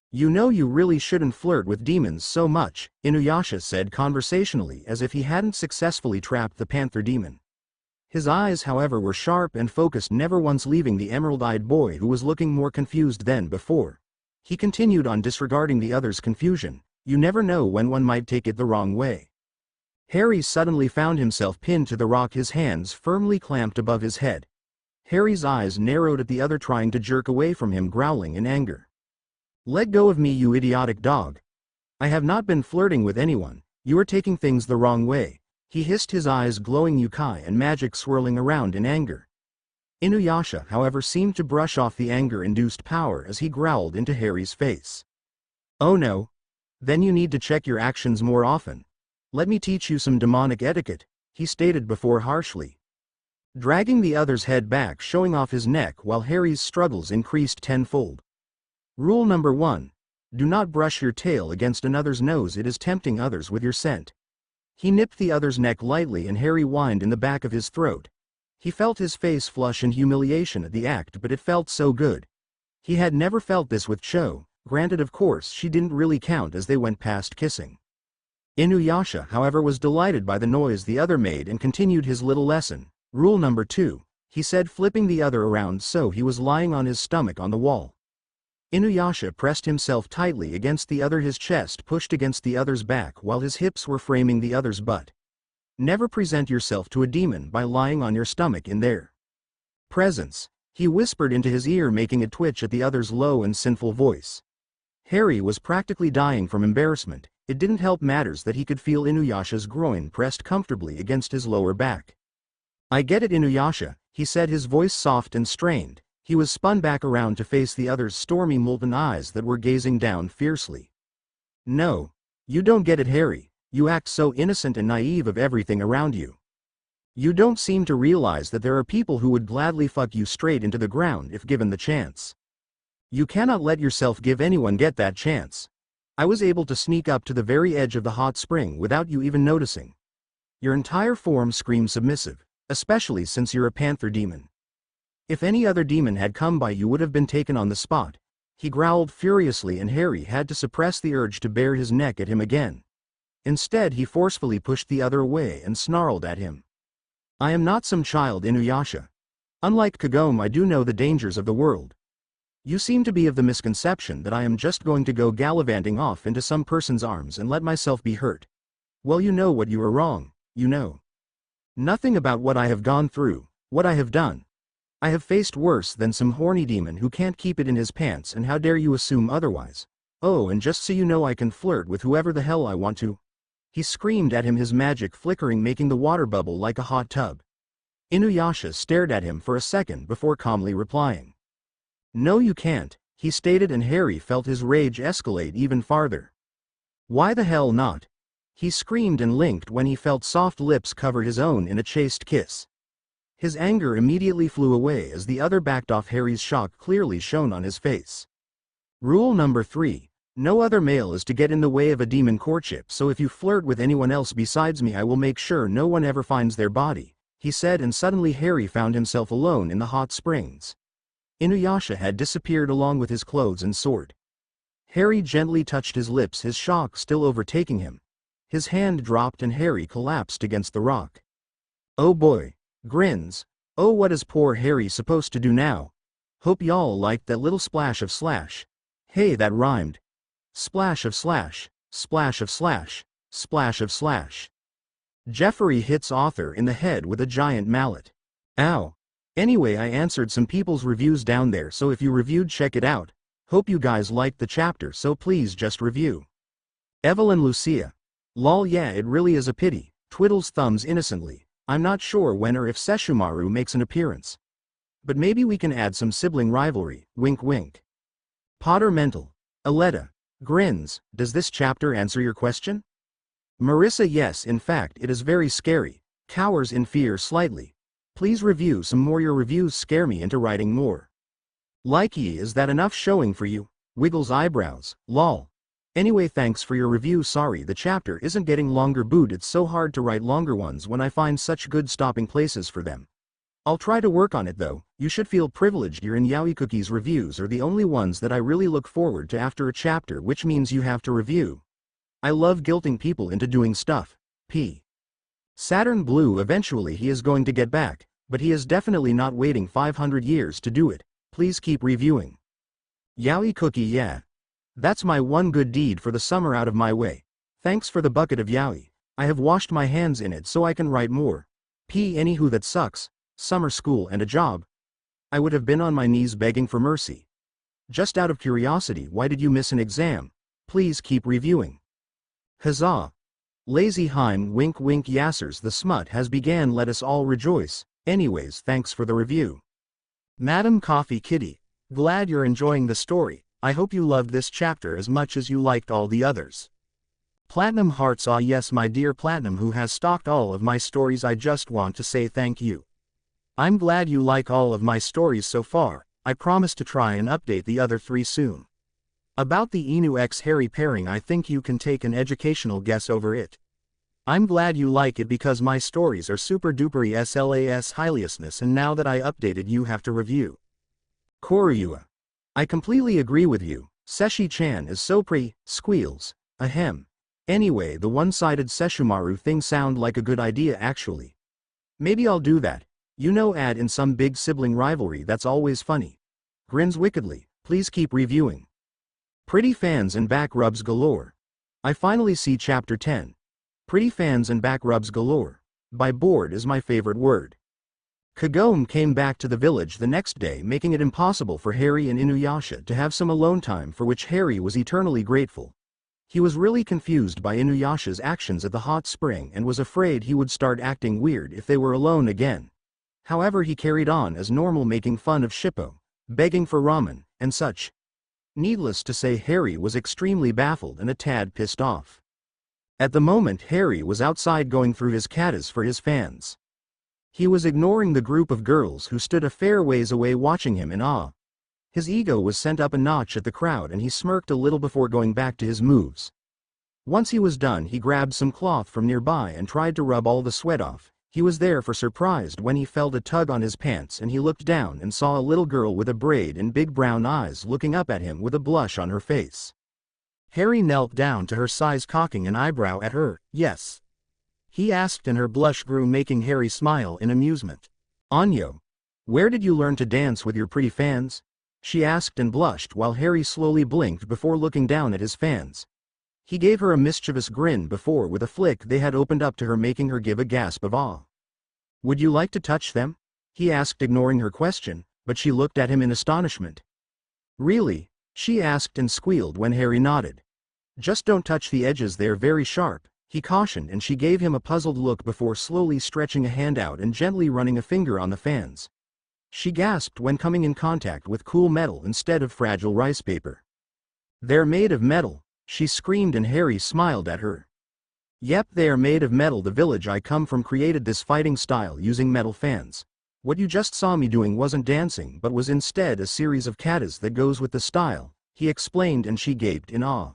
S1: You know, you really shouldn't flirt with demons so much, Inuyasha said conversationally, as if he hadn't successfully trapped the panther demon. His eyes, however, were sharp and focused, never once leaving the emerald-eyed boy, who was looking more confused than before. He continued on, disregarding the other's confusion. You never know when one might take it the wrong way. Harry suddenly found himself pinned to the rock, his hands firmly clamped above his head. Harry's eyes narrowed at the other, trying to jerk away from him, growling in anger. Let go of me, you idiotic dog. I have not been flirting with anyone, you are taking things the wrong way. He hissed, his eyes glowing yukai and magic swirling around in anger. Inuyasha, however, seemed to brush off the anger-induced power as he growled into Harry's face. Oh no. Then you need to check your actions more often. Let me teach you some demonic etiquette, he stated before harshly, dragging the other's head back, showing off his neck while Harry's struggles increased tenfold. Rule number 1. Do not brush your tail against another's nose, it is tempting others with your scent. He nipped the other's neck lightly and Harry whined in the back of his throat. He felt his face flush in humiliation at the act, but it felt so good. He had never felt this with Cho, granted of course she didn't really count as they went past kissing. Inuyasha however was delighted by the noise the other made and continued his little lesson. Rule number 2, he said, flipping the other around so he was lying on his stomach on the wall. Inuyasha pressed himself tightly against the other, his chest pushed against the other's back while his hips were framing the other's butt. Never present yourself to a demon by lying on your stomach in their presence, he whispered into his ear, making it twitch at the other's low and sinful voice. Harry was practically dying from embarrassment. It didn't help matters that he could feel Inuyasha's groin pressed comfortably against his lower back. I get it, Inuyasha, he said, his voice soft and strained. He was spun back around to face the other's stormy molten eyes that were gazing down fiercely. No, you don't get it, Harry. You act so innocent and naive of everything around you. You don't seem to realize that there are people who would gladly fuck you straight into the ground if given the chance. You cannot let yourself give anyone get that chance. I was able to sneak up to the very edge of the hot spring without you even noticing. Your entire form screams submissive, especially since you're a panther demon. If any other demon had come by, you would have been taken on the spot. He growled furiously and Harry had to suppress the urge to bare his neck at him again. Instead he forcefully pushed the other away and snarled at him. I am not some child, Inuyasha. Unlike Kagome, I do know the dangers of the world. You seem to be of the misconception that I am just going to go gallivanting off into some person's arms and let myself be hurt. Well, you know what, you are wrong, you know nothing about what I have gone through, what I have done. I have faced worse than some horny demon who can't keep it in his pants, and how dare you assume otherwise? Oh, and just so you know, I can flirt with whoever the hell I want to. He screamed at him, his magic flickering, making the water bubble like a hot tub. Inuyasha stared at him for a second before calmly replying. No, you can't, he stated, and Harry felt his rage escalate even farther. Why the hell not? He screamed and linked when he felt soft lips cover his own in a chaste kiss. His anger immediately flew away as the other backed off, Harry's shock clearly shown on his face. Rule number 3. No other male is to get in the way of a demon courtship, so if you flirt with anyone else besides me, I will make sure no one ever finds their body, he said, and suddenly Harry found himself alone in the hot springs. Inuyasha had disappeared along with his clothes and sword. Harry gently touched his lips, his shock still overtaking him. His hand dropped and Harry collapsed against the rock. Oh boy. Grins. Oh, what is poor Harry supposed to do now? Hope y'all liked that little splash of slash. Hey, that rhymed. Splash of slash, splash of slash, splash of slash. Jeffrey hits author in the head with a giant mallet. Ow. Anyway, I answered some people's reviews down there, so if you reviewed, check it out. Hope you guys liked the chapter, so please just review. Evelyn Lucia. Lol, yeah, it really is a pity. Twiddles thumbs innocently. I'm not sure when or if Sesshomaru makes an appearance. But maybe we can add some sibling rivalry, wink wink. Potter Mental. Aletta. Grins, does this chapter answer your question? Marissa, yes, in fact it is very scary. Cowers in fear slightly. Please review some more, your reviews scare me into writing more. Likey, is that enough showing for you? Wiggles eyebrows, lol. Anyway, thanks for your review. Sorry the chapter isn't getting longer, boot, it's so hard to write longer ones when I find such good stopping places for them. I'll try to work on it though. You should feel privileged. Your and Yaoi Cookie's reviews are the only ones that I really look forward to after a chapter, which means you have to review. I love guilting people into doing stuff. P. Saturn Blue, eventually he is going to get back, but he is definitely not waiting 500 years to do it. Please keep reviewing. Yaoi Cookie, yeah. That's my one good deed for the summer out of my way. Thanks for the bucket of yaoi. I have washed my hands in it so I can write more. P. Anywho, that sucks. Summer school and a job. I would have been on my knees begging for mercy. Just out of curiosity, why did you miss an exam? Please keep reviewing. Huzzah. Lazy Heim, wink wink, yassers, the smut has began, let us all rejoice. Anyways, thanks for the review. Madam Coffee Kitty. Glad you're enjoying the story. I hope you loved this chapter as much as you liked all the others. Platinum hearts. Ah yes, my dear Platinum, who has stalked all of my stories. I just want to say thank you. I'm glad you like all of my stories so far. I promise to try and update the other 3 soon. About the Inu x Harry pairing, I think you can take an educational guess over it. I'm glad you like it because my stories are super dupery slas highliestness, and now that I updated you have to review. Koryua. I completely agree with you. Seshi-chan is so pretty, squeals. Ahem. Anyway, the one-sided Sesshomaru thing sound like a good idea actually. Maybe I'll do that. You know, add in some big sibling rivalry, that's always funny. Grins wickedly. Please keep reviewing. Pretty fans and back rubs galore. I finally see chapter 10. Pretty fans and back rubs galore. By bored is my favorite word. Kagome came back to the village the next day, making it impossible for Harry and Inuyasha to have some alone time, for which Harry was eternally grateful. He was really confused by Inuyasha's actions at the hot spring and was afraid he would start acting weird if they were alone again. However, he carried on as normal, making fun of Shippo, begging for ramen, and such. Needless to say, Harry was extremely baffled and a tad pissed off. At the moment, Harry was outside going through his katas for his fans. He was ignoring the group of girls who stood a fair ways away watching him in awe. His ego was sent up a notch at the crowd and he smirked a little before going back to his moves. Once he was done, he grabbed some cloth from nearby and tried to rub all the sweat off. He was therefore surprised when he felt a tug on his pants, and he looked down and saw a little girl with a braid and big brown eyes looking up at him with a blush on her face. Harry knelt down to her size, cocking an eyebrow at her. Yes, he asked, and her blush grew, making Harry smile in amusement. Anyo, where did you learn to dance with your pretty fans? She asked and blushed while Harry slowly blinked before looking down at his fans. He gave her a mischievous grin before, with a flick, they had opened up to her, making her give a gasp of awe. Would you like to touch them? He asked, ignoring her question, but she looked at him in astonishment. Really? She asked and squealed when Harry nodded. Just don't touch the edges, they're very sharp, he cautioned, and she gave him a puzzled look before slowly stretching a hand out and gently running a finger on the fans. She gasped when coming in contact with cool metal instead of fragile rice paper. They're made of metal, she screamed, and Harry smiled at her. Yep, they are made of metal. The village I come from created this fighting style using metal fans. What you just saw me doing wasn't dancing but was instead a series of katas that goes with the style, he explained, and she gaped in awe.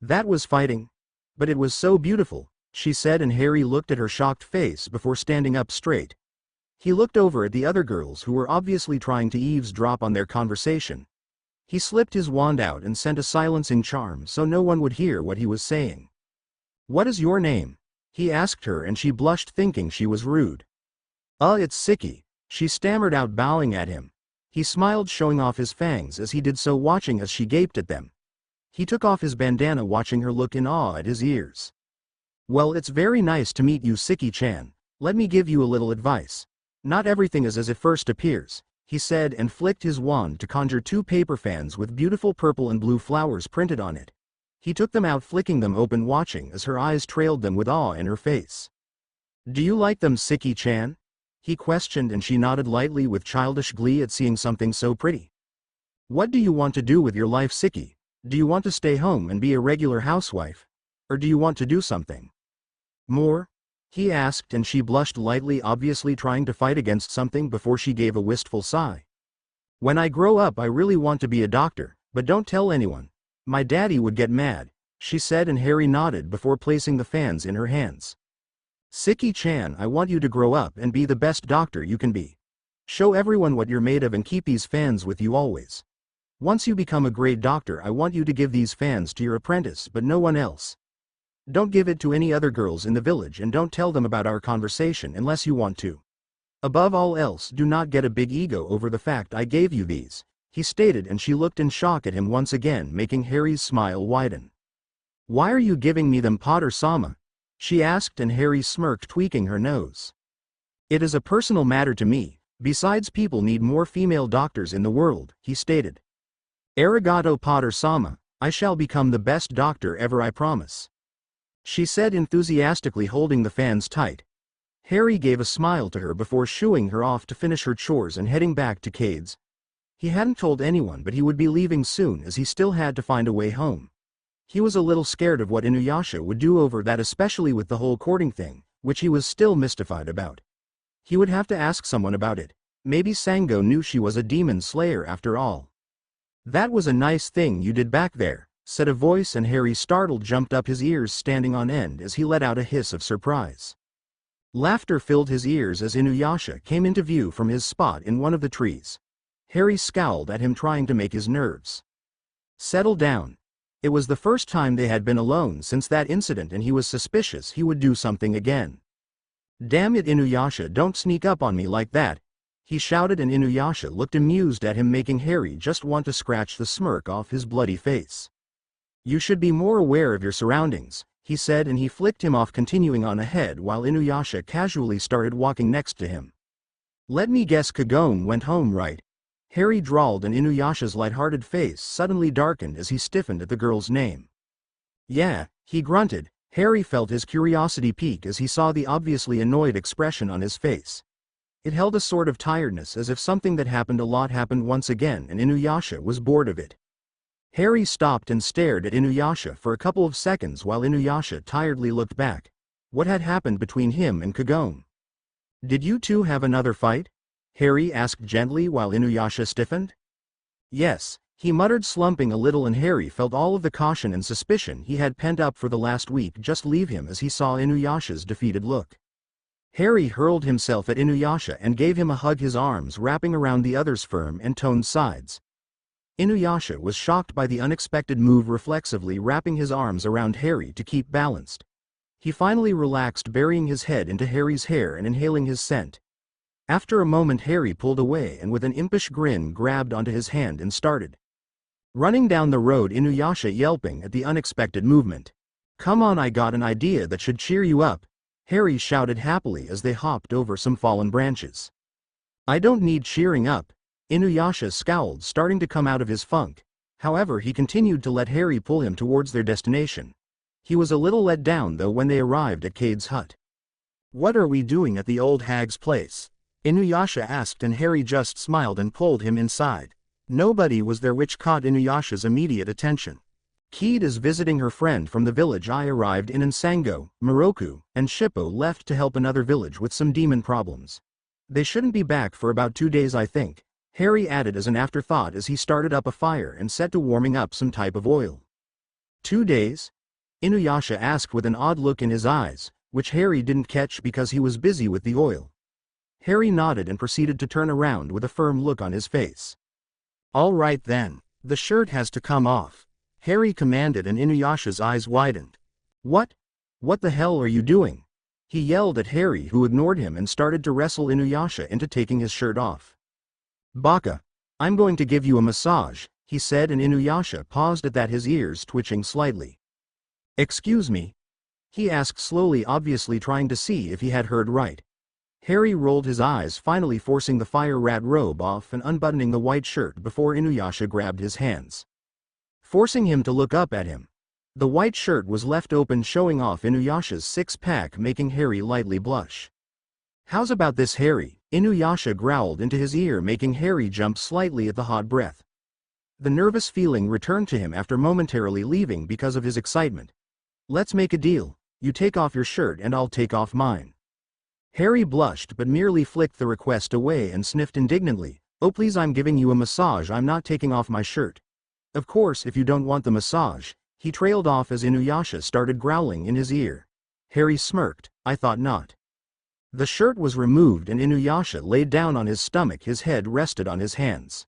S1: That was fighting? But it was so beautiful, she said, and Harry looked at her shocked face before standing up straight. He looked over at the other girls who were obviously trying to eavesdrop on their conversation. He slipped his wand out and sent a silencing charm so no one would hear what he was saying. What is your name? He asked her, and she blushed, thinking she was rude. It's Siki, she stammered out, bowing at him. He smiled, showing off his fangs as he did so, watching as she gaped at them. He took off his bandana, watching her look in awe at his ears. Well, it's very nice to meet you, Siki-chan. Let me give you a little advice. Not everything is as it first appears, he said, and flicked his wand to conjure 2 paper fans with beautiful purple and blue flowers printed on it. He took them out, flicking them open, watching as her eyes trailed them with awe in her face. Do you like them, Siki-chan? He questioned, and she nodded lightly with childish glee at seeing something so pretty. What do you want to do with your life, Siki? Do you want to stay home and be a regular housewife? Or do you want to do something more? He asked, and she blushed lightly, obviously trying to fight against something before she gave a wistful sigh. When I grow up, I really want to be a doctor, but don't tell anyone. My daddy would get mad, she said, and Harry nodded before placing the fans in her hands. Siki-chan, I want you to grow up and be the best doctor you can be. Show everyone what you're made of and keep these fans with you always. Once you become a great doctor, I want you to give these fans to your apprentice, but no one else. Don't give it to any other girls in the village, and don't tell them about our conversation unless you want to. Above all else, do not get a big ego over the fact I gave you these, he stated, and she looked in shock at him once again, making Harry's smile widen. Why are you giving me them, Potter-sama? She asked, and Harry smirked, tweaking her nose. It is a personal matter to me. Besides, people need more female doctors in the world, he stated. Arigato, Potter-sama. I shall become the best doctor ever, I promise, she said enthusiastically, holding the fans tight. Harry gave a smile to her before shooing her off to finish her chores and heading back to Cade's. He hadn't told anyone, but he would be leaving soon, as he still had to find a way home. He was a little scared of what Inuyasha would do over that, especially with the whole courting thing, which he was still mystified about. He would have to ask someone about it. Maybe Sango knew she was a demon slayer after all. "That was a nice thing you did back there," said a voice, and Harry, startled, jumped up, his ears standing on end as he let out a hiss of surprise. Laughter filled his ears as Inuyasha came into view from his spot in one of the trees. Harry scowled at him, trying to make his nerves settle down. It was the first time they had been alone since that incident, and he was suspicious he would do something again. "Damn it, Inuyasha, don't sneak up on me like that," he shouted, and Inuyasha looked amused at him, making Harry just want to scratch the smirk off his bloody face. "You should be more aware of your surroundings," he said, and he flicked him off, continuing on ahead while Inuyasha casually started walking next to him. "Let me guess, Kagome went home, right?" Harry drawled, and Inuyasha's light-hearted face suddenly darkened as he stiffened at the girl's name. "Yeah," he grunted. Harry felt his curiosity peak as he saw the obviously annoyed expression on his face. It held a sort of tiredness, as if something that happened a lot happened once again and Inuyasha was bored of it. Harry stopped and stared at Inuyasha for a couple of seconds while Inuyasha tiredly looked back. What had happened between him and Kagome? "Did you two have another fight?" Harry asked gently while Inuyasha stiffened. "Yes," he muttered, slumping a little, and Harry felt all of the caution and suspicion he had pent up for the last week just leave him as he saw Inuyasha's defeated look. Harry hurled himself at Inuyasha and gave him a hug, his arms wrapping around the other's firm and toned sides. Inuyasha was shocked by the unexpected move, reflexively wrapping his arms around Harry to keep balanced. He finally relaxed, burying his head into Harry's hair and inhaling his scent. After a moment, Harry pulled away and with an impish grin grabbed onto his hand and started running down the road, Inuyasha yelping at the unexpected movement. "Come on, I got an idea that should cheer you up," Harry shouted happily as they hopped over some fallen branches. "I don't need cheering up," Inuyasha scowled, starting to come out of his funk. However, he continued to let Harry pull him towards their destination. He was a little let down though when they arrived at Kade's hut. "What are we doing at the old hag's place?" Inuyasha asked, and Harry just smiled and pulled him inside. Nobody was there, which caught Inuyasha's immediate attention. "Kade is visiting her friend from the village I arrived in, and Sango, Miroku, and Shippo left to help another village with some demon problems. They shouldn't be back for about 2 days, I think," Harry added as an afterthought as he started up a fire and set to warming up some type of oil. "2 days?" Inuyasha asked with an odd look in his eyes, which Harry didn't catch because he was busy with the oil. Harry nodded and proceeded to turn around with a firm look on his face. "All right then, the shirt has to come off," Harry commanded, and Inuyasha's eyes widened. What the hell are you doing?" he yelled at Harry, who ignored him and started to wrestle Inuyasha into taking his shirt off. "Baka, I'm going to give you a massage," he said, and Inuyasha paused at that, his ears twitching slightly. "Excuse me?" he asked slowly, obviously trying to see if he had heard right. Harry rolled his eyes, finally forcing the fire rat robe off and unbuttoning the white shirt before Inuyasha grabbed his hands, forcing him to look up at him. The white shirt was left open, showing off Inuyasha's six-pack, making Harry lightly blush. "How's about this, Harry?" Inuyasha growled into his ear, making Harry jump slightly at the hot breath. The nervous feeling returned to him after momentarily leaving because of his excitement. "Let's make a deal. You take off your shirt and I'll take off mine." Harry blushed but merely flicked the request away and sniffed indignantly. "Oh please, I'm giving you a massage, I'm not taking off my shirt." "Of course, if you don't want the massage," he trailed off as Inuyasha started growling in his ear. Harry smirked. "I thought not." The shirt was removed and Inuyasha laid down on his stomach, his head rested on his hands.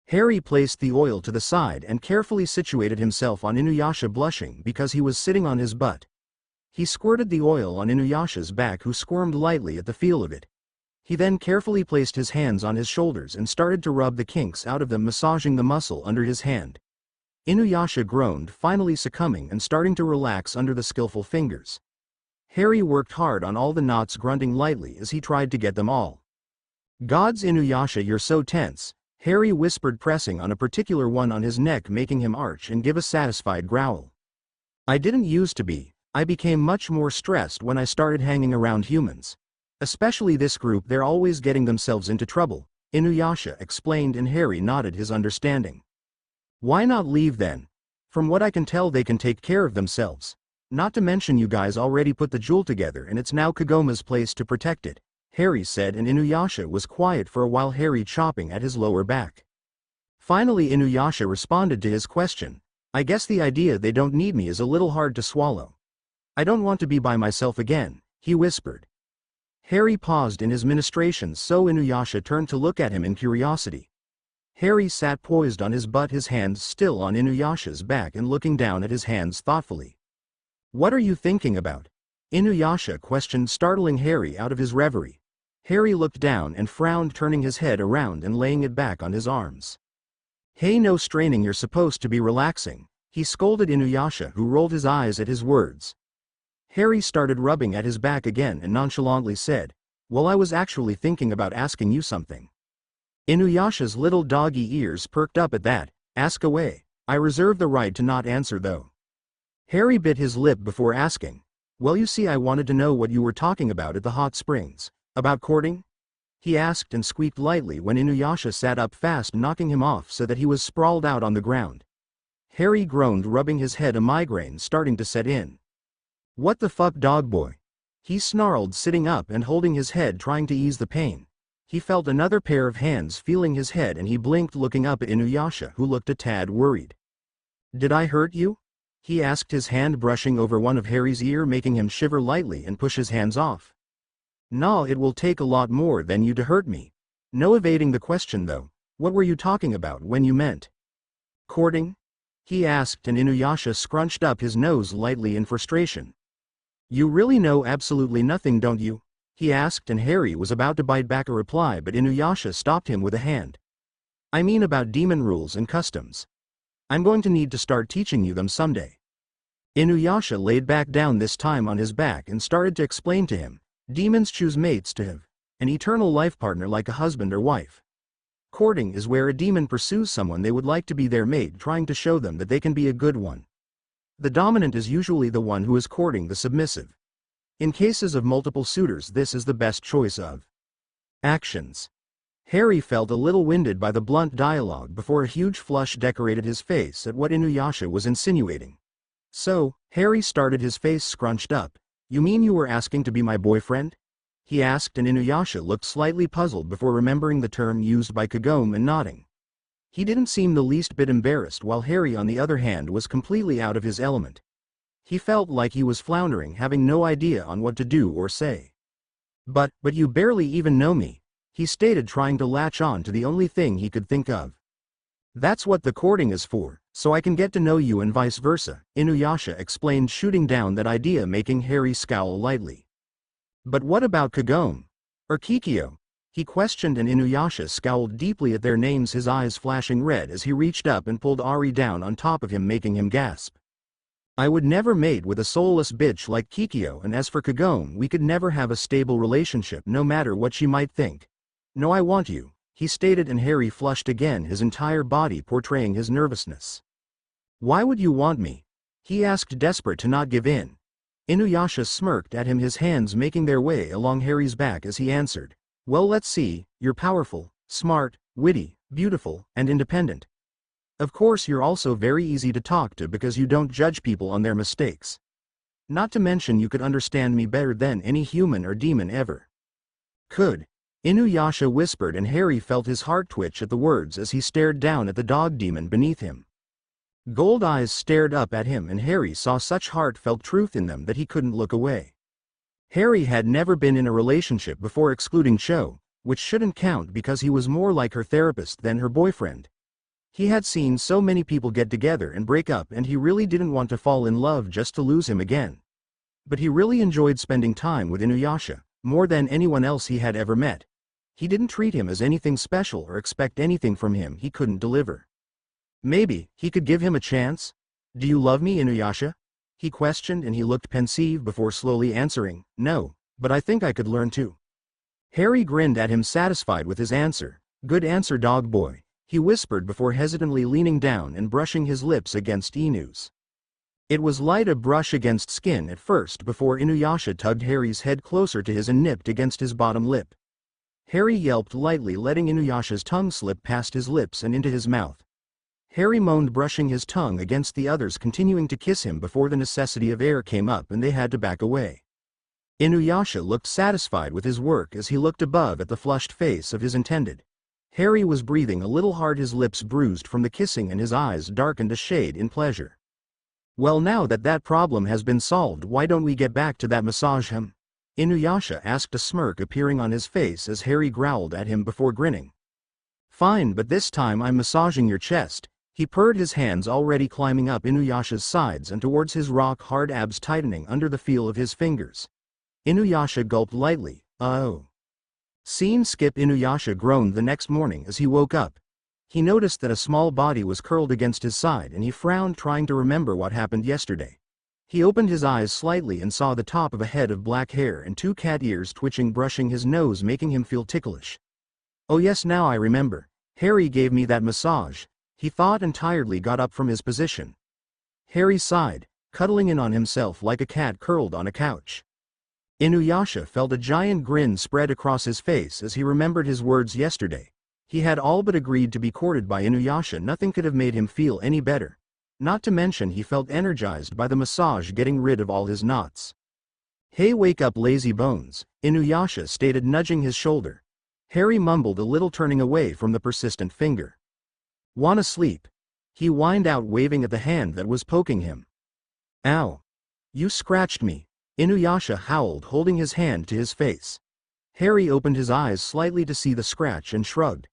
S1: Harry placed the oil to the side and carefully situated himself on Inuyasha, blushing because he was sitting on his butt. He squirted the oil on Inuyasha's back, who squirmed lightly at the feel of it. He then carefully placed his hands on his shoulders and started to rub the kinks out of them, massaging the muscle under his hand. Inuyasha groaned, finally succumbing and starting to relax under the skillful fingers. Harry worked hard on all the knots, grunting lightly as he tried to get them all. "Gods, Inuyasha, you're so tense," Harry whispered, pressing on a particular one on his neck, making him arch and give a satisfied growl. "I didn't used to be. I became much more stressed when I started hanging around humans. Especially this group, they're always getting themselves into trouble," Inuyasha explained, and Harry nodded his understanding. "Why not leave then?" From what I can tell, they can take care of themselves. Not to mention you guys already put the jewel together and it's now Kagome's place to protect it, Harry said, and Inuyasha was quiet for a while, Harry chopping at his lower back. Finally Inuyasha responded to his question. I guess the idea they don't need me is a little hard to swallow. I don't want to be by myself again, he whispered. Harry paused in his ministrations, so Inuyasha turned to look at him in curiosity. Harry sat poised on his butt, his hands still on Inuyasha's back and looking down at his hands thoughtfully. What are you thinking about? Inuyasha questioned, startling Harry out of his reverie. Harry looked down and frowned, turning his head around and laying it back on his arms. Hey, no straining, you're supposed to be relaxing, he scolded Inuyasha, who rolled his eyes at his words. Harry started rubbing at his back again and nonchalantly said, well, I was actually thinking about asking you something. Inuyasha's little doggy ears perked up at that. Ask away. I reserve the right to not answer though. Harry bit his lip before asking, well, you see, I wanted to know what you were talking about at the hot springs. About courting? He asked and squeaked lightly when Inuyasha sat up fast, knocking him off so that he was sprawled out on the ground. Harry groaned, rubbing his head, a migraine starting to set in. What the fuck, dog boy? He snarled, sitting up and holding his head, trying to ease the pain. He felt another pair of hands feeling his head and he blinked, looking up at Inuyasha, who looked a tad worried. Did I hurt you? He asked, his hand brushing over one of Harry's ear, making him shiver lightly and push his hands off. Nah, it will take a lot more than you to hurt me. No evading the question though. What were you talking about when you meant courting? He asked, and Inuyasha scrunched up his nose lightly in frustration. You really know absolutely nothing, don't you? He asked, and Harry was about to bite back a reply, but Inuyasha stopped him with a hand. I mean about demon rules and customs. I'm going to need to start teaching you them someday. Inuyasha laid back down, this time on his back, and started to explain to him. Demons choose mates to have an eternal life partner like a husband or wife. Courting is where a demon pursues someone they would like to be their mate, trying to show them that they can be a good one. The dominant is usually the one who is courting the submissive. In cases of multiple suitors, this is the best choice of actions. Harry felt a little winded by the blunt dialogue before a huge flush decorated his face at what Inuyasha was insinuating. So, Harry started, his face scrunched up. You mean you were asking to be my boyfriend? He asked, and Inuyasha looked slightly puzzled before remembering the term used by Kagome and nodding. He didn't seem the least bit embarrassed, while Harry on the other hand was completely out of his element. He felt like he was floundering, having no idea on what to do or say. But you barely even know me, he stated, trying to latch on to the only thing he could think of. That's what the courting is for, so I can get to know you and vice versa, Inuyasha explained, shooting down that idea, making Harry scowl lightly. But what about Kagome? Or Kikyo? He questioned, and Inuyasha scowled deeply at their names, his eyes flashing red as he reached up and pulled Ari down on top of him, making him gasp. I would never mate with a soulless bitch like Kikyo, and as for Kagome, we could never have a stable relationship no matter what she might think. No, I want you, he stated, and Harry flushed again, his entire body portraying his nervousness. Why would you want me? He asked, desperate to not give in. Inuyasha smirked at him, his hands making their way along Harry's back as he answered. Well, let's see, you're powerful, smart, witty, beautiful, and independent. Of course, you're also very easy to talk to because you don't judge people on their mistakes. Not to mention you could understand me better than any human or demon ever could. Inuyasha whispered, and Harry felt his heart twitch at the words as he stared down at the dog demon beneath him. Gold eyes stared up at him, and Harry saw such heartfelt truth in them that he couldn't look away. Harry had never been in a relationship before, excluding Cho, which shouldn't count because he was more like her therapist than her boyfriend. He had seen so many people get together and break up, and he really didn't want to fall in love just to lose him again. But he really enjoyed spending time with Inuyasha, more than anyone else he had ever met. He didn't treat him as anything special or expect anything from him he couldn't deliver. Maybe he could give him a chance? Do you love me, Inuyasha? He questioned, and he looked pensive before slowly answering, no, but I think I could learn to. Harry grinned at him, satisfied with his answer. Good answer, dog boy, he whispered before hesitantly leaning down and brushing his lips against Inu's. It was light, a brush against skin at first, before Inuyasha tugged Harry's head closer to his and nipped against his bottom lip. Harry yelped lightly, letting Inuyasha's tongue slip past his lips and into his mouth. Harry moaned, brushing his tongue against the others, continuing to kiss him before the necessity of air came up and they had to back away. Inuyasha looked satisfied with his work as he looked above at the flushed face of his intended. Harry was breathing a little hard, his lips bruised from the kissing and his eyes darkened a shade in pleasure. Well, now that that problem has been solved, why don't we get back to that massage him? Inuyasha asked, a smirk appearing on his face as Harry growled at him before grinning. Fine, but this time I'm massaging your chest. He purred, his hands already climbing up Inuyasha's sides and towards his rock-hard abs, tightening under the feel of his fingers. Inuyasha gulped lightly. Oh. Scene skip. Inuyasha groaned the next morning as he woke up. He noticed that a small body was curled against his side and he frowned, trying to remember what happened yesterday. He opened his eyes slightly and saw the top of a head of black hair and 2 cat ears twitching, brushing his nose, making him feel ticklish. Oh yes, now I remember. Harry gave me that massage, he thought, and tiredly got up from his position. Harry sighed, cuddling in on himself like a cat curled on a couch. Inuyasha felt a giant grin spread across his face as he remembered his words yesterday. He had all but agreed to be courted by Inuyasha. Nothing could have made him feel any better. Not to mention he felt energized by the massage, getting rid of all his knots. Hey, wake up, lazy bones, Inuyasha stated, nudging his shoulder. Harry mumbled a little, turning away from the persistent finger. Wanna sleep? He whined out, waving at the hand that was poking him. Ow. You scratched me, Inuyasha howled, holding his hand to his face. Harry opened his eyes slightly to see the scratch and shrugged.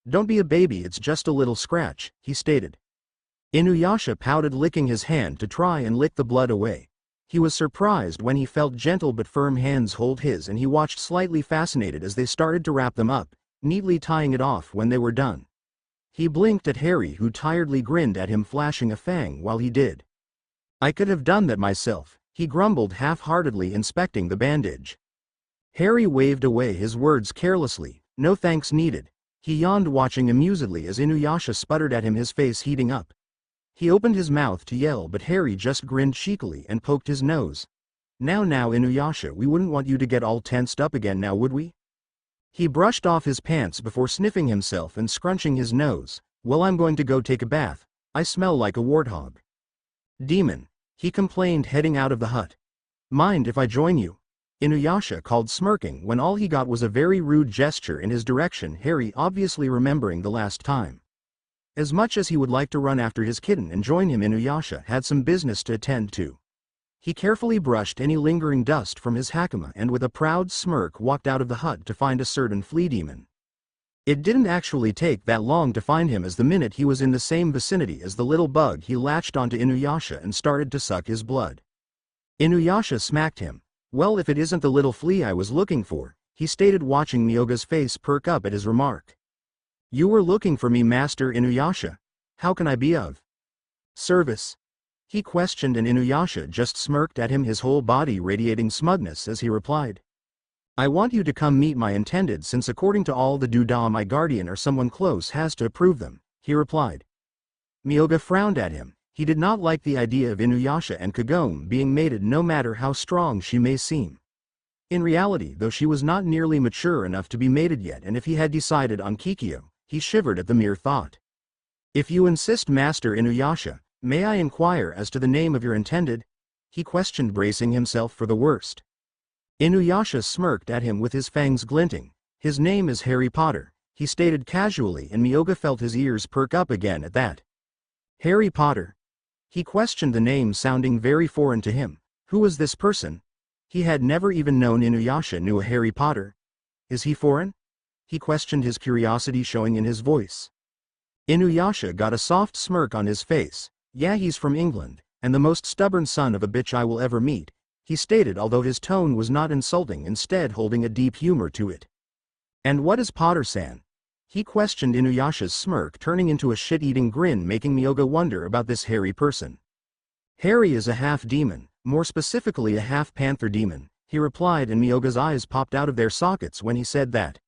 S1: Don't be a baby, it's just a little scratch, he stated. Inuyasha pouted, licking his hand to try and lick the blood away. He was surprised when he felt gentle but firm hands hold his, and he watched slightly fascinated as they started to wrap them up, neatly tying it off when they were done. He blinked at Harry, who tiredly grinned at him, flashing a fang while he did. I could have done that myself, he grumbled half-heartedly, inspecting the bandage. Harry waved away his words carelessly. No thanks needed. He yawned, watching amusedly as Inuyasha sputtered at him, his face heating up. He opened his mouth to yell, but Harry just grinned cheekily and poked his nose. Now Inuyasha, we wouldn't want you to get all tensed up again now, would we? He brushed off his pants before sniffing himself and scrunching his nose. Well, I'm going to go take a bath. I smell like a warthog. Demon, he complained, heading out of the hut. Mind if I join you? Inuyasha called, smirking when all he got was a very rude gesture in his direction, Harry obviously remembering the last time. As much as he would like to run after his kitten and join him, Inuyasha had some business to attend to. He carefully brushed any lingering dust from his hakama and with a proud smirk walked out of the hut to find a certain flea demon. It didn't actually take that long to find him, as the minute he was in the same vicinity as the little bug, he latched onto Inuyasha and started to suck his blood. Inuyasha smacked him. Well, if it isn't the little flea I was looking for, he stated, watching Myoga's face perk up at his remark. You were looking for me, Master Inuyasha? How can I be of service? He questioned, and Inuyasha just smirked at him, his whole body radiating smugness as he replied. I want you to come meet my intended, since according to all the doodah my guardian or someone close has to approve them, he replied. Myoga frowned at him. He did not like the idea of Inuyasha and Kagome being mated, no matter how strong she may seem. In reality, though, she was not nearly mature enough to be mated yet, and if he had decided on Kikyo, he shivered at the mere thought. If you insist, Master Inuyasha, may I inquire as to the name of your intended? He questioned, bracing himself for the worst. Inuyasha smirked at him with his fangs glinting. His name is Harry Potter, he stated casually, and Myoga felt his ears perk up again at that. Harry Potter? He questioned, the name sounding very foreign to him. Who was this person? He had never even known Inuyasha knew a Harry Potter. Is he foreign? He questioned, his curiosity showing in his voice. Inuyasha got a soft smirk on his face. Yeah, he's from England, and the most stubborn son of a bitch I will ever meet, he stated, although his tone was not insulting, instead holding a deep humor to it. And what is Potter-san? He questioned, Inuyasha's smirk turning into a shit-eating grin, making Myoga wonder about this Harry person. Harry is a half-demon, more specifically a half-panther demon, he replied, and Myoga's eyes popped out of their sockets when he said that.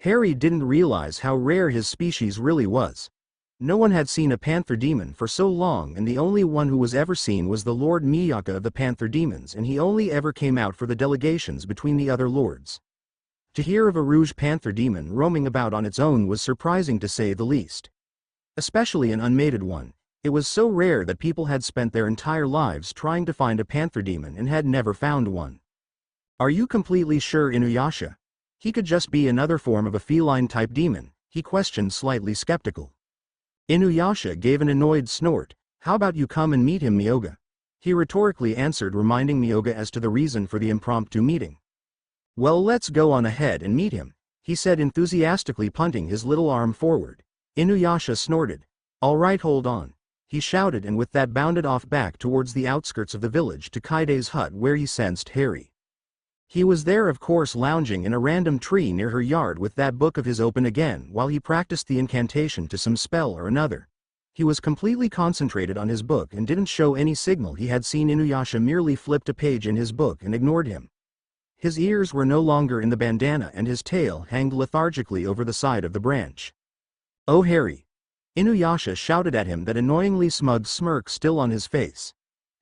S1: Harry didn't realize how rare his species really was. No one had seen a panther demon for so long, and the only one who was ever seen was the Lord Myoga of the Panther Demons, and he only ever came out for the delegations between the other lords. To hear of a Rouge Panther demon roaming about on its own was surprising, to say the least. especially an unmated one. It was so rare that people had spent their entire lives trying to find a panther demon and had never found one. Are you completely sure, Inuyasha? He could just be another form of a feline-type demon, he questioned, slightly skeptical. Inuyasha gave an annoyed snort. How about you come and meet him, Myoga? He rhetorically answered, reminding Myoga as to the reason for the impromptu meeting. Well, let's go on ahead and meet him, he said, enthusiastically punting his little arm forward. Inuyasha snorted. All right, hold on, he shouted, and with that bounded off back towards the outskirts of the village to Kaide's hut, where he sensed Harry. He was there, of course, lounging in a random tree near her yard with that book of his open again while he practiced the incantation to some spell or another. He was completely concentrated on his book and didn't show any signal he had seen Inuyasha. Merely flipped a page in his book and ignored him. His ears were no longer in the bandana and his tail hung lethargically over the side of the branch. Oh, Harry! Inuyasha shouted at him, that annoyingly smug smirk still on his face.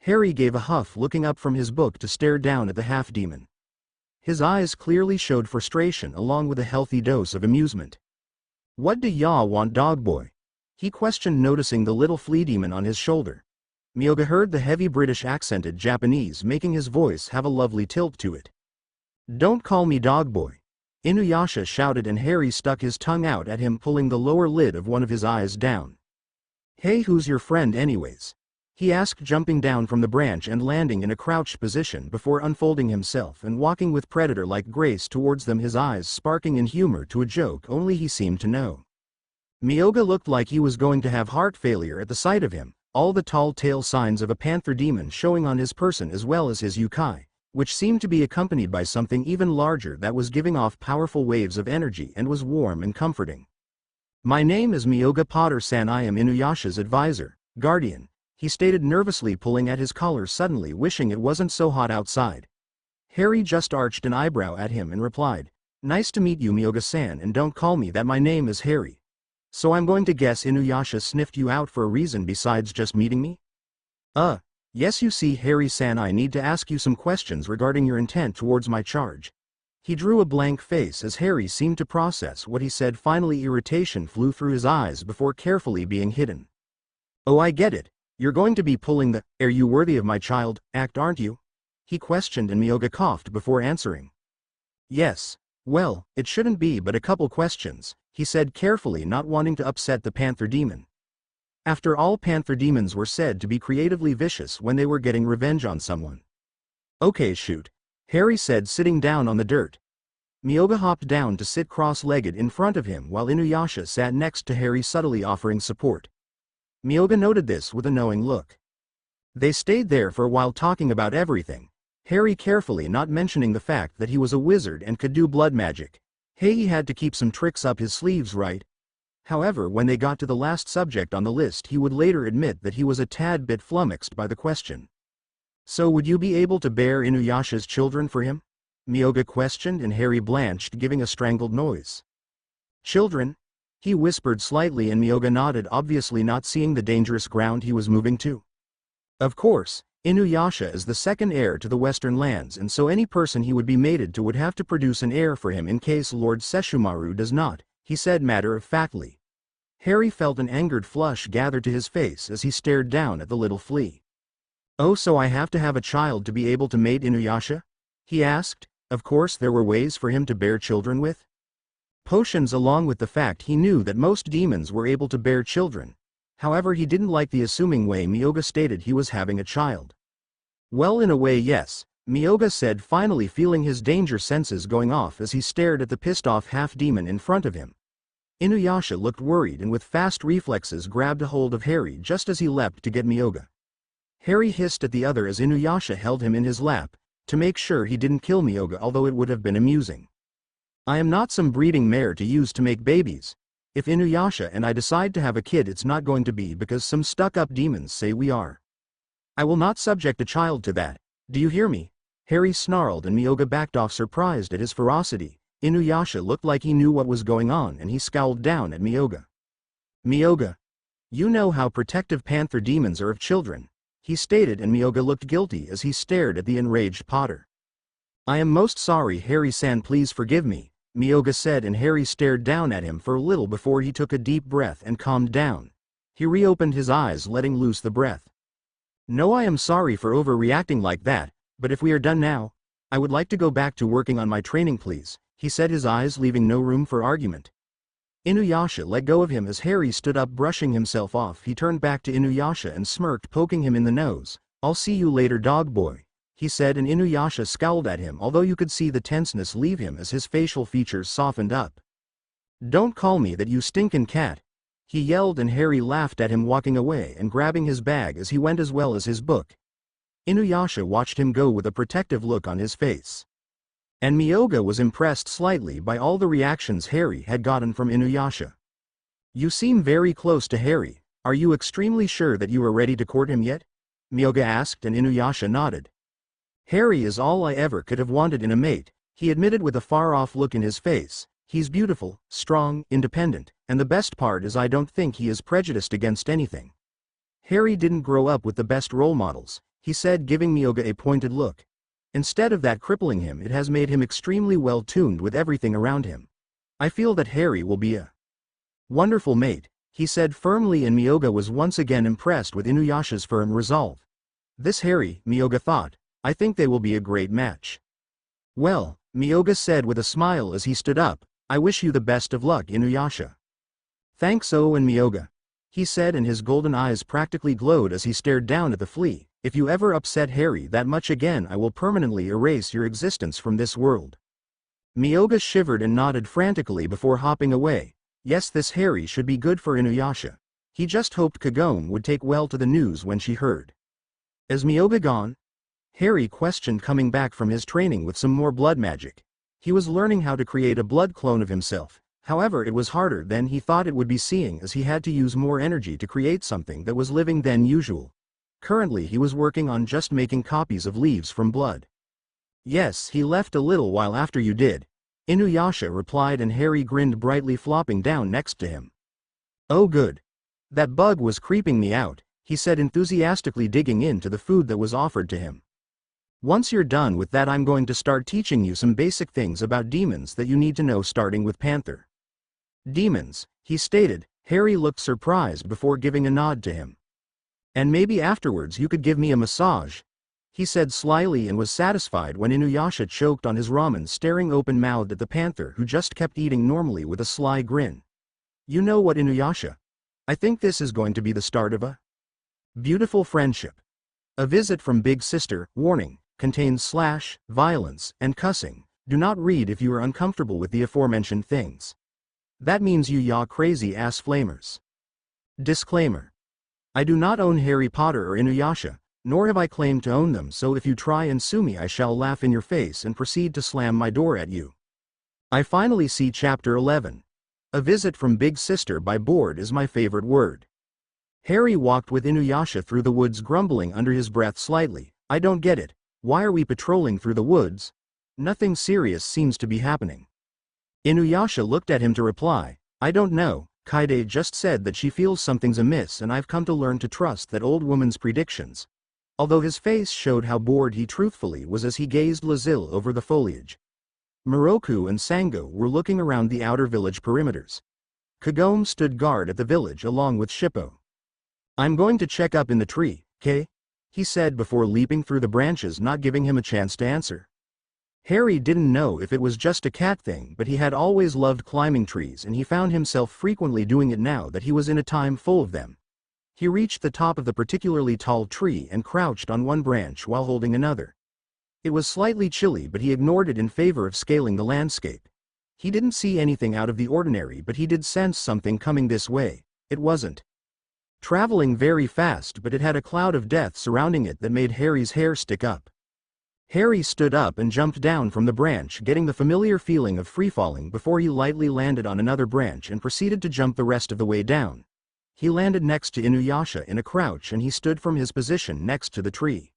S1: Harry gave a huff, looking up from his book to stare down at the half-demon. His eyes clearly showed frustration along with a healthy dose of amusement. What do ya want, dog boy? He questioned, noticing the little flea demon on his shoulder. Myoga heard the heavy British accented Japanese, making his voice have a lovely tilt to it. Don't call me dog boy, Inuyasha shouted, and Harry stuck his tongue out at him, pulling the lower lid of one of his eyes down. Hey, who's your friend anyways? He asked, jumping down from the branch and landing in a crouched position before unfolding himself and walking with predator-like grace towards them, his eyes sparking in humor to a joke only he seemed to know. Myoga looked like he was going to have heart failure at the sight of him, all the tall tale signs of a panther demon showing on his person as well as his yukai, which seemed to be accompanied by something even larger that was giving off powerful waves of energy and was warm and comforting. My name is Myoga Potter-san. I am Inuyasha's advisor, guardian, he stated, nervously pulling at his collar, suddenly wishing it wasn't so hot outside. Harry just arched an eyebrow at him and replied, Nice to meet you, Myoga-san, and don't call me that, my name is Harry. So I'm going to guess Inuyasha sniffed you out for a reason besides just meeting me? Yes, you see, Harry-san, I need to ask you some questions regarding your intent towards my charge. He drew a blank face as Harry seemed to process what he said. Finally, irritation flew through his eyes before carefully being hidden. Oh, I get it. You're going to be pulling the "are you worthy of my child" act, aren't you? He questioned, and Myoga coughed before answering. Yes. Well, it shouldn't be but a couple questions, he said carefully, not wanting to upset the panther demon. After all, panther demons were said to be creatively vicious when they were getting revenge on someone. Okay, shoot, Harry said, sitting down on the dirt. Myoga hopped down to sit cross-legged in front of him while Inuyasha sat next to Harry, subtly offering support. Myoga noted this with a knowing look. They stayed there for a while talking about everything, Harry carefully not mentioning the fact that he was a wizard and could do blood magic. Hey, he had to keep some tricks up his sleeves, right? However, when they got to the last subject on the list, he would later admit that he was a tad bit flummoxed by the question. So would you be able to bear Inuyasha's children for him? Myoga questioned, and Harry blanched, giving a strangled noise. Children? He whispered slightly, and Myoga nodded, obviously not seeing the dangerous ground he was moving to. Of course, Inuyasha is the second heir to the Western lands, and so any person he would be mated to would have to produce an heir for him in case Lord Sesshomaru does not, he said matter-of-factly. Harry felt an angered flush gather to his face as he stared down at the little flea. Oh, so I have to have a child to be able to mate Inuyasha? He asked. Of course there were ways for him to bear children with potions, along with the fact he knew that most demons were able to bear children. However, he didn't like the assuming way Myoga stated he was having a child. Well, in a way, yes, Myoga said, finally feeling his danger senses going off as he stared at the pissed-off half-demon in front of him. Inuyasha looked worried and with fast reflexes grabbed a hold of Harry just as he leapt to get Myoga. Harry hissed at the other as Inuyasha held him in his lap, to make sure he didn't kill Myoga, although it would have been amusing. I am not some breeding mare to use to make babies. If Inuyasha and I decide to have a kid, it's not going to be because some stuck-up demons say we are. I will not subject a child to that. Do you hear me? Harry snarled, and Myoga backed off, surprised at his ferocity. Inuyasha looked like he knew what was going on, and he scowled down at Myoga. Myoga, you know how protective panther demons are of children, he stated, and Myoga looked guilty as he stared at the enraged Potter. I am most sorry, Harry-san, please forgive me, Myoga said, and Harry stared down at him for a little before he took a deep breath and calmed down. He reopened his eyes, letting loose the breath. No, I am sorry for overreacting like that, but if we are done now, I would like to go back to working on my training, please, he said, his eyes leaving no room for argument. Inuyasha let go of him as Harry stood up, brushing himself off. He turned back to Inuyasha and smirked, poking him in the nose. I'll see you later, dog boy, he said, and Inuyasha scowled at him, although you could see the tenseness leave him as his facial features softened up. Don't call me that, you stinkin' cat, he yelled, and Harry laughed at him, walking away and grabbing his bag as he went, as well as his book. Inuyasha watched him go with a protective look on his face. And Myoga was impressed slightly by all the reactions Harry had gotten from Inuyasha. You seem very close to Harry. Are you extremely sure that you are ready to court him yet? Myoga asked, and Inuyasha nodded. Harry is all I ever could have wanted in a mate, he admitted with a far-off look in his face. He's beautiful, strong, independent, and the best part is I don't think he is prejudiced against anything. Harry didn't grow up with the best role models, he said, giving Myoga a pointed look. Instead of that crippling him, it has made him extremely well tuned with everything around him. I feel that Harry will be a wonderful mate, he said firmly, and Myoga was once again impressed with Inuyasha's firm resolve. This Harry, Myoga thought, I think they will be a great match. Well, Myoga said with a smile as he stood up, I wish you the best of luck, Inuyasha. Thanks, and Myoga, he said, and his golden eyes practically glowed as he stared down at the flea. If you ever upset Harry that much again, I will permanently erase your existence from this world. Myoga shivered and nodded frantically before hopping away. Yes, this Harry should be good for Inuyasha. He just hoped Kagome would take well to the news when she heard. Is Myoga gone? Harry questioned, coming back from his training with some more blood magic. He was learning how to create a blood clone of himself. However, it was harder than he thought it would be, seeing as he had to use more energy to create something that was living than usual. Currently he was working on just making copies of leaves from blood. Yes, he left a little while after you did, Inuyasha replied, and Harry grinned brightly, flopping down next to him. Oh good. That bug was creeping me out, he said, enthusiastically digging into the food that was offered to him. Once you're done with that, I'm going to start teaching you some basic things about demons that you need to know, starting with Panther. Demons, he stated. Harry looked surprised before giving a nod to him. And maybe afterwards you could give me a massage, he said slyly, and was satisfied when Inuyasha choked on his ramen, staring open-mouthed at the panther, who just kept eating normally with a sly grin. You know what, Inuyasha? I think this is going to be the start of a beautiful friendship. A visit from Big Sister, warning, contains violence, and cussing. Do not read if you are uncomfortable with the aforementioned things. That means you crazy ass flamers. Disclaimer. I do not own Harry Potter or Inuyasha, nor have I claimed to own them, so if you try and sue me, I shall laugh in your face and proceed to slam my door at you. I finally see Chapter 11. A visit from Big Sister. By bored is my favorite word. Harry walked with Inuyasha through the woods, grumbling under his breath slightly. I don't get it. Why are we patrolling through the woods? Nothing serious seems to be happening. Inuyasha looked at him to reply. I don't know. Kaide just said that she feels something's amiss, and I've come to learn to trust that old woman's predictions. Although his face showed how bored he truthfully was as he gazed lazily over the foliage. Miroku and Sango were looking around the outer village perimeters. Kagome stood guard at the village along with Shippo. I'm going to check up in the tree, K? He said before leaping through the branches, not giving him a chance to answer. Harry didn't know if it was just a cat thing, but he had always loved climbing trees, and he found himself frequently doing it now that he was in a time full of them. He reached the top of the particularly tall tree and crouched on one branch while holding another. It was slightly chilly, but he ignored it in favor of scaling the landscape. He didn't see anything out of the ordinary, but he did sense something coming this way. It wasn't traveling very fast, but it had a cloud of death surrounding it that made Harry's hair stick up. Harry stood up and jumped down from the branch, getting the familiar feeling of free-falling before he lightly landed on another branch and proceeded to jump the rest of the way down. He landed next to Inuyasha in a crouch, and he stood from his position next to the tree.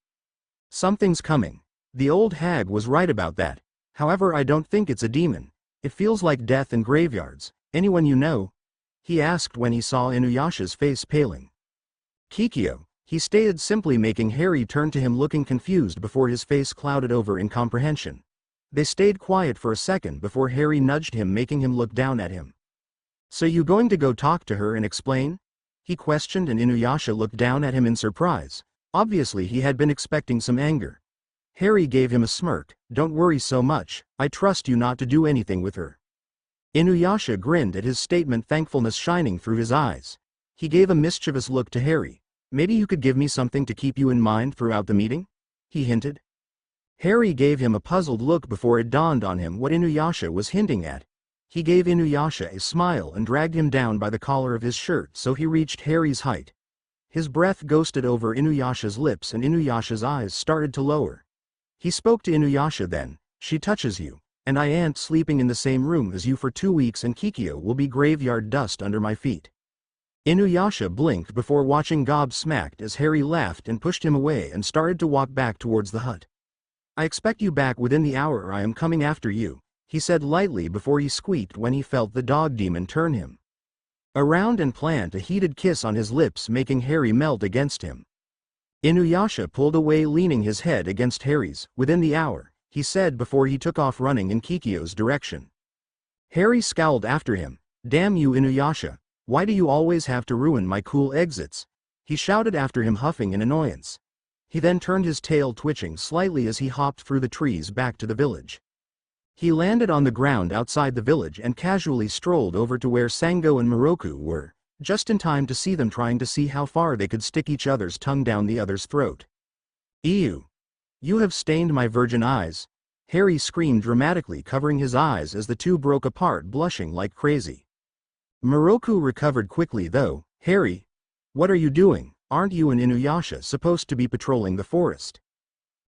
S1: Something's coming. The old hag was right about that. However, I don't think it's a demon. It feels like death and graveyards. Anyone you know? He asked when he saw Inuyasha's face paling. Kikyo, he stated simply, making Harry turn to him looking confused before his face clouded over in comprehension. They stayed quiet for a second before Harry nudged him, making him look down at him. So you going to go talk to her and explain? he questioned, and Inuyasha looked down at him in surprise. Obviously he had been expecting some anger. Harry gave him a smirk. Don't worry so much, I trust you not to do anything with her. Inuyasha grinned at his statement, thankfulness shining through his eyes. He gave a mischievous look to Harry. Maybe you could give me something to keep you in mind throughout the meeting? He hinted. Harry gave him a puzzled look before it dawned on him what Inuyasha was hinting at. He gave Inuyasha a smile and dragged him down by the collar of his shirt so he reached Harry's height. His breath ghosted over Inuyasha's lips and Inuyasha's eyes started to lower. He spoke to Inuyasha then. She touches you, and I ain't sleeping in the same room as you for 2 weeks, and Kikyo will be graveyard dust under my feet. Inuyasha blinked before watching gobsmacked as Harry laughed and pushed him away and started to walk back towards the hut. I expect you back within the hour or I am coming after you, he said lightly before he squeaked when he felt the dog demon turn him around and plant a heated kiss on his lips, making Harry melt against him. Inuyasha pulled away, leaning his head against Harry's. Within the hour, he said before he took off running in Kikyo's direction. Harry scowled after him. Damn you, Inuyasha, why do you always have to ruin my cool exits? He shouted after him, huffing in annoyance. He then turned, his tail twitching slightly as he hopped through the trees back to the village. He landed on the ground outside the village and casually strolled over to where Sango and Miroku were, just in time to see them trying to see how far they could stick each other's tongue down the other's throat. Ew! You have stained my virgin eyes, Harry screamed dramatically, covering his eyes as the two broke apart, blushing like crazy. Miroku recovered quickly though. Harry, what are you doing? Aren't you and Inuyasha supposed to be patrolling the forest?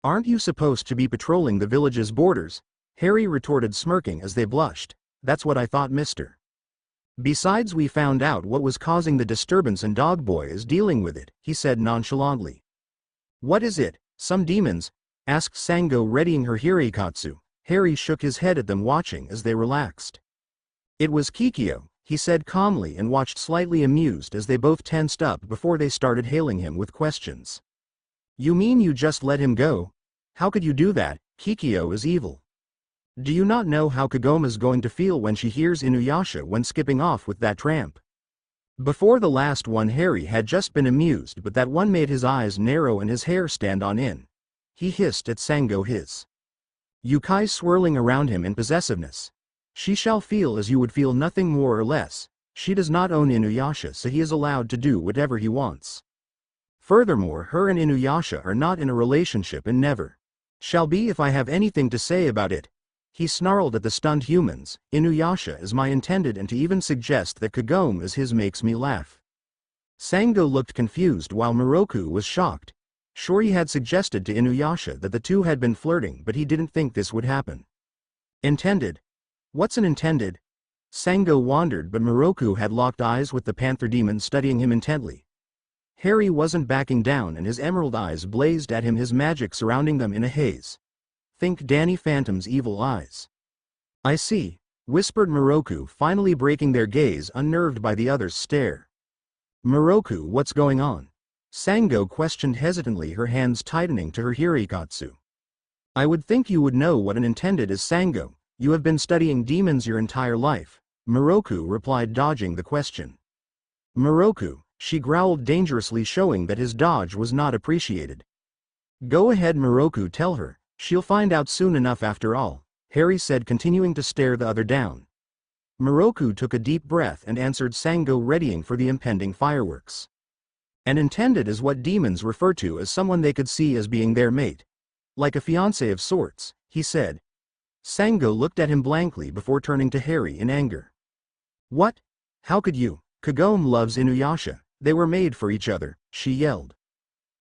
S1: Aren't you supposed to be patrolling the village's borders? Harry retorted, smirking as they blushed. That's what I thought, mister. Besides, we found out what was causing the disturbance and Dogboy is dealing with it, he said nonchalantly. What is it? Some demons? Asked Sango, readying her hirikatsu. Harry shook his head at them, watching as they relaxed. It was Kikyo, he said calmly, and watched slightly amused as they both tensed up before they started hailing him with questions. You mean you just let him go? How could you do that? Kikyo is evil. Do you not know how Kagome's going to feel when she hears Inuyasha when skipping off with that tramp? Before the last one, Harry had just been amused, but that one made his eyes narrow and his hair stand on end. He hissed at Sango, his yukai swirling around him in possessiveness. She shall feel as you would feel, nothing more or less. She does not own Inuyasha, so he is allowed to do whatever he wants. Furthermore, her and Inuyasha are not in a relationship and never shall be if I have anything to say about it. He snarled at the stunned humans. Inuyasha is my intended, and to even suggest that Kagome is his makes me laugh. Sango looked confused while Miroku was shocked. Sure, he had suggested to Inuyasha that the two had been flirting, but he didn't think this would happen. Intended? What's an intended? Sango wondered, but Miroku had locked eyes with the panther demon, studying him intently. Harry wasn't backing down, and his emerald eyes blazed at him, his magic surrounding them in a haze. Think Danny Phantom's evil eyes. I see, whispered Miroku, finally breaking their gaze, unnerved by the other's stare. Miroku, what's going on? Sango questioned hesitantly, her hands tightening to her hirikatsu. I would think you would know what an intended is, Sango. You have been studying demons your entire life, Miroku replied, dodging the question. Miroku, she growled dangerously, showing that his dodge was not appreciated. Go ahead, Miroku, tell her. She'll find out soon enough after all, Harry said, continuing to stare the other down. Miroku took a deep breath and answered Sango, readying for the impending fireworks. An intended is what demons refer to as someone they could see as being their mate. Like a fiancé of sorts, he said. Sango looked at him blankly before turning to Harry in anger. What? How could you? Kagome loves Inuyasha. They were made for each other, she yelled.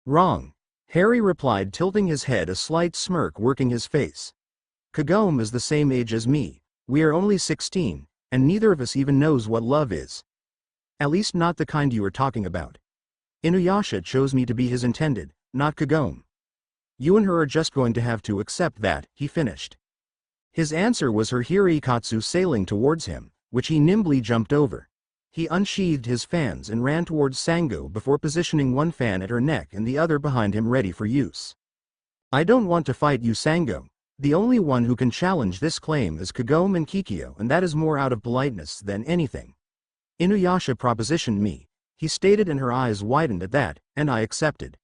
S1: Wrong, Harry replied, tilting his head, a slight smirk working his face. Kagome is the same age as me. We are only 16, and neither of us even knows what love is. At least not the kind you are talking about. Inuyasha chose me to be his intended, not Kagome. You and her are just going to have to accept that, he finished. His answer was her hirikatsu sailing towards him, which he nimbly jumped over. He unsheathed his fans and ran towards Sango before positioning one fan at her neck and the other behind him, ready for use. I don't want to fight you, Sango. The only one who can challenge this claim is Kagome and Kikyo, and that is more out of politeness than anything. Inuyasha propositioned me. he stated, and her eyes widened at that, and I accepted.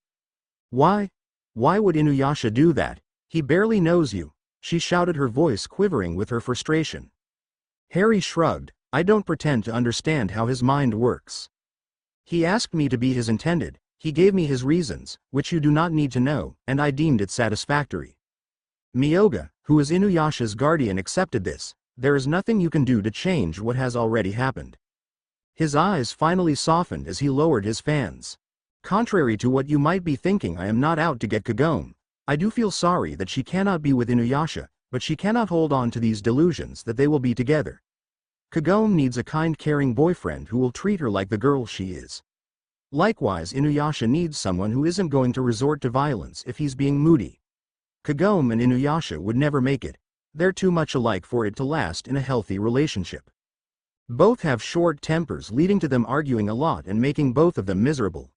S1: Why? Why would Inuyasha do that? He barely knows you, she shouted, her voice quivering with her frustration. Harry shrugged. I don't pretend to understand how his mind works. He asked me to be his intended, he gave me his reasons, which you do not need to know, and I deemed it satisfactory. Myoga, who is Inuyasha's guardian, accepted this. There is nothing you can do to change what has already happened. His eyes finally softened as he lowered his fans. Contrary to what you might be thinking, I am not out to get Kagome. I do feel sorry that she cannot be with Inuyasha, but she cannot hold on to these delusions that they will be together. Kagome needs a kind, caring boyfriend who will treat her like the girl she is. Likewise, Inuyasha needs someone who isn't going to resort to violence if he's being moody. Kagome and Inuyasha would never make it. They're too much alike for it to last in a healthy relationship. Both have short tempers, leading to them arguing a lot and making both of them miserable.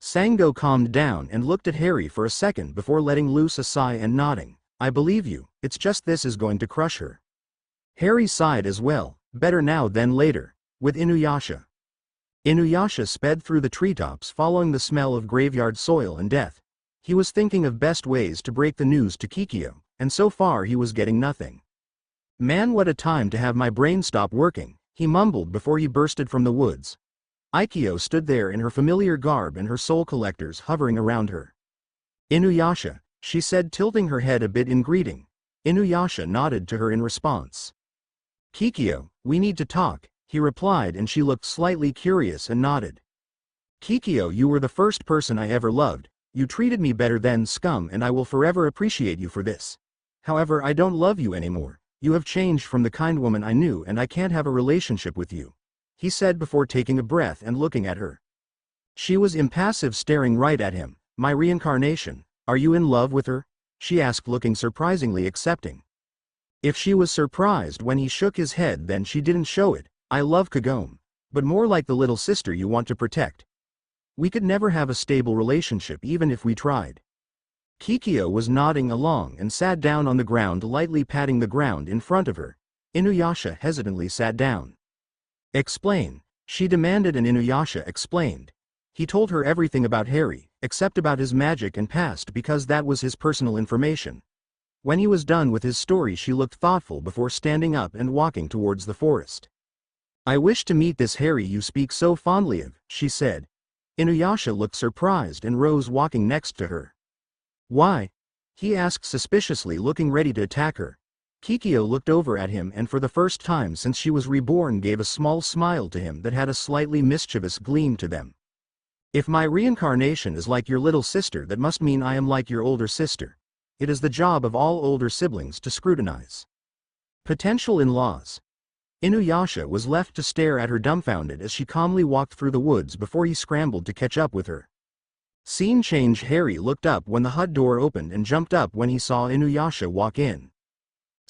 S1: Sango calmed down and looked at Harry for a second before letting loose a sigh and nodding. I believe you, it's just this is going to crush her. Harry sighed as well. Better now than later. With Inuyasha. Inuyasha sped through the treetops, following the smell of graveyard soil and death. He was thinking of best ways to break the news to Kikyo, and so far he was getting nothing. Man, what a time to have my brain stop working, he mumbled before he bursted from the woods. Kikyo stood there in her familiar garb and her soul collectors hovering around her. Inuyasha, she said, tilting her head a bit in greeting. Inuyasha nodded to her in response. Kikyo, we need to talk, he replied, and she looked slightly curious and nodded. Kikyo, you were the first person I ever loved. You treated me better than scum, and I will forever appreciate you for this. However, I don't love you anymore. You have changed from the kind woman I knew, and I can't have a relationship with you, he said before taking a breath and looking at her. She was impassive, staring right at him. My reincarnation, are you in love with her? She asked, looking surprisingly accepting. If she was surprised when he shook his head, then she didn't show it. I love Kagome, but more like the little sister you want to protect. We could never have a stable relationship even if we tried. Kikyo was nodding along and sat down on the ground, lightly patting the ground in front of her. Inuyasha hesitantly sat down. Explain, she demanded, and Inuyasha explained. He told her everything about Harry, except about his magic and past, because that was his personal information. When he was done with his story, she looked thoughtful before standing up and walking towards the forest. I wish to meet this Harry you speak so fondly of, she said. Inuyasha looked surprised and rose, walking next to her. Why? He asked suspiciously, looking ready to attack her. Kikyo looked over at him and for the first time since she was reborn gave a small smile to him that had a slightly mischievous gleam to them. If my reincarnation is like your little sister, that must mean I am like your older sister. It is the job of all older siblings to scrutinize potential in-laws. Inuyasha was left to stare at her dumbfounded as she calmly walked through the woods before he scrambled to catch up with her. Scene change. Harry looked up when the hut door opened and jumped up when he saw Inuyasha walk in.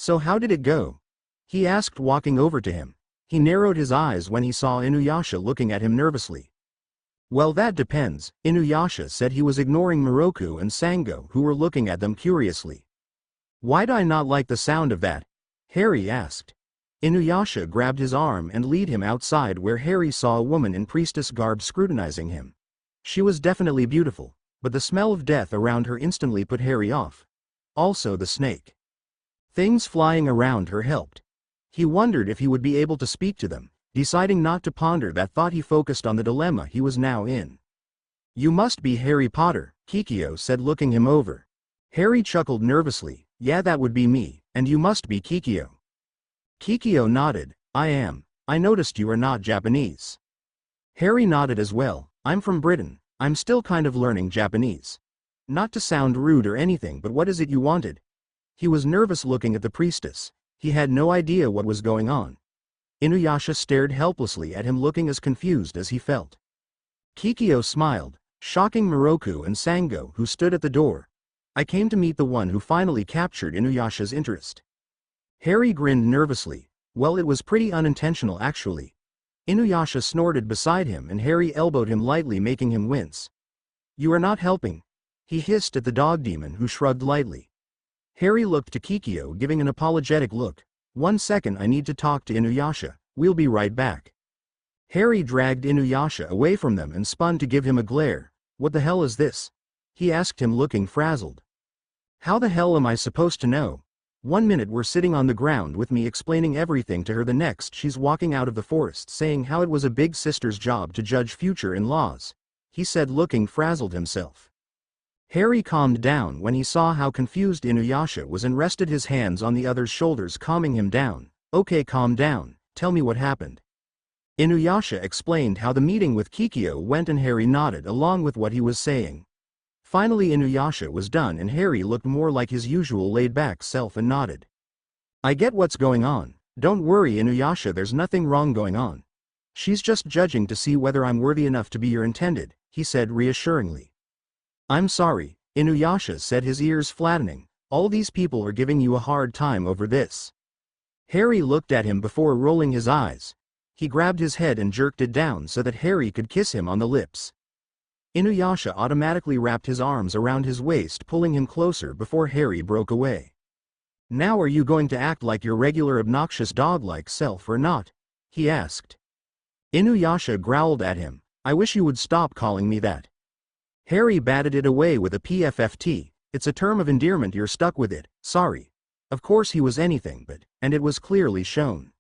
S1: So how did it go? He asked, walking over to him. He narrowed his eyes when he saw Inuyasha looking at him nervously. Well, that depends, Inuyasha said. He was ignoring Miroku and Sango, who were looking at them curiously. Why'd I not like the sound of that? Harry asked. Inuyasha grabbed his arm and led him outside, where Harry saw a woman in priestess garb scrutinizing him. She was definitely beautiful, but the smell of death around her instantly put Harry off. Also the snake things flying around her helped. He wondered if he would be able to speak to them. Deciding not to ponder that thought, he focused on the dilemma he was now in. You must be Harry Potter, Kikyo said, looking him over. Harry chuckled nervously. Yeah, that would be me, and you must be Kikyo. Kikyo nodded. I am. I noticed you are not Japanese. Harry nodded as well. I'm from Britain. I'm still kind of learning Japanese. Not to sound rude or anything, but what is it you wanted? He was nervous, looking at the priestess. He had no idea what was going on. Inuyasha stared helplessly at him, looking as confused as he felt. Kikyo smiled, shocking Miroku and Sango, who stood at the door. I came to meet the one who finally captured Inuyasha's interest. Harry grinned nervously. Well, it was pretty unintentional actually. Inuyasha snorted beside him and Harry elbowed him lightly, making him wince. You are not helping, he hissed at the dog demon, who shrugged lightly. Harry looked to Kikyo, giving an apologetic look. 1 second, I need to talk to Inuyasha. We'll be right back. Harry dragged Inuyasha away from them and spun to give him a glare. "What the hell is this?" he asked him, looking frazzled. "How the hell am I supposed to know? One minute we're sitting on the ground with me explaining everything to her, the next she's walking out of the forest saying how it was a big sister's job to judge future in-laws," he said, looking frazzled himself. Harry calmed down when he saw how confused Inuyasha was and rested his hands on the other's shoulders, calming him down. "Okay, calm down, tell me what happened." Inuyasha explained how the meeting with Kikyo went and Harry nodded along with what he was saying. Finally Inuyasha was done and Harry looked more like his usual laid-back self and nodded. "I get what's going on. Don't worry, Inuyasha, there's nothing wrong going on. She's just judging to see whether I'm worthy enough to be your intended," he said reassuringly. "I'm sorry," Inuyasha said, his ears flattening. "All these people are giving you a hard time over this." Harry looked at him before rolling his eyes. He grabbed his head and jerked it down so that Harry could kiss him on the lips. Inuyasha automatically wrapped his arms around his waist, pulling him closer before Harry broke away. "Now are you going to act like your regular obnoxious dog-like self or not?" he asked. Inuyasha growled at him. "I wish you would stop calling me that." Harry batted it away with a PFFT. "It's a term of endearment, you're stuck with it, sorry." Of course he was anything but, and it was clearly shown.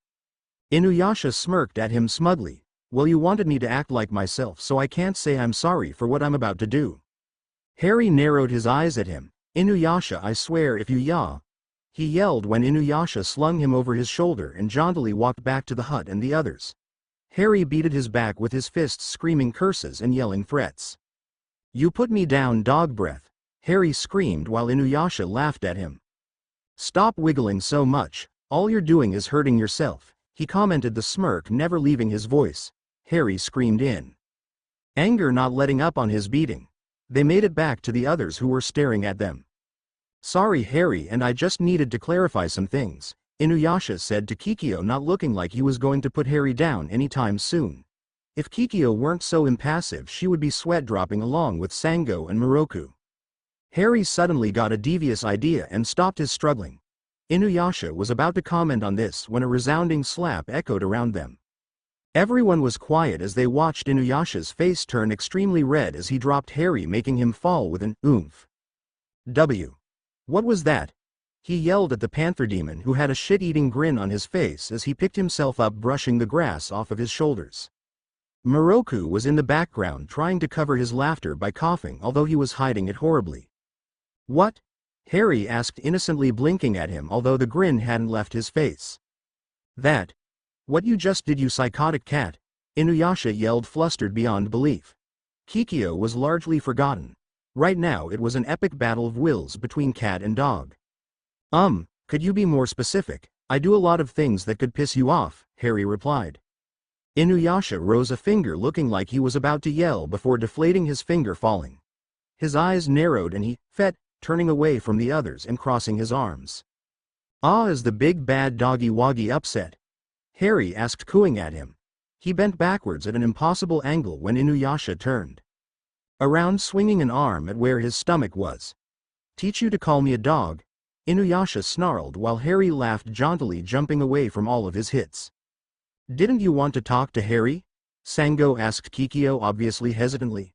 S1: Inuyasha smirked at him smugly. "Well, you wanted me to act like myself, so I can't say I'm sorry for what I'm about to do." Harry narrowed his eyes at him. "Inuyasha, I swear if you yaw," he yelled when Inuyasha slung him over his shoulder and jauntily walked back to the hut and the others. Harry beated his back with his fists, screaming curses and yelling threats. "You put me down, dog breath," Harry screamed while Inuyasha laughed at him. "Stop wiggling so much, all you're doing is hurting yourself," he commented, the smirk never leaving his voice. Harry screamed in anger, not letting up on his beating. They made it back to the others who were staring at them. "Sorry, Harry, and I just needed to clarify some things," Inuyasha said to Kikyo, not looking like he was going to put Harry down anytime soon. If Kikyo weren't so impassive, she would be sweat-dropping along with Sango and Miroku. Harry suddenly got a devious idea and stopped his struggling. Inuyasha was about to comment on this when a resounding slap echoed around them. Everyone was quiet as they watched Inuyasha's face turn extremely red as he dropped Harry, making him fall with an oomph. What was that?" he yelled at the panther demon, who had a shit-eating grin on his face as he picked himself up, brushing the grass off of his shoulders. Miroku was in the background trying to cover his laughter by coughing, although he was hiding it horribly. "What?" Harry asked, innocently blinking at him although the grin hadn't left his face. "That. What you just did, you psychotic cat," Inuyasha yelled, flustered beyond belief. Kikyo was largely forgotten. Right now it was an epic battle of wills between cat and dog. Could you be more specific? I do a lot of things that could piss you off," Harry replied. Inuyasha rose a finger, looking like he was about to yell before deflating his finger, falling. His eyes narrowed and he fet, turning away from the others and crossing his arms. Is the big bad doggy woggy upset?" Harry asked, cooing at him. He bent backwards at an impossible angle when Inuyasha turned around, swinging an arm at where his stomach was. "Teach you to call me a dog?" Inuyasha snarled while Harry laughed jauntily, jumping away from all of his hits. "Didn't you want to talk to Harry?" Sango asked Kikyo, obviously hesitantly.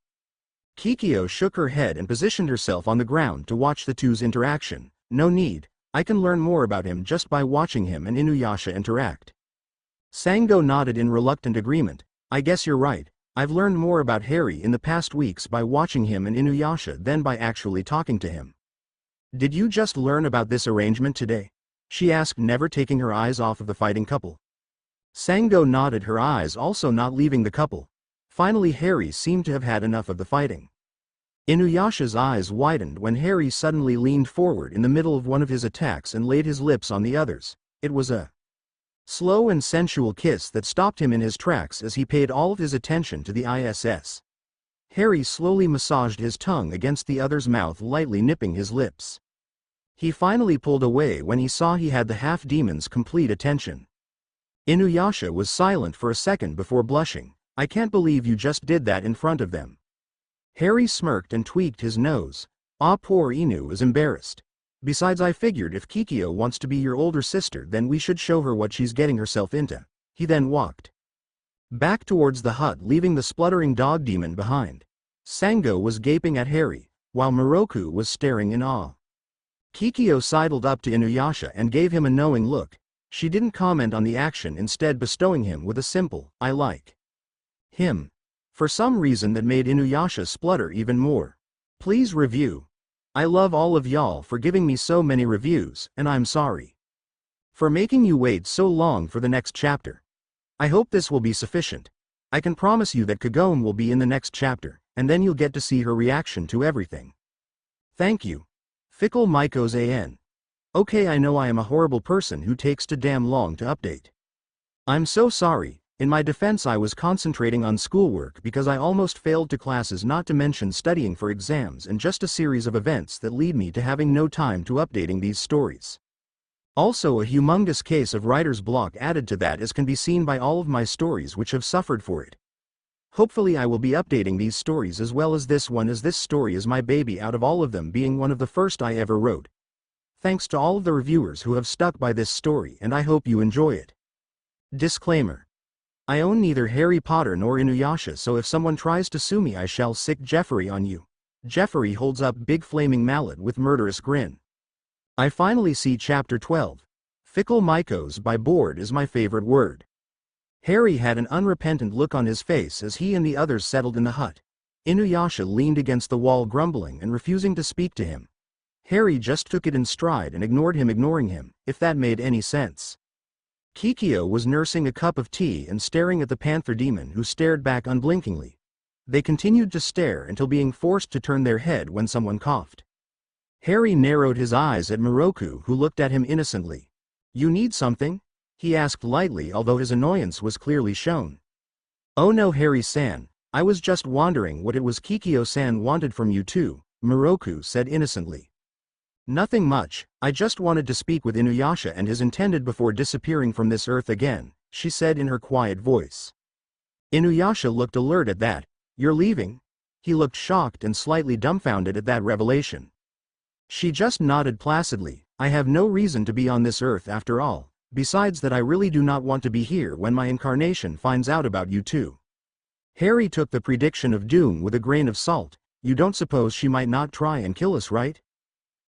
S1: Kikyo shook her head and positioned herself on the ground to watch the two's interaction. "No need, I can learn more about him just by watching him and Inuyasha interact." Sango nodded in reluctant agreement. "I guess you're right, I've learned more about Harry in the past weeks by watching him and Inuyasha than by actually talking to him." "Did you just learn about this arrangement today?" she asked, never taking her eyes off of the fighting couple. Sango nodded, her eyes also not leaving the couple. Finally Harry seemed to have had enough of the fighting. Inuyasha's eyes widened when Harry suddenly leaned forward in the middle of one of his attacks and laid his lips on the others. It was a slow and sensual kiss that stopped him in his tracks as he paid all of his attention to the ISS. Harry slowly massaged his tongue against the other's mouth, lightly nipping his lips. He finally pulled away when he saw he had the half-demon's complete attention. Inuyasha was silent for a second before blushing. "I can't believe you just did that in front of them." Harry smirked and tweaked his nose. Poor Inu is embarrassed. Besides, I figured if Kikyo wants to be your older sister, then we should show her what she's getting herself into." He then walked back towards the hut, leaving the spluttering dog demon behind. Sango was gaping at Harry, while Miroku was staring in awe. Kikyo sidled up to Inuyasha and gave him a knowing look. She didn't comment on the action, instead bestowing him with a simple, "I like him," for some reason that made Inuyasha splutter even more. Please review. I love all of y'all for giving me so many reviews, and I'm sorry for making you wait so long for the next chapter. I hope this will be sufficient. I can promise you that Kagome will be in the next chapter, and then you'll get to see her reaction to everything. Thank you. Fickle Maiko's AN. Okay, I know I am a horrible person who takes too damn long to update. I'm so sorry. In my defense, I was concentrating on schoolwork because I almost failed to classes, not to mention studying for exams, and just a series of events that lead me to having no time to updating these stories. Also, a humongous case of writer's block added to that, as can be seen by all of my stories which have suffered for it. Hopefully I will be updating these stories as well as this one, as this story is my baby out of all of them, being one of the first I ever wrote. Thanks to all of the reviewers who have stuck by this story, and I hope you enjoy it. Disclaimer. I own neither Harry Potter nor Inuyasha, so if someone tries to sue me, I shall sick Jeffrey on you. Jeffrey holds up big flaming mallet with murderous grin. I finally see chapter 12. Fickle Maiko's by bored is my favorite word. Harry had an unrepentant look on his face as he and the others settled in the hut. Inuyasha leaned against the wall, grumbling and refusing to speak to him. Harry just took it in stride and ignored him, ignoring him, if that made any sense. Kikyo was nursing a cup of tea and staring at the panther demon, who stared back unblinkingly. They continued to stare until being forced to turn their head when someone coughed. Harry narrowed his eyes at Miroku, who looked at him innocently. "You need something?" he asked lightly, although his annoyance was clearly shown. "Oh no, Harry-san, I was just wondering what it was Kikyo-san wanted from you too," Miroku said innocently. "Nothing much, I just wanted to speak with Inuyasha and his intended before disappearing from this earth again," she said in her quiet voice. Inuyasha looked alert at that. "You're leaving?" He looked shocked and slightly dumbfounded at that revelation. She just nodded placidly. "I have no reason to be on this earth after all, besides that I really do not want to be here when my incarnation finds out about you too." Harry took the prediction of doom with a grain of salt. "You don't suppose she might not try and kill us, right?"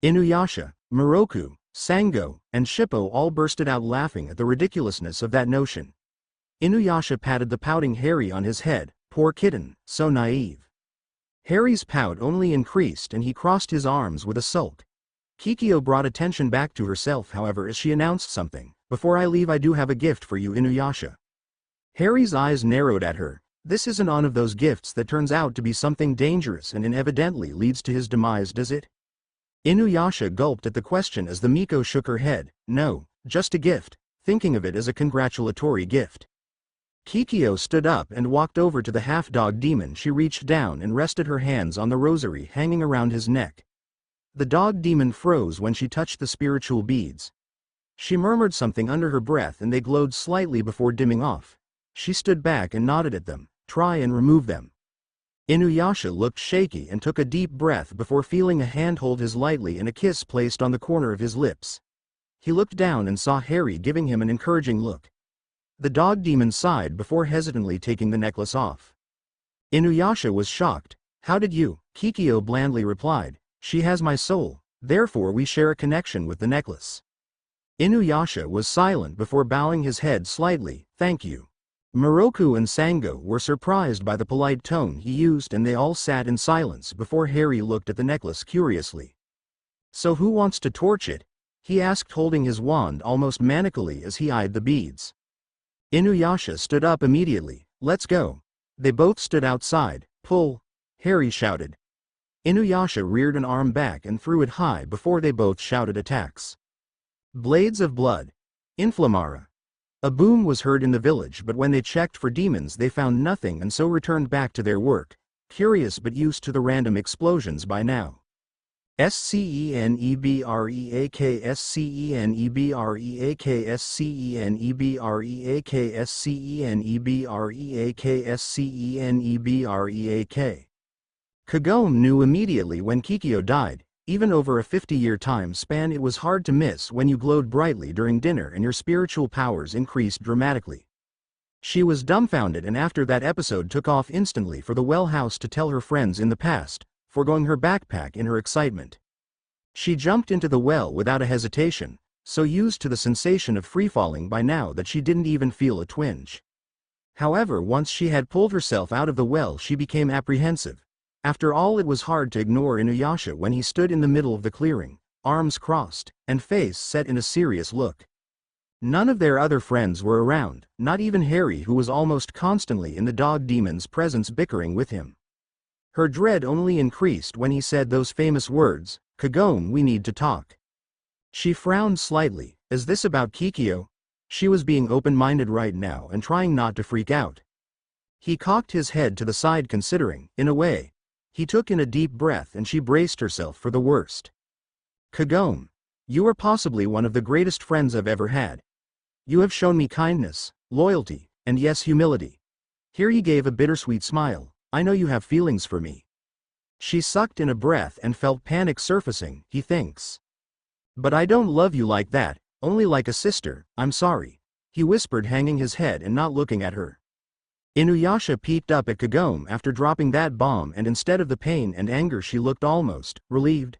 S1: Inuyasha, Miroku, Sango, and Shippo all bursted out laughing at the ridiculousness of that notion. Inuyasha patted the pouting Harry on his head. "Poor kitten, so naive." Harry's pout only increased and he crossed his arms with a sulk. Kikyo brought attention back to herself, however, as she announced something. "Before I leave, I do have a gift for you, Inuyasha." Harry's eyes narrowed at her. This isn't one of those gifts that turns out to be something dangerous and evidently leads to his demise, does it? Inuyasha gulped at the question as the Miko shook her head. "No, just a gift, thinking of it as a congratulatory gift." Kikyo stood up and walked over to the half-dog demon. She reached down and rested her hands on the rosary hanging around his neck. The dog demon froze when she touched the spiritual beads. She murmured something under her breath and they glowed slightly before dimming off. She stood back and nodded at them. "Try and remove them." Inuyasha looked shaky and took a deep breath before feeling a hand hold his lightly and a kiss placed on the corner of his lips. He looked down and saw Harry giving him an encouraging look. The dog demon sighed before hesitantly taking the necklace off. Inuyasha was shocked. "How did you?" Kikyo blandly replied. "She has my soul, therefore we share a connection with the necklace." Inuyasha was silent before bowing his head slightly. "Thank you." Miroku and Sango were surprised by the polite tone he used, and they all sat in silence before Harry looked at the necklace curiously. "So who wants to torch it?" he asked, holding his wand almost manically as he eyed the beads. Inuyasha stood up immediately. "Let's go." They both stood outside. "Pull!" Harry shouted. Inuyasha reared an arm back and threw it high before they both shouted attacks. Blades of blood. Inflammara. A boom was heard in the village, but when they checked for demons they found nothing and so returned back to their work, curious but used to the random explosions by now. SCENEBREAK SCENEBREAK SCENEBREAK SCENEBREAK SCENEBREAK. Kagome knew immediately when Kikyo died. Even over a 50-year time span, it was hard to miss when you glowed brightly during dinner and your spiritual powers increased dramatically. She was dumbfounded and after that episode took off instantly for the well house to tell her friends in the past, foregoing her backpack in her excitement. She jumped into the well without a hesitation, so used to the sensation of free-falling by now that she didn't even feel a twinge. However, once she had pulled herself out of the well she became apprehensive. After all, it was hard to ignore Inuyasha when he stood in the middle of the clearing, arms crossed, and face set in a serious look. None of their other friends were around, not even Harry, who was almost constantly in the dog demon's presence bickering with him. Her dread only increased when he said those famous words, "Kagome, we need to talk." She frowned slightly. Is this about Kikyo? She was being open-minded right now and trying not to freak out. He cocked his head to the side considering, in a way. He took in a deep breath and she braced herself for the worst. Kagome, you are possibly one of the greatest friends I've ever had. You have shown me kindness, loyalty, and yes, humility. Here he gave a bittersweet smile. I know you have feelings for me. She sucked in a breath and felt panic surfacing. He thinks. But I don't love you like that, only like a sister. I'm sorry. He whispered, hanging his head and not looking at her. Inuyasha peeped up at Kagome after dropping that bomb, and instead of the pain and anger she looked almost relieved.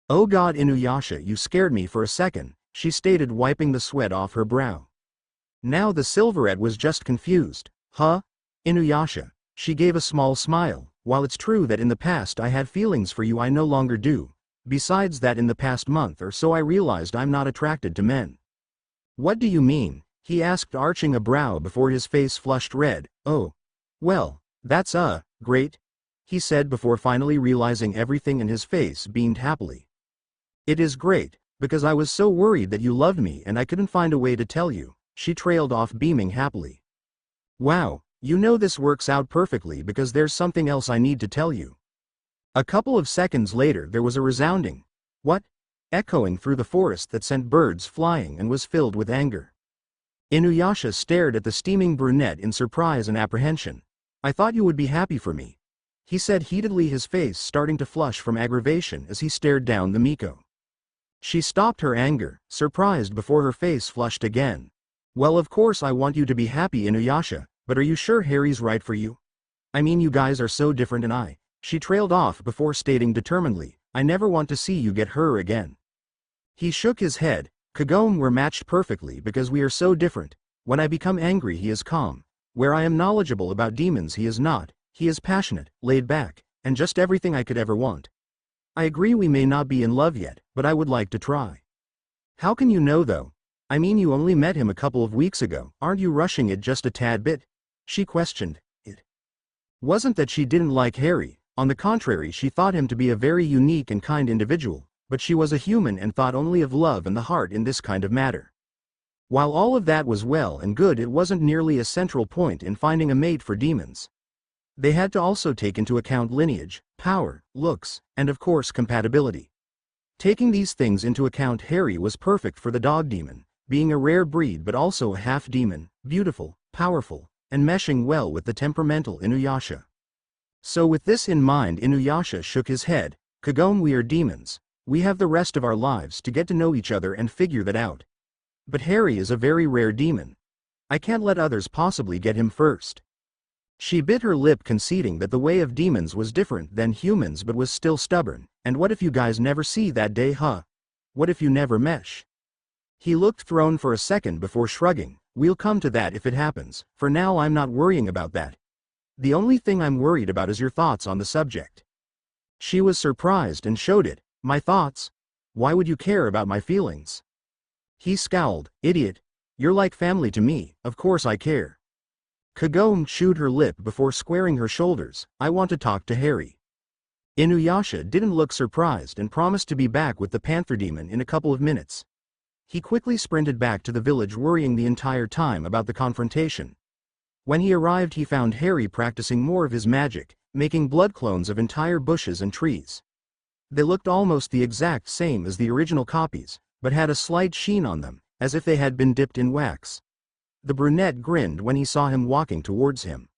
S1: Oh God, Inuyasha, you scared me for a second, she stated, wiping the sweat off her brow. Now the Silverette was just confused. Huh? Inuyasha. She gave a small smile. While it's true that in the past I had feelings for you, I no longer do. Besides that, in the past month or so I realized I'm not attracted to men. What do you mean? He asked, arching a brow before his face flushed red. Oh. Well, that's great, he said before finally realizing everything, and his face beamed happily. It is great, because I was so worried that you loved me and I couldn't find a way to tell you, she trailed off, beaming happily. Wow, you know this works out perfectly because there's something else I need to tell you. A couple of seconds later there was a resounding, "What?" echoing through the forest that sent birds flying and was filled with anger. Inuyasha stared at the steaming brunette in surprise and apprehension. I thought you would be happy for me, he said heatedly, his face starting to flush from aggravation as he stared down the Miko. She stopped her anger, surprised before her face flushed again. Well, of course I want you to be happy, Inuyasha, but are you sure Harry's right for you? I mean, you guys are so different, and she trailed off before stating determinedly, I never want to see you get her again. He shook his head. Kagome, we're matched perfectly because we are so different. When I become angry he is calm. Where I am knowledgeable about demons he is not. He is passionate, laid back, and just everything I could ever want. I agree we may not be in love yet, but I would like to try. How can you know though? I mean, you only met him a couple of weeks ago. Aren't you rushing it just a tad bit? She questioned. It wasn't that she didn't like Harry. On the contrary, she thought him to be a very unique and kind individual, but she was a human and thought only of love and the heart in this kind of matter. While all of that was well and good, it wasn't nearly a central point in finding a mate for demons. They had to also take into account lineage, power, looks, and of course compatibility. Taking these things into account, Harry was perfect for the dog demon, being a rare breed but also a half-demon, beautiful, powerful, and meshing well with the temperamental Inuyasha. So with this in mind, Inuyasha shook his head. Kagome, we are demons. We have the rest of our lives to get to know each other and figure that out. But Harry is a very rare demon. I can't let others possibly get him first. She bit her lip, conceding that the way of demons was different than humans, but was still stubborn. And what if you guys never see that day, huh? What if you never mesh? He looked thrown for a second before shrugging. We'll come to that if it happens. For now I'm not worrying about that. The only thing I'm worried about is your thoughts on the subject. She was surprised and showed it. My thoughts? Why would you care about my feelings? He scowled. Idiot. You're like family to me, of course I care. Kagome chewed her lip before squaring her shoulders. I want to talk to Harry. Inuyasha didn't look surprised and promised to be back with the panther demon in a couple of minutes. He quickly sprinted back to the village, worrying the entire time about the confrontation. When he arrived, he found Harry practicing more of his magic, making blood clones of entire bushes and trees. They looked almost the exact same as the original copies, but had a slight sheen on them, as if they had been dipped in wax. The brunette grinned when he saw him walking towards him.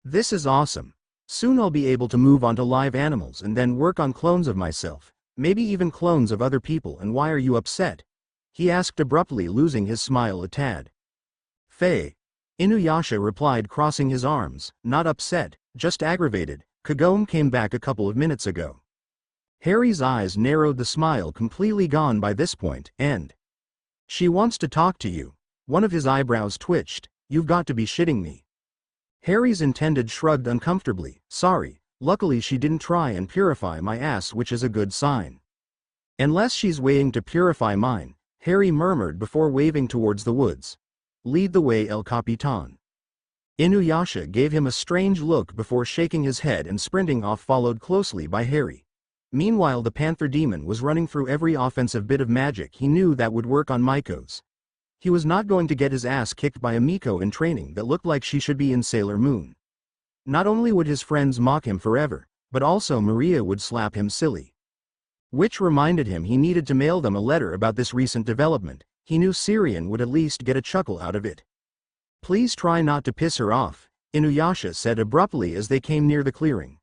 S1: This is awesome. Soon I'll be able to move on to live animals and then work on clones of myself, maybe even clones of other people. And why are you upset? He asked abruptly, losing his smile a tad. Faye. Inuyasha replied, crossing his arms, not upset, just aggravated. Kagome came back a couple of minutes ago. Harry's eyes narrowed, the smile completely gone by this point, and she wants to talk to you. One of his eyebrows twitched. You've got to be shitting me. Harry's intended shrugged uncomfortably. Sorry, luckily she didn't try and purify my ass, which is a good sign. Unless she's waiting to purify mine, Harry murmured before waving towards the woods. Lead the way, El Capitan. Inuyasha gave him a strange look before shaking his head and sprinting off, followed closely by Harry. Meanwhile, the Panther Demon was running through every offensive bit of magic he knew that would work on Miko's. He was not going to get his ass kicked by a Miko in training that looked like she should be in Sailor Moon. Not only would his friends mock him forever, but also Maria would slap him silly. Which reminded him he needed to mail them a letter about this recent development. He knew Syrian would at least get a chuckle out of it. Please try not to piss her off, Inuyasha said abruptly as they came near the clearing.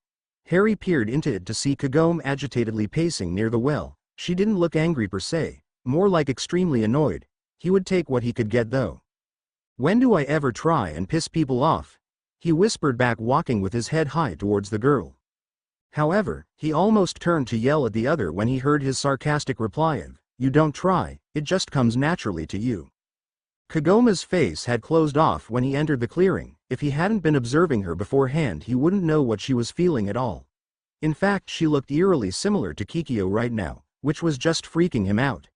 S1: Harry peered into it to see Kagome agitatedly pacing near the well. She didn't look angry per se, more like extremely annoyed. He would take what he could get though. When do I ever try and piss people off? He whispered back, walking with his head high towards the girl. However, he almost turned to yell at the other when he heard his sarcastic reply of, "You don't try, it just comes naturally to you." Kagome's face had closed off when he entered the clearing. If he hadn't been observing her beforehand, he wouldn't know what she was feeling at all. In fact, she looked eerily similar to Kikyo right now, which was just freaking him out.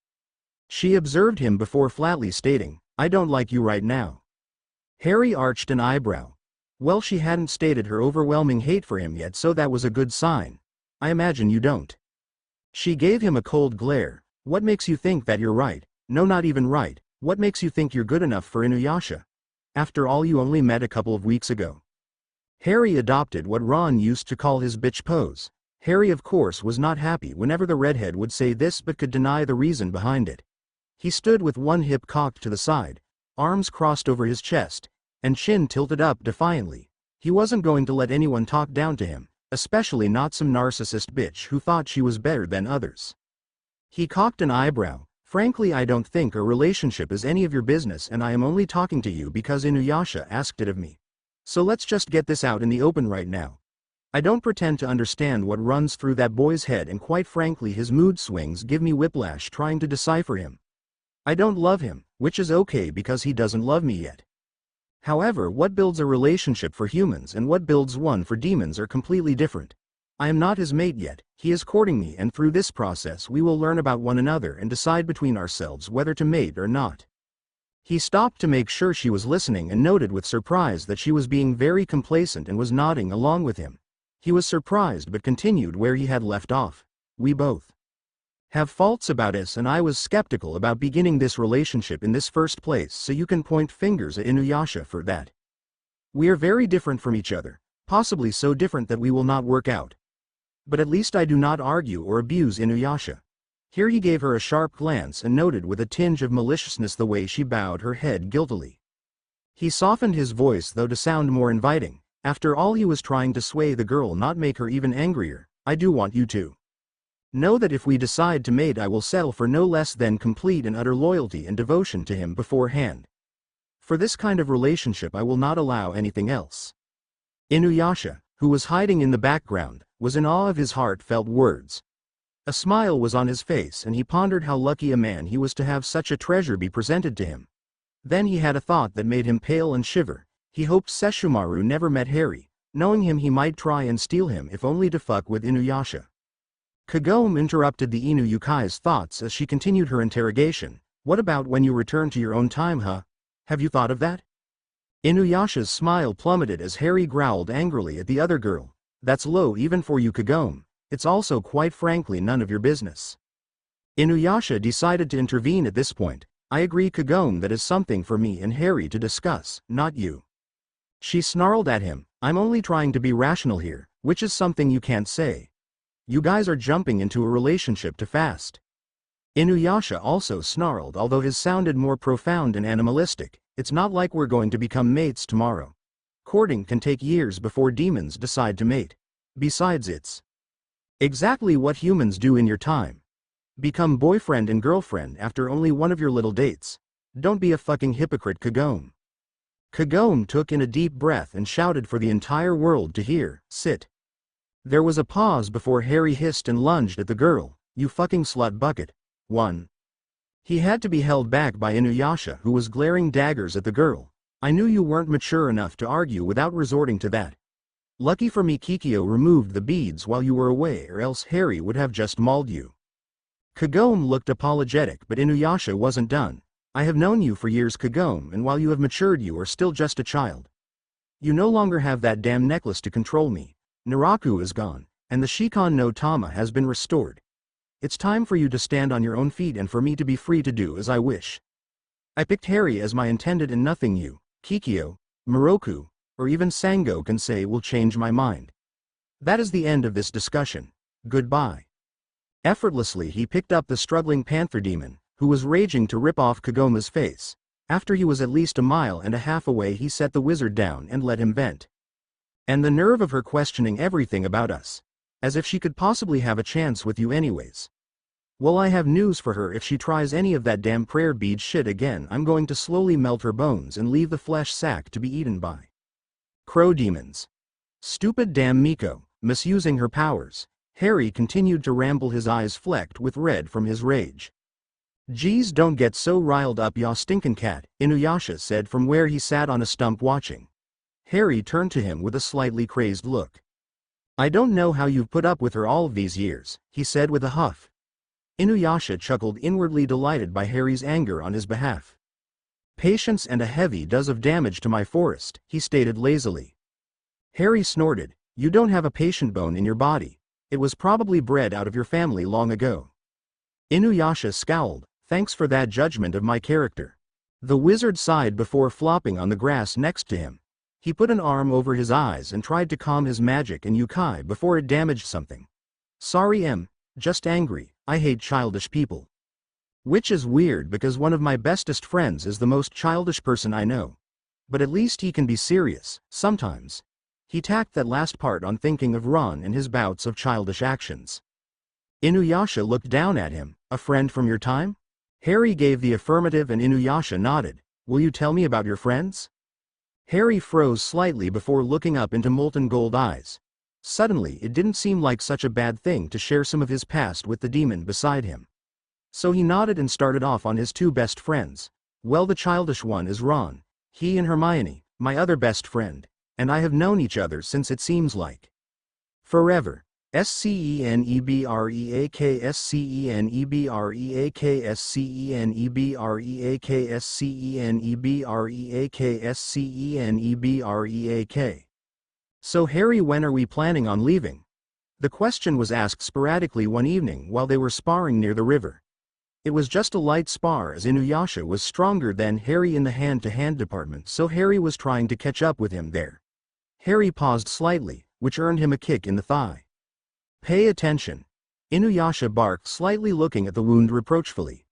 S1: She observed him before flatly stating, "I don't like you right now." Harry arched an eyebrow. Well, she hadn't stated her overwhelming hate for him yet, so that was a good sign. "I imagine you don't." She gave him a cold glare. "What makes you think that you're right? No, not even right. What makes you think you're good enough for Inuyasha? After all, you only met a couple of weeks ago." Harry adopted what Ron used to call his bitch pose. Harry, of course, was not happy whenever the redhead would say this, but could deny the reason behind it. He stood with one hip cocked to the side, arms crossed over his chest, and chin tilted up defiantly. He wasn't going to let anyone talk down to him, especially not some narcissist bitch who thought she was better than others. He cocked an eyebrow. "Frankly, I don't think our relationship is any of your business, and I am only talking to you because Inuyasha asked it of me. So let's just get this out in the open right now. I don't pretend to understand what runs through that boy's head, and quite frankly his mood swings give me whiplash trying to decipher him. I don't love him, which is okay because he doesn't love me yet. However, what builds a relationship for humans and what builds one for demons are completely different. I am not his mate yet, he is courting me, and through this process we will learn about one another and decide between ourselves whether to mate or not." He stopped to make sure she was listening and noted with surprise that she was being very complacent and was nodding along with him. He was surprised but continued where he had left off. "We both have faults about us, and I was skeptical about beginning this relationship in this first place, so you can point fingers at Inuyasha for that. We are very different from each other, possibly so different that we will not work out. But at least I do not argue or abuse Inuyasha." Here he gave her a sharp glance and noted with a tinge of maliciousness the way she bowed her head guiltily. He softened his voice though to sound more inviting. After all, he was trying to sway the girl, not make her even angrier. "I do want you to know that if we decide to mate, I will settle for no less than complete and utter loyalty and devotion to him beforehand. For this kind of relationship I will not allow anything else." Inuyasha, who was hiding in the background, was in awe of his heartfelt words. A smile was on his face, and he pondered how lucky a man he was to have such a treasure be presented to him. Then he had a thought that made him pale and shiver. He hoped Sesshomaru never met Harry. Knowing him, he might try and steal him, if only to fuck with Inuyasha. Kagome interrupted the Inuyukai's thoughts as she continued her interrogation. "What about when you return to your own time, huh? Have you thought of that?" Inuyasha's smile plummeted as Harry growled angrily at the other girl. "That's low even for you, Kagome. It's also quite frankly none of your business." Inuyasha decided to intervene at this point. "I agree, Kagome, that is something for me and Harry to discuss, not you." She snarled at him. "I'm only trying to be rational here, which is something you can't say. You guys are jumping into a relationship too fast." Inuyasha also snarled, although his sounded more profound and animalistic. "It's not like we're going to become mates tomorrow. Courting can take years before demons decide to mate. Besides, it's exactly what humans do in your time. Become boyfriend and girlfriend after only one of your little dates. Don't be a fucking hypocrite, Kagome." Kagome took in a deep breath and shouted for the entire world to hear, "Sit." There was a pause before Harry hissed and lunged at the girl. "You fucking slut bucket." 1. He had to be held back by Inuyasha, who was glaring daggers at the girl. "I knew you weren't mature enough to argue without resorting to that. Lucky for me Kikyo removed the beads while you were away, or else Harry would have just mauled you." Kagome looked apologetic, but Inuyasha wasn't done. "I have known you for years, Kagome, and while you have matured, you are still just a child. You no longer have that damn necklace to control me. Miroku is gone, and the Shikon no Tama has been restored. It's time for you to stand on your own feet and for me to be free to do as I wish. I picked Harry as my intended, and nothing you, Kikyo, Miroku, or even Sango can say will change my mind. That is the end of this discussion. Goodbye." Effortlessly he picked up the struggling panther demon, who was raging to rip off Kagome's face. After he was at least a mile and a half away, he set the wizard down and let him vent. "And the nerve of her questioning everything about us. As if she could possibly have a chance with you anyways. Well, I have news for her. If she tries any of that damn prayer bead shit again, I'm going to slowly melt her bones and leave the flesh sack to be eaten by crow demons. Stupid damn Miko, misusing her powers." Harry continued to ramble, his eyes flecked with red from his rage. "Geez, don't get so riled up, ya stinkin' cat," Inuyasha said from where he sat on a stump watching. Harry turned to him with a slightly crazed look. "I don't know how you've put up with her all of these years," he said with a huff. Inuyasha chuckled, inwardly delighted by Harry's anger on his behalf. "Patience and a heavy dose of damage to my forest," he stated lazily. Harry snorted. "You don't have a patient bone in your body. It was probably bred out of your family long ago." Inuyasha scowled. "Thanks for that judgment of my character." The wizard sighed before flopping on the grass next to him. He put an arm over his eyes and tried to calm his magic and yukai before it damaged something. "Sorry, just angry. I hate childish people. Which is weird because one of my bestest friends is the most childish person I know. But at least he can be serious, sometimes." He tacked that last part on, thinking of Ron and his bouts of childish actions. Inuyasha looked down at him. "A friend from your time?" Harry gave the affirmative and Inuyasha nodded. "Will you tell me about your friends?" Harry froze slightly before looking up into molten gold eyes. Suddenly it didn't seem like such a bad thing to share some of his past with the demon beside him. So he nodded and started off on his two best friends. "Well, the childish one is Ron. He and Hermione, my other best friend, and I have known each other since it seems like forever. SCENEBREAK SCENEBREAK SCENEBREAK SCENEBREAK SCENEBREAK. So Harry, when are we planning on leaving?" The question was asked sporadically one evening while they were sparring near the river. It was just a light spar, as Inuyasha was stronger than Harry in the hand-to-hand department, so Harry was trying to catch up with him there. Harry paused slightly, which earned him a kick in the thigh. "Pay attention," Inuyasha barked, slightly looking at the wound reproachfully.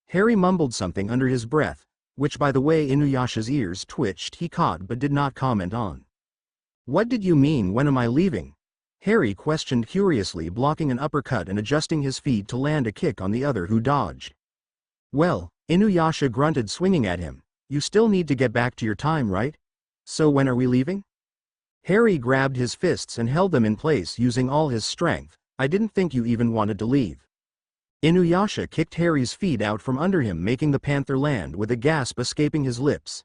S1: Harry mumbled something under his breath, which by the way Inuyasha's ears twitched he caught but did not comment on. "What did you mean, when am I leaving?" Harry questioned curiously, blocking an uppercut and adjusting his feet to land a kick on the other, who dodged. "Well," Inuyasha grunted, swinging at him, "you still need to get back to your time, right? So when are we leaving?" Harry grabbed his fists and held them in place using all his strength. "I didn't think you even wanted to leave." Inuyasha kicked Harry's feet out from under him, making the panther land with a gasp escaping his lips.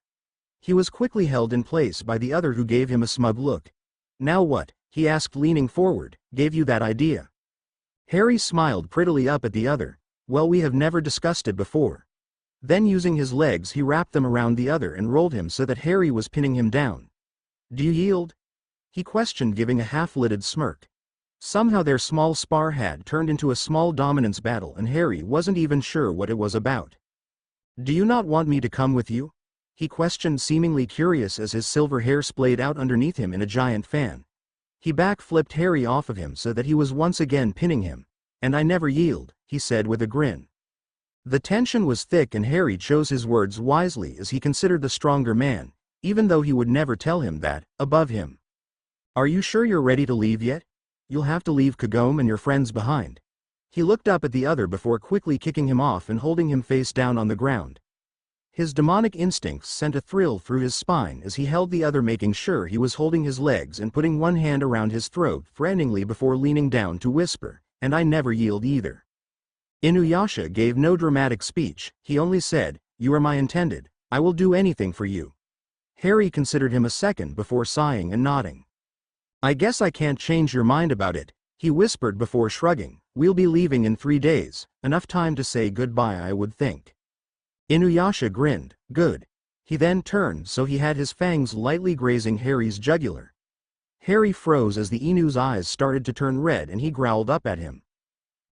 S1: He was quickly held in place by the other, who gave him a smug look. "Now what?" he asked, leaning forward. "Gave you that idea?" Harry smiled prettily up at the other. "Well, we have never discussed it before." Then using his legs he wrapped them around the other and rolled him so that Harry was pinning him down. "Do you yield?" he questioned, giving a half-lidded smirk. Somehow their small spar had turned into a small dominance battle, and Harry wasn't even sure what it was about. "Do you not want me to come with you?" he questioned, seemingly curious as his silver hair splayed out underneath him in a giant fan. He back-flipped Harry off of him so that he was once again pinning him. "And I never yield," he said with a grin. The tension was thick, and Harry chose his words wisely as he considered the stronger man, even though he would never tell him that, above him. "Are you sure you're ready to leave yet? You'll have to leave Kagome and your friends behind." He looked up at the other before quickly kicking him off and holding him face down on the ground. His demonic instincts sent a thrill through his spine as he held the other, making sure he was holding his legs and putting one hand around his throat threateningly before leaning down to whisper, "And I never yield either." Inuyasha gave no dramatic speech, he only said, "You are my intended, I will do anything for you." Harry considered him a second before sighing and nodding. "I guess I can't change your mind about it," he whispered before shrugging. "We'll be leaving in 3 days, enough time to say goodbye, I would think." Inuyasha grinned. "Good." He then turned so he had his fangs lightly grazing Harry's jugular. Harry froze as the Inu's eyes started to turn red and he growled up at him.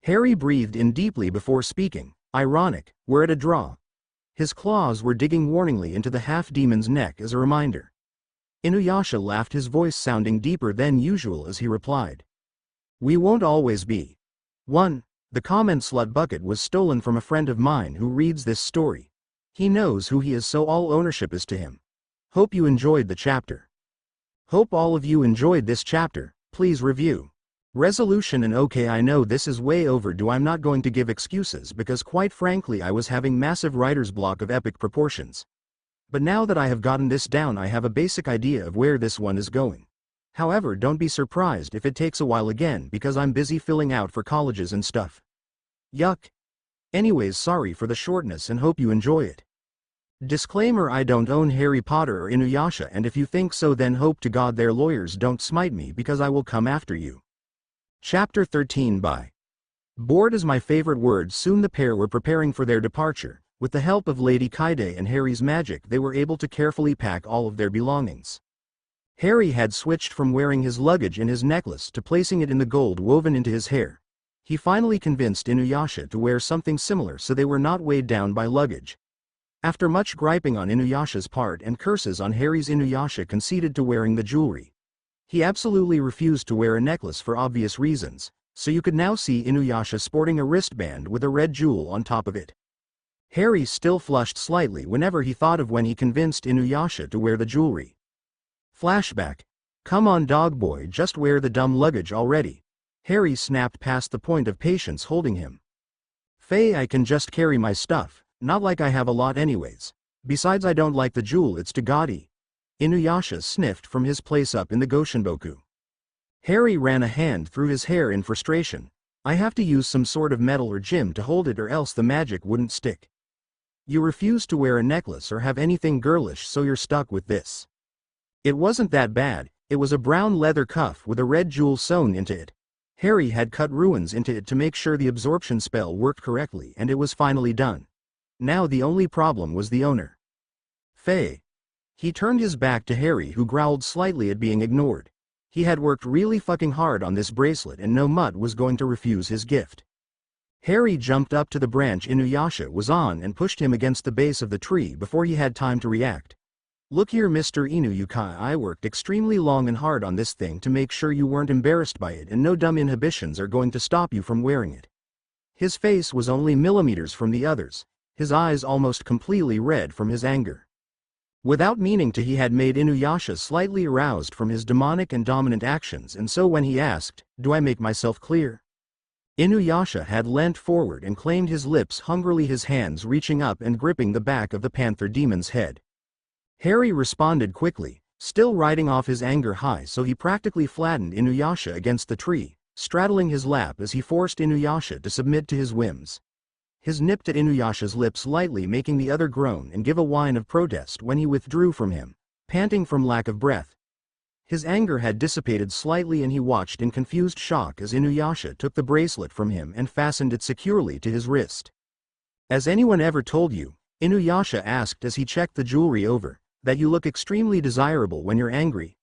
S1: Harry breathed in deeply before speaking. "Ironic, we're at a draw." His claws were digging warningly into the half-demon's neck as a reminder. Inuyasha laughed, his voice sounding deeper than usual as he replied, "We won't always be. 1. The comment slut bucket was stolen from a friend of mine who reads this story. He knows who he is, so all ownership is to him. Hope you enjoyed the chapter. Hope all of you enjoyed this chapter. Please review. Resolution. And okay, I know this is way overdue. I'm not going to give excuses because quite frankly I was having massive writer's block of epic proportions. But now that I have gotten this down, I have a basic idea of where this one is going. However, don't be surprised if it takes a while again because I'm busy filling out for colleges and stuff. Yuck. Anyways, sorry for the shortness and hope you enjoy it. Disclaimer: I don't own Harry Potter or Inuyasha, and if you think so then hope to God their lawyers don't smite me because I will come after you. Chapter 13 by. Bored is my favorite word. Soon the pair were preparing for their departure. With the help of Lady Kaide and Harry's magic they were able to carefully pack all of their belongings. Harry had switched from wearing his luggage in his necklace to placing it in the gold woven into his hair. He finally convinced Inuyasha to wear something similar so they were not weighed down by luggage. After much griping on Inuyasha's part and curses on Harry's, Inuyasha conceded to wearing the jewelry. He absolutely refused to wear a necklace for obvious reasons, so you could now see Inuyasha sporting a wristband with a red jewel on top of it. Harry still flushed slightly whenever he thought of when he convinced Inuyasha to wear the jewelry. Flashback. Come on dog boy, just wear the dumb luggage already. Harry snapped past the point of patience holding him. Faye, I can just carry my stuff, not like I have a lot anyways. Besides I don't like the jewel, it's too gaudy. Inuyasha sniffed from his place up in the Goshinboku. Harry ran a hand through his hair in frustration. I have to use some sort of metal or gem to hold it or else the magic wouldn't stick. You refuse to wear a necklace or have anything girlish, so you're stuck with this. It wasn't that bad, it was a brown leather cuff with a red jewel sewn into it. Harry had cut runes into it to make sure the absorption spell worked correctly and it was finally done. Now the only problem was the owner. Faye. He turned his back to Harry, who growled slightly at being ignored. He had worked really fucking hard on this bracelet and no mutt was going to refuse his gift. Harry jumped up to the branch Inuyasha was on and pushed him against the base of the tree before he had time to react. Look here Mr. Inuyukai, I worked extremely long and hard on this thing to make sure you weren't embarrassed by it and no dumb inhibitions are going to stop you from wearing it. His face was only millimeters from the others, his eyes almost completely red from his anger. Without meaning to, he had made Inuyasha slightly aroused from his demonic and dominant actions, and so when he asked, "Do I make myself clear?" Inuyasha had leant forward and claimed his lips hungrily, his hands reaching up and gripping the back of the panther demon's head. Harry responded quickly, still riding off his anger high, so he practically flattened Inuyasha against the tree, straddling his lap as he forced Inuyasha to submit to his whims. His nipped at Inuyasha's lips lightly, making the other groan and give a whine of protest when he withdrew from him, panting from lack of breath. His anger had dissipated slightly and he watched in confused shock as Inuyasha took the bracelet from him and fastened it securely to his wrist. "Has anyone ever told you," Inuyasha asked as he checked the jewelry over, "that you look extremely desirable when you're angry?"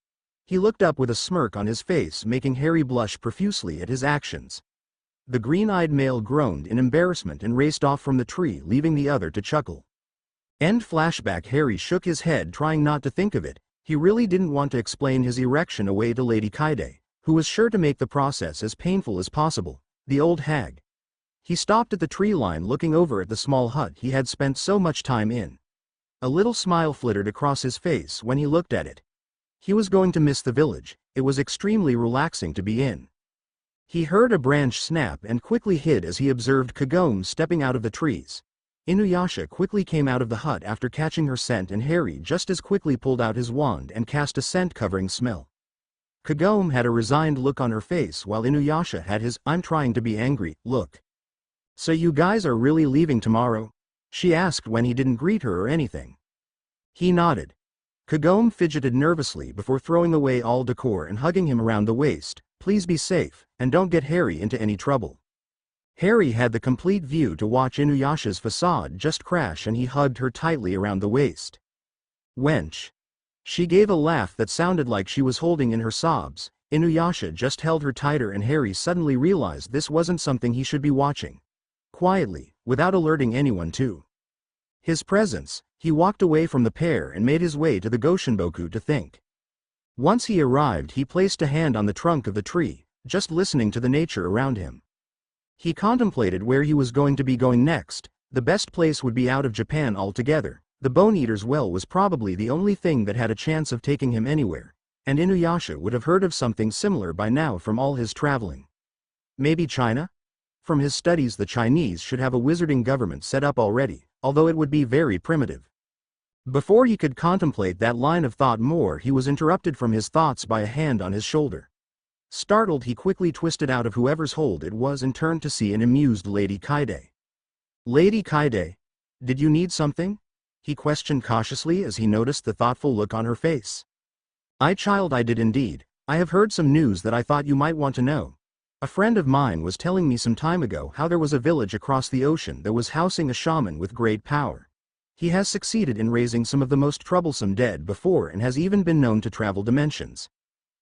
S1: He looked up with a smirk on his face, making Harry blush profusely at his actions. The green-eyed male groaned in embarrassment and raced off from the tree, leaving the other to chuckle. End flashback. Harry shook his head, trying not to think of it. He really didn't want to explain his erection away to Lady Kaide, who was sure to make the process as painful as possible, the old hag. He stopped at the tree line, looking over at the small hut he had spent so much time in. A little smile flittered across his face when he looked at it. He was going to miss the village, it was extremely relaxing to be in. He heard a branch snap and quickly hid as he observed Kagome stepping out of the trees. Inuyasha quickly came out of the hut after catching her scent, and Harry just as quickly pulled out his wand and cast a scent-covering smell. Kagome had a resigned look on her face while Inuyasha had his "I'm trying to be angry" look. "So you guys are really leaving tomorrow?" she asked when he didn't greet her or anything. He nodded. Kagome fidgeted nervously before throwing away all decor and hugging him around the waist. "Please be safe, and don't get Harry into any trouble." Harry had the complete view to watch Inuyasha's facade just crash, and he hugged her tightly around the waist. "Wench." She gave a laugh that sounded like she was holding in her sobs. Inuyasha just held her tighter, and Harry suddenly realized this wasn't something he should be watching. Quietly, without alerting anyone to his presence, he walked away from the pair and made his way to the Goshinboku to think. Once he arrived, he placed a hand on the trunk of the tree, just listening to the nature around him. He contemplated where he was going to be going next. The best place would be out of Japan altogether. The Bone Eater's Well was probably the only thing that had a chance of taking him anywhere, and Inuyasha would have heard of something similar by now from all his traveling. Maybe China? From his studies, the Chinese should have a wizarding government set up already, although it would be very primitive. Before he could contemplate that line of thought more, he was interrupted from his thoughts by a hand on his shoulder. Startled, he quickly twisted out of whoever's hold it was and turned to see an amused Lady Kaide. "Lady Kaide, did you need something?" he questioned cautiously as he noticed the thoughtful look on her face. Child, I did indeed. I have heard some news that I thought you might want to know. A friend of mine was telling me some time ago how there was a village across the ocean that was housing a shaman with great power. He has succeeded in raising some of the most troublesome dead before and has even been known to travel dimensions.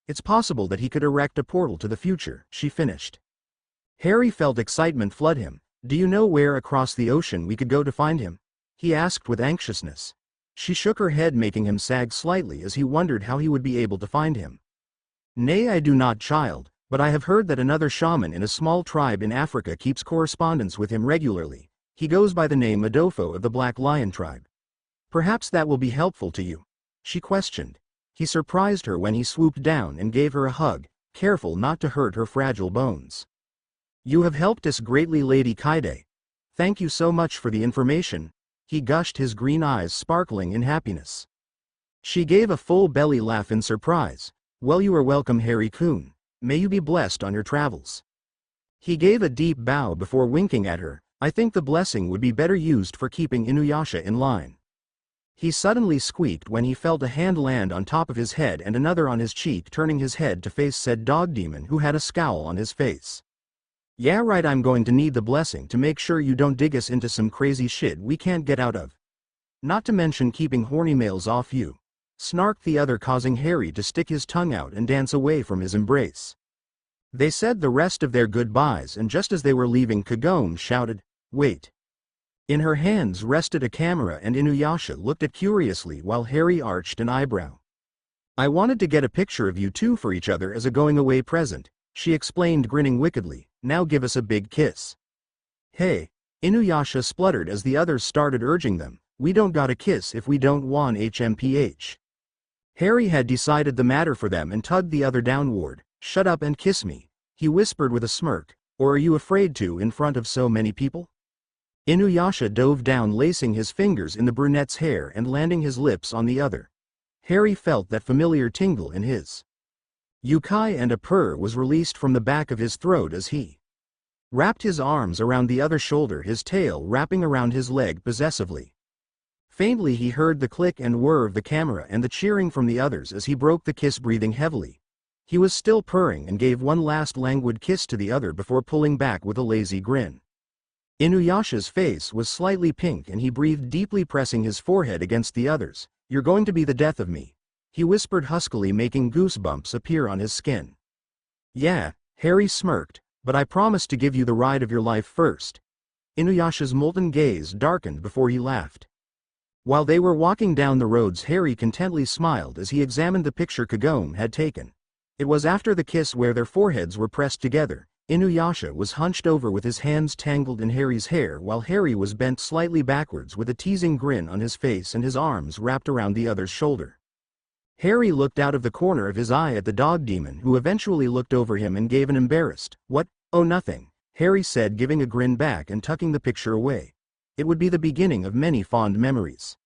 S1: It's possible that he could erect a portal to the future," she finished. Harry felt excitement flood him. "Do you know where across the ocean we could go to find him?" he asked with anxiousness. She shook her head, making him sag slightly as he wondered how he would be able to find him. "Nay, I do not, child, but I have heard that another shaman in a small tribe in Africa keeps correspondence with him regularly. He goes by the name Adolfo of the Black Lion tribe. Perhaps that will be helpful to you?" she questioned. He surprised her when he swooped down and gave her a hug, careful not to hurt her fragile bones. "You have helped us greatly, Lady Kaide. Thank you so much for the information," he gushed, his green eyes sparkling in happiness. She gave a full belly laugh in surprise. "Well, you are welcome, Harry-kun. May you be blessed on your travels." He gave a deep bow before winking at her. "I think the blessing would be better used for keeping Inuyasha in line." He suddenly squeaked when he felt a hand land on top of his head and another on his cheek, turning his head to face said dog demon, who had a scowl on his face. "Yeah, right, I'm going to need the blessing to make sure you don't dig us into some crazy shit we can't get out of. Not to mention keeping horny males off you," snarked the other, causing Harry to stick his tongue out and dance away from his embrace. They said the rest of their goodbyes, and just as they were leaving, Kagome shouted, "Wait." In her hands rested a camera, and Inuyasha looked at curiously while Harry arched an eyebrow. "I wanted to get a picture of you two for each other as a going-away present," she explained, grinning wickedly. "Now give us a big kiss." "Hey," Inuyasha spluttered as the others started urging them, "we don't gotta kiss if we don't want HMPH." Harry had decided the matter for them and tugged the other downward. "Shut up and kiss me," he whispered with a smirk. "Or are you afraid to in front of so many people?" Inuyasha dove down, lacing his fingers in the brunette's hair and landing his lips on the other. Harry felt that familiar tingle in his yukai, and a purr was released from the back of his throat as he wrapped his arms around the other's shoulder, his tail wrapping around his leg possessively. Faintly he heard the click and whir of the camera and the cheering from the others as he broke the kiss, breathing heavily. He was still purring and gave one last languid kiss to the other before pulling back with a lazy grin. Inuyasha's face was slightly pink and he breathed deeply, pressing his forehead against the other's. "You're going to be the death of me," he whispered huskily, making goosebumps appear on his skin. "Yeah," Harry smirked, "but I promised to give you the ride of your life first." Inuyasha's molten gaze darkened before he laughed. While they were walking down the roads, Harry contently smiled as he examined the picture Kagome had taken. It was after the kiss, where their foreheads were pressed together. Inuyasha was hunched over with his hands tangled in Harry's hair, while Harry was bent slightly backwards with a teasing grin on his face and his arms wrapped around the other's shoulder. Harry looked out of the corner of his eye at the dog demon, who eventually looked over him and gave an embarrassed, "What? Oh, nothing," Harry said, giving a grin back and tucking the picture away. It would be the beginning of many fond memories.